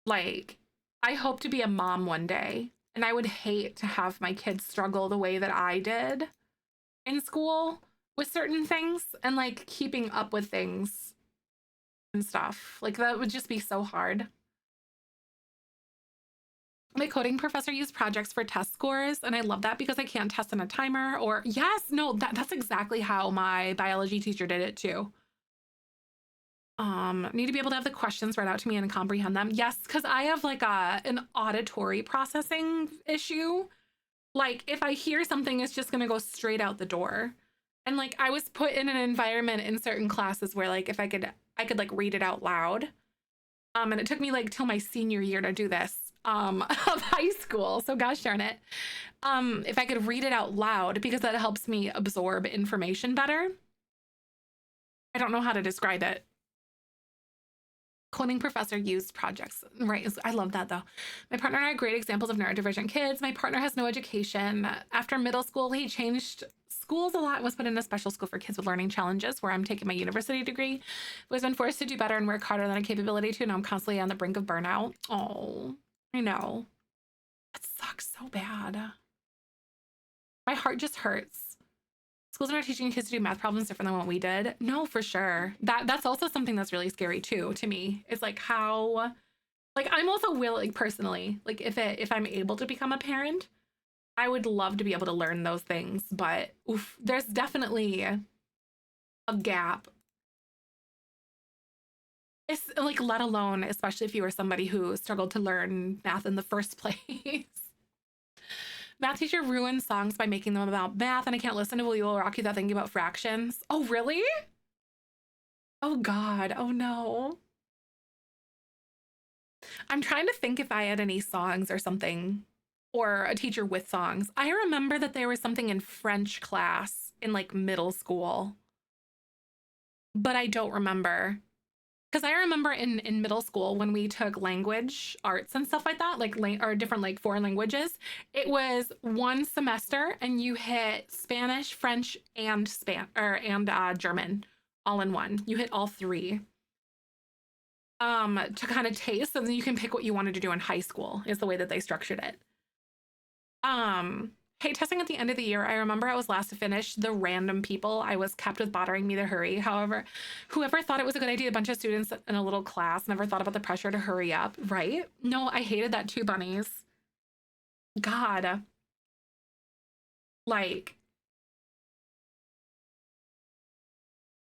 S1: like, I hope to be a mom one day, and I would hate to have my kids struggle the way that I did in school with certain things and like keeping up with things and stuff. Like, that would just be so hard. My coding professor used projects for test scores, and I love that because I can't test on a timer. Or yes, no, that's exactly how my biology teacher did it too. Need to be able to have the questions read out to me and comprehend them. Yes, because I have like an auditory processing issue. Like, if I hear something, it's just gonna go straight out the door. And like, I was put in an environment in certain classes where like if I could like read it out loud. And it took me like till my senior year to do this of high school. So gosh darn it. If I could read it out loud, because that helps me absorb information better. I don't know how to describe it. Coding professor used projects. Right. I love that though. My partner and I are great examples of neurodivergent kids. My partner has no education. After middle school, he changed schools a lot and was put in a special school for kids with learning challenges, where I'm taking my university degree. Was been forced to do better and work harder than a capability to. Now I'm constantly on the brink of burnout. Oh, I know. That sucks so bad. My heart just hurts. Schools are not teaching kids to do math problems different than what we did. No, for sure. That's also something that's really scary too to me. It's like how, like, I'm also willing personally, like if I'm able to become a parent, I would love to be able to learn those things, but oof, there's definitely a gap. It's like, let alone, especially if you were somebody who struggled to learn math in the first place. Math teacher ruins songs by making them about math, and I can't listen to Will You Will Rock You without thinking about fractions. Oh, really? Oh, God. Oh, no. I'm trying to think if I had any songs or something, or a teacher with songs. I remember that there was something in French class in like middle school, but I don't remember. Because I remember in middle school when we took language arts and stuff like that, like or different like foreign languages, it was one semester and you hit Spanish, French, and German all in one. You hit all three to kind of taste, and then you can pick what you wanted to do in high school is the way that they structured it. Hey, testing at the end of the year, I remember I was last to finish. The random people I was kept with bothering me to hurry. However, whoever thought it was a good idea, a bunch of students in a little class never thought about the pressure to hurry up, right? No, I hated that too, bunnies. God. Like,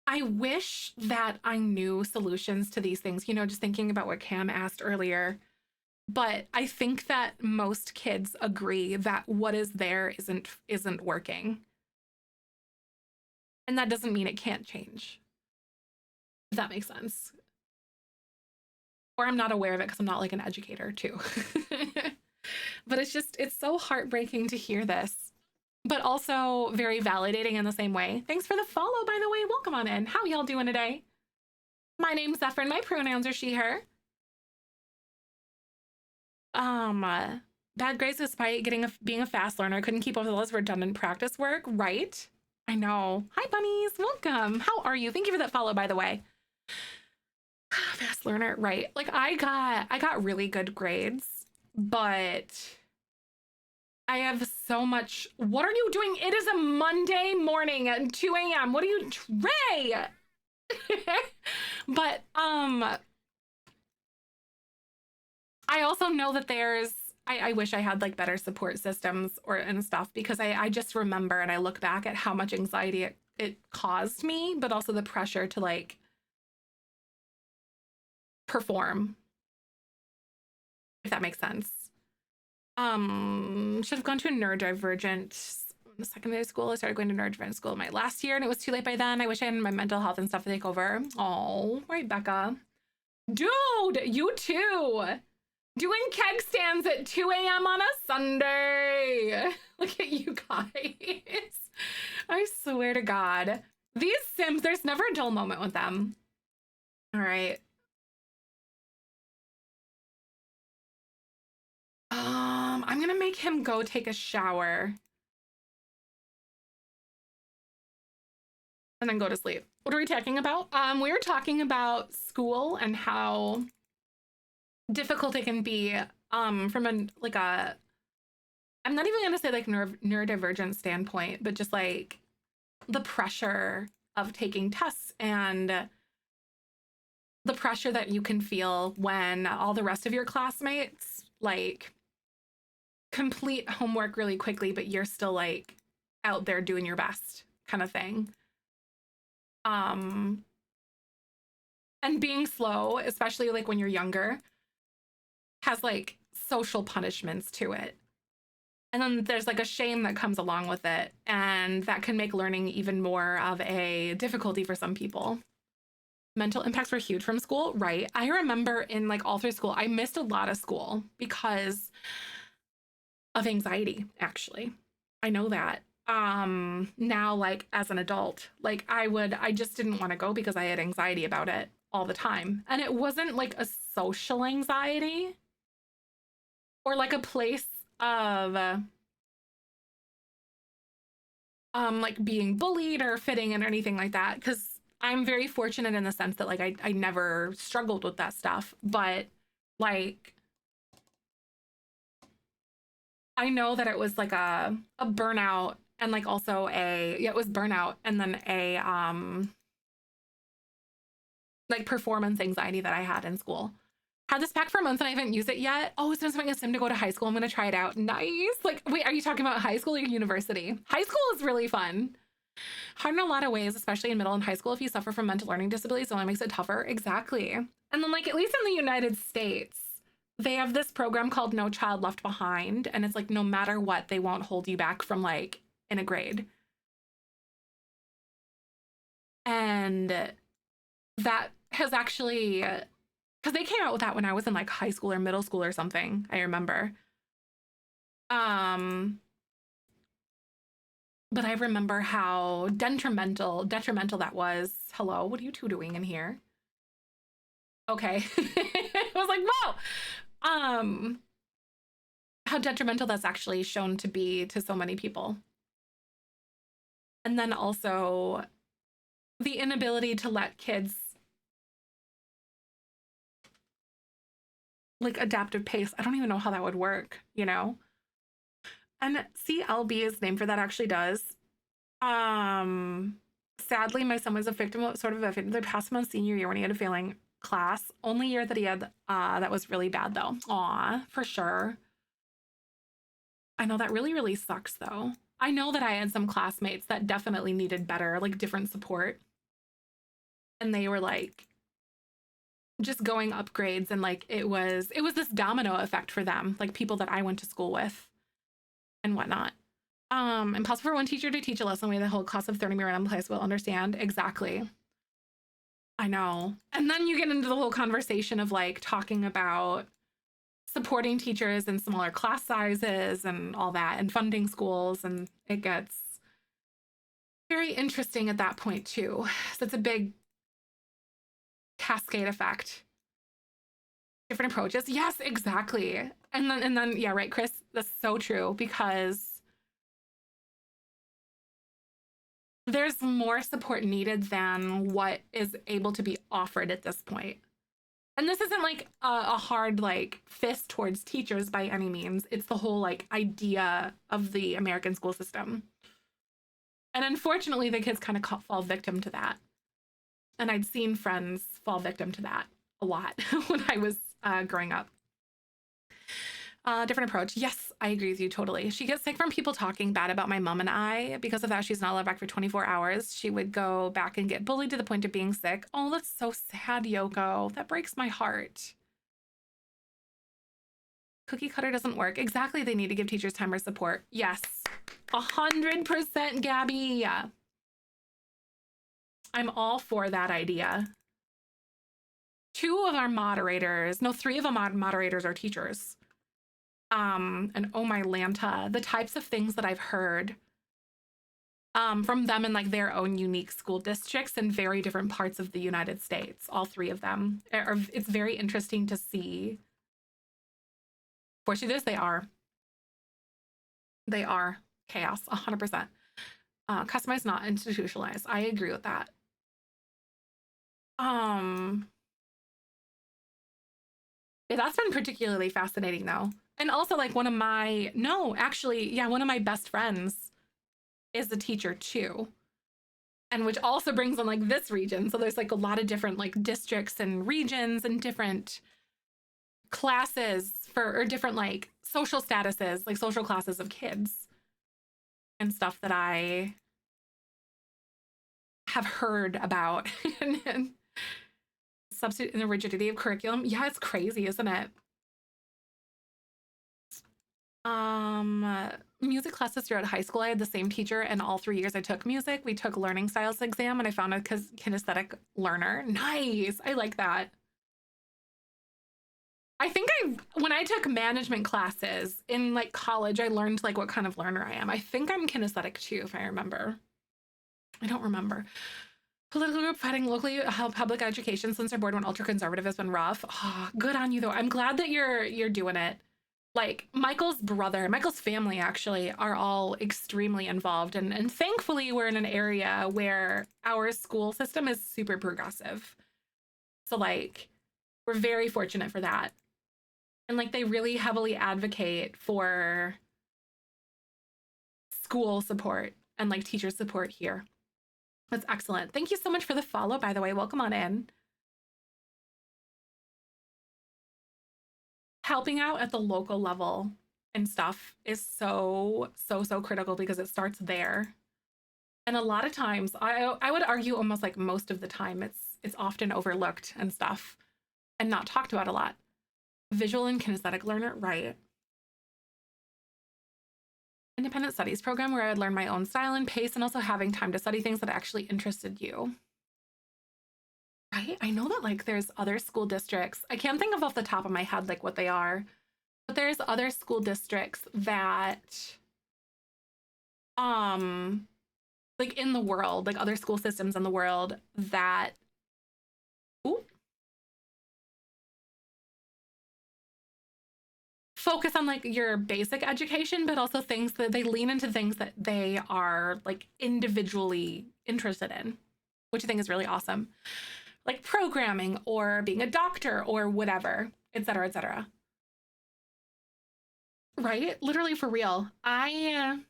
S1: I wish that I knew solutions to these things, you know, just thinking about what Cam asked earlier. But I think that most kids agree that what is there isn't working. And that doesn't mean it can't change. If that makes sense. Or I'm not aware of it because I'm not like an educator too. But it's so heartbreaking to hear this, but also very validating in the same way. Thanks for the follow, by the way. Welcome on in. How y'all doing today? My name's Zephyr and my pronouns are she, her. Bad grades despite being a fast learner. Couldn't keep up with all this redundant practice work, right? I know. Hi, bunnies. Welcome. How are you? Thank you for that follow, by the way. Fast learner, right? Like I got really good grades, but I have so much. What are you doing? It is a Monday morning at 2 a.m. What are you, Trey? But I also know that I wish I had like better support systems and stuff, because I just remember and I look back at how much anxiety it caused me, but also the pressure to like perform, if that makes sense. Should have gone to a neurodivergent secondary school. I started going to neurodivergent school my last year and it was too late by then. I wish I had my mental health and stuff to take over. Oh, right, Becca. Dude, you too. Doing keg stands at 2 a.m. on a Sunday. Look at you guys. I swear to God. These Sims, there's never a dull moment with them. All right. I'm gonna make him go take a shower. And then go to sleep. What are we talking about? We were talking about school and how difficult it can be from I'm not even gonna say like neurodivergent standpoint, but just like the pressure of taking tests and the pressure that you can feel when all the rest of your classmates like complete homework really quickly, but you're still like out there doing your best kind of thing. And being slow, especially like when you're younger, has like social punishments to it. And then there's like a shame that comes along with it. And that can make learning even more of a difficulty for some people. Mental impacts were huge from school, right? I remember in like all through school, I missed a lot of school because of anxiety, actually. I know that. Now, like as an adult, like I just didn't want to go because I had anxiety about it all the time. And it wasn't like a social anxiety or like a place of like being bullied or fitting in or anything like that, because I'm very fortunate in the sense that like I never struggled with that stuff, but like I know that it was like a burnout and like also it was burnout and then a like performance anxiety that I had in school. Had this pack for months and I haven't used it yet. Oh, it's something a sim to go to high school. I'm gonna try it out. Nice. Like, wait, are you talking about high school or university? High school is really fun. Hard in a lot of ways, especially in middle and high school. If you suffer from mental learning disabilities, it only makes it tougher. Exactly. And then like, at least in the United States, they have this program called No Child Left Behind. And it's like, no matter what, they won't hold you back from like in a grade. And that has actually, because they came out with that when I was in like high school or middle school or something, I remember. But I remember how detrimental that was. Hello, what are you two doing in here? Okay. I was like, whoa. How detrimental that's actually shown to be to so many people. And then also the inability to let kids like adaptive pace. I don't even know how that would work, you know? And CLB is named for that actually does. Sadly, my son was a victim of sort of a victim. They passed him on senior year when he had a failing class. Only year that he had that was really bad though. Aw, for sure. I know that really, really sucks though. I know that I had some classmates that definitely needed better, like different support. And they were like just going upgrades and like it was this domino effect for them, like people that I went to school with and whatnot. Impossible for one teacher to teach a lesson way the whole class of 30 random place will understand. Exactly. I know. And then you get into the whole conversation of like talking about supporting teachers in smaller class sizes and all that and funding schools. And it gets very interesting at that point, too. So it's a big cascade effect. Different approaches. Yes, exactly. And then, yeah, right, Chris, that's so true because there's more support needed than what is able to be offered at this point. And this isn't like a hard like fist towards teachers by any means. It's the whole like idea of the American school system. And unfortunately, the kids kind of fall victim to that. And I'd seen friends fall victim to that a lot when I was growing up. Different approach. Yes, I agree with you totally. She gets sick from people talking bad about my mom and I. Because of that, she's not allowed back for 24 hours. She would go back and get bullied to the point of being sick. Oh, that's so sad, Yoko. That breaks my heart. Cookie cutter doesn't work. Exactly. They need to give teachers time or support. Yes, 100%, Gabby. I'm all for that idea. 2 of our moderators, no, 3 of our moderators are teachers. And oh my Lanta, the types of things that I've heard from them in like their own unique school districts in very different parts of the United States, all 3 of them. It's very interesting to see. Fortunately, they are. They are chaos, 100%. Customized, not institutionalized. I agree with that. Yeah, that's been particularly fascinating though. And also like one of my best friends is a teacher too. And which also brings on like this region. So there's like a lot of different like districts and regions and different classes or different like social statuses, like social classes of kids and stuff that I have heard about. and substitute in the rigidity of curriculum. Yeah, it's crazy, isn't it? Music classes throughout high school. I had the same teacher, and all 3 years I took music. We took learning styles exam, and I found a kinesthetic learner. Nice. I like that. I think when I took management classes in like college, I learned like what kind of learner I am. I think I'm kinesthetic too, if I remember. I don't remember. Political group fighting locally public education since our board went ultra conservative has been rough. Oh, good on you though. I'm glad that you're doing it. Like Michael's family actually are all extremely involved. And thankfully we're in an area where our school system is super progressive. So like, we're very fortunate for that. And like, they really heavily advocate for school support and like teacher support here. That's excellent. Thank you so much for the follow, by the way. Welcome on in. Helping out at the local level and stuff is so critical because it starts there. And a lot of times, I would argue almost like most of the time, it's often overlooked and stuff and not talked about a lot. Visual and kinesthetic learner, right? Independent studies program where I would learn my own style and pace and also having time to study things that actually interested you. Right? I know that like there's other school districts. I can't think of off the top of my head like what they are, but there's other school districts that like in the world, like other school systems in the world that focus on like your basic education, but also things that they lean into things that they are like individually interested in, which I think is really awesome. Like programming or being a doctor or whatever, et cetera, et cetera. Right? Literally for real. I've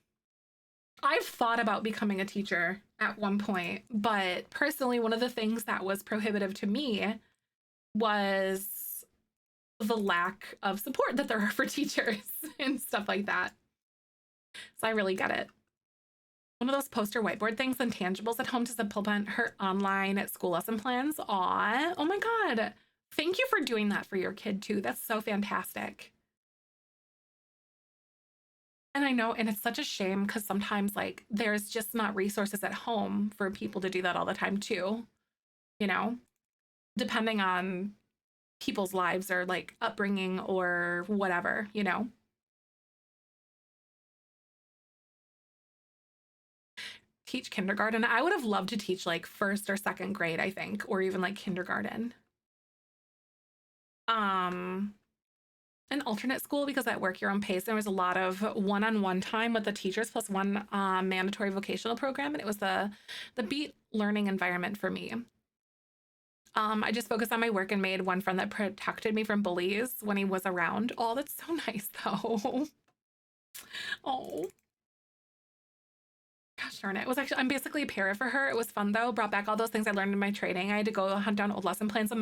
S1: thought about becoming a teacher at one point, but personally, one of the things that was prohibitive to me was the lack of support that there are for teachers and stuff like that. So I really get it. One of those poster whiteboard things, intangibles at home to supplement her online school lesson plans. Aw, oh my God. Thank you for doing that for your kid too. That's so fantastic. And I know, and it's such a shame because sometimes like there's just not resources at home for people to do that all the time too, you know? depending on people's lives or like upbringing or whatever, you know. Teach kindergarten. I would have loved to teach like first or second grade, I think, or even like kindergarten. Um, an alternate school because at work you're on pace. There was a lot of one-on-one time with the teachers plus one mandatory vocational program, and it was the beat learning environment for me. I just focused on my work and made one friend that protected me from bullies when he was around. Oh, that's so nice though. Oh. Gosh darn it. It was actually, I'm basically a para for her. It was fun though. Brought back all those things I learned in my training. I had to go hunt down old lesson plans. I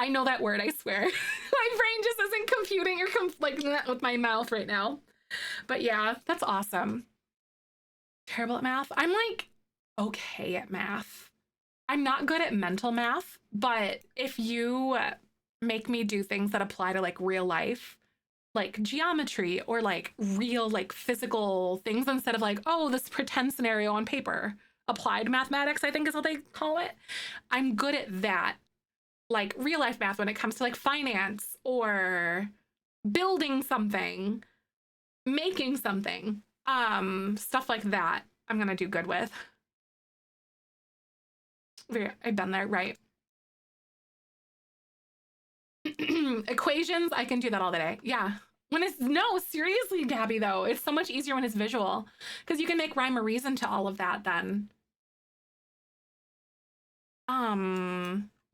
S1: know that word, I swear. My brain just isn't computing or like with my mouth right now. But yeah, that's awesome. Terrible at math. I'm like okay at math. I'm not good at mental math, but if you make me do things that apply to like real life, like geometry or like real like physical things instead of like, oh, this pretend scenario on paper, applied mathematics, I think is what they call it. I'm good at that. Like real life math when it comes to like finance or building something, making something, stuff like that. I'm gonna do good with. I've been there, right? Equations, I can do that all the day. Yeah. When it's, no, seriously, Gabby, though, it's so much easier when it's visual because you can make rhyme or reason to all of that then.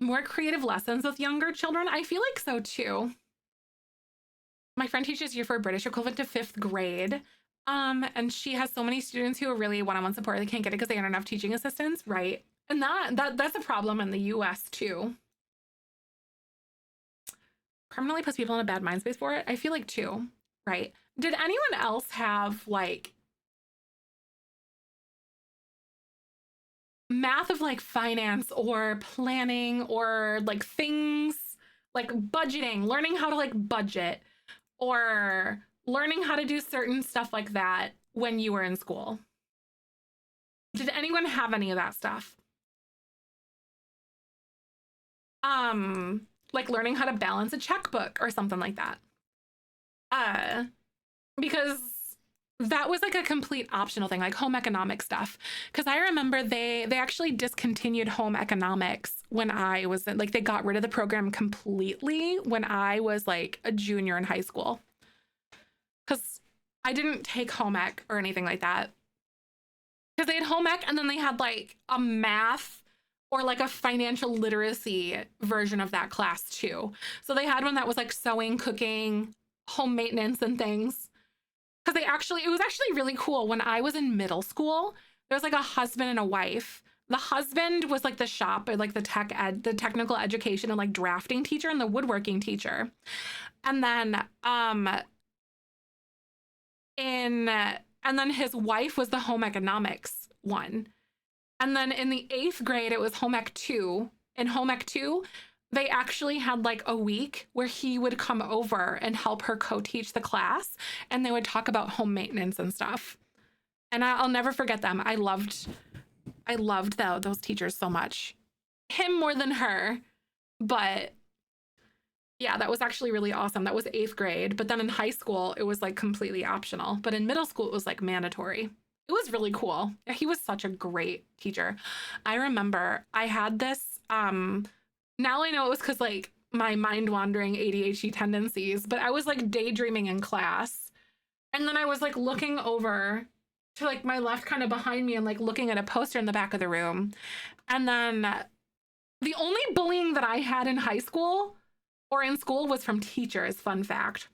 S1: More creative lessons with younger children. I feel like so too. My friend teaches here for a British equivalent to 5th grade. And she has so many students who are really one-on-one support. They can't get it because they aren't enough teaching assistants, right? And that's a problem in the US too. Permanently puts people in a bad mind space for it. I feel like too, right? Did anyone else have like math of like finance or planning or like things like budgeting, learning how to like budget or learning how to do certain stuff like that when you were in school? Did anyone have any of that stuff? Like learning how to balance a checkbook or something like that. Because that was like a complete optional thing, like home economic stuff. Because I remember they actually discontinued home economics when I was like, they got rid of the program completely when I was like a junior in high school. Because I didn't take home ec or anything like that. Because they had home ec and then they had like a math or like a financial literacy version of that class too. So they had one that was like sewing, cooking, home maintenance and things. Because it was actually really cool. When I was in middle school, there was like a husband and a wife. The husband was like the shop or like the technical education and like drafting teacher and the woodworking teacher. And then and then his wife was the home economics one. And then in the 8th grade, it was home ec 2. In home ec 2, they actually had like a week where he would come over and help her co-teach the class, and they would talk about home maintenance and stuff. And I'll never forget them. I loved those teachers so much. Him more than her, but yeah, that was actually really awesome. That was 8th grade, but then in high school, it was like completely optional. But in middle school, it was like mandatory. It was really cool. He was such a great teacher. I remember I had this, now I know it was because like my mind wandering ADHD tendencies, but I was like daydreaming in class. And then I was like looking over to like my left kind of behind me and like looking at a poster in the back of the room. And then the only bullying that I had in high school or in school was from teachers, fun fact.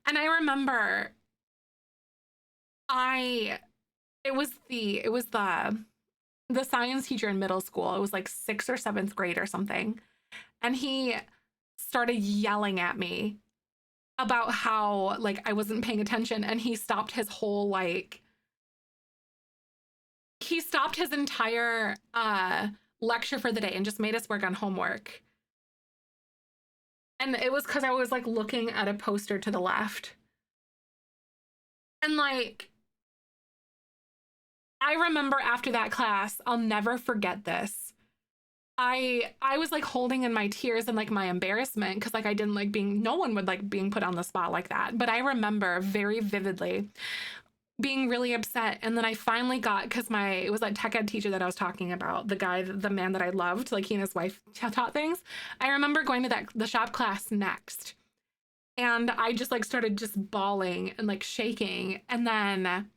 S1: And I remember it was the science teacher in middle school. It was like 6th or 7th grade or something. And he started yelling at me about how like I wasn't paying attention, and he stopped his whole like he stopped his entire lecture for the day and just made us work on homework. And it was because I was like looking at a poster to the left. And like I remember after that class, I'll never forget this. I was like holding in my tears and like my embarrassment because like I didn't like being, no one would like being put on the spot like that. But I remember very vividly being really upset. And then I finally got, because it was that tech ed teacher that I was talking about, the man that I loved, like he and his wife taught things. I remember going to the shop class next. And I just like started just bawling and like shaking. And then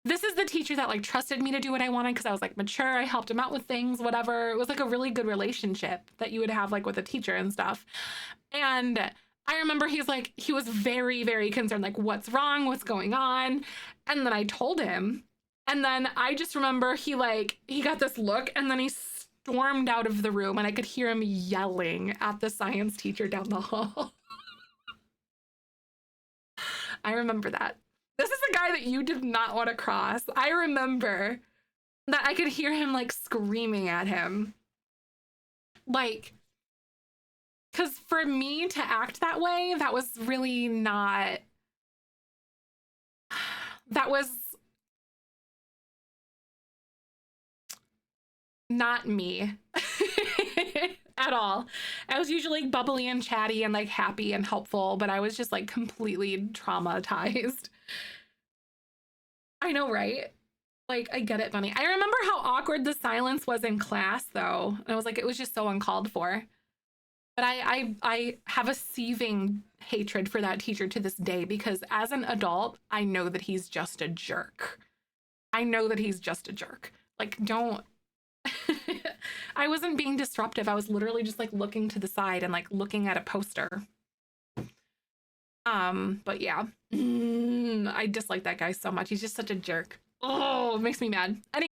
S1: this is the teacher that like trusted me to do what I wanted because I was like mature. I helped him out with things, whatever. It was like a really good relationship that you would have like with a teacher and stuff. And I remember he was very, very concerned, like, what's wrong? What's going on? And then I told him. And then I just remember he got this look and then he stormed out of the room and I could hear him yelling at the science teacher down the hall. I remember that. This is a guy that you did not want to cross. I remember that I could hear him like screaming at him. Like, because for me to act that way, that was really not, that was not me at all. I was usually bubbly and chatty and like happy and helpful, but I was just like completely traumatized. I know, right? Like, I get it, Bunny. I remember how awkward the silence was in class, though. And I was like, it was just so uncalled for. But I have a seething hatred for that teacher to this day because as an adult, I know that he's just a jerk. I know that he's just a jerk. Like, don't. I wasn't being disruptive. I was literally just like looking to the side and like looking at a poster. But yeah, I dislike that guy so much. He's just such a jerk. Oh, it makes me mad. Anyway.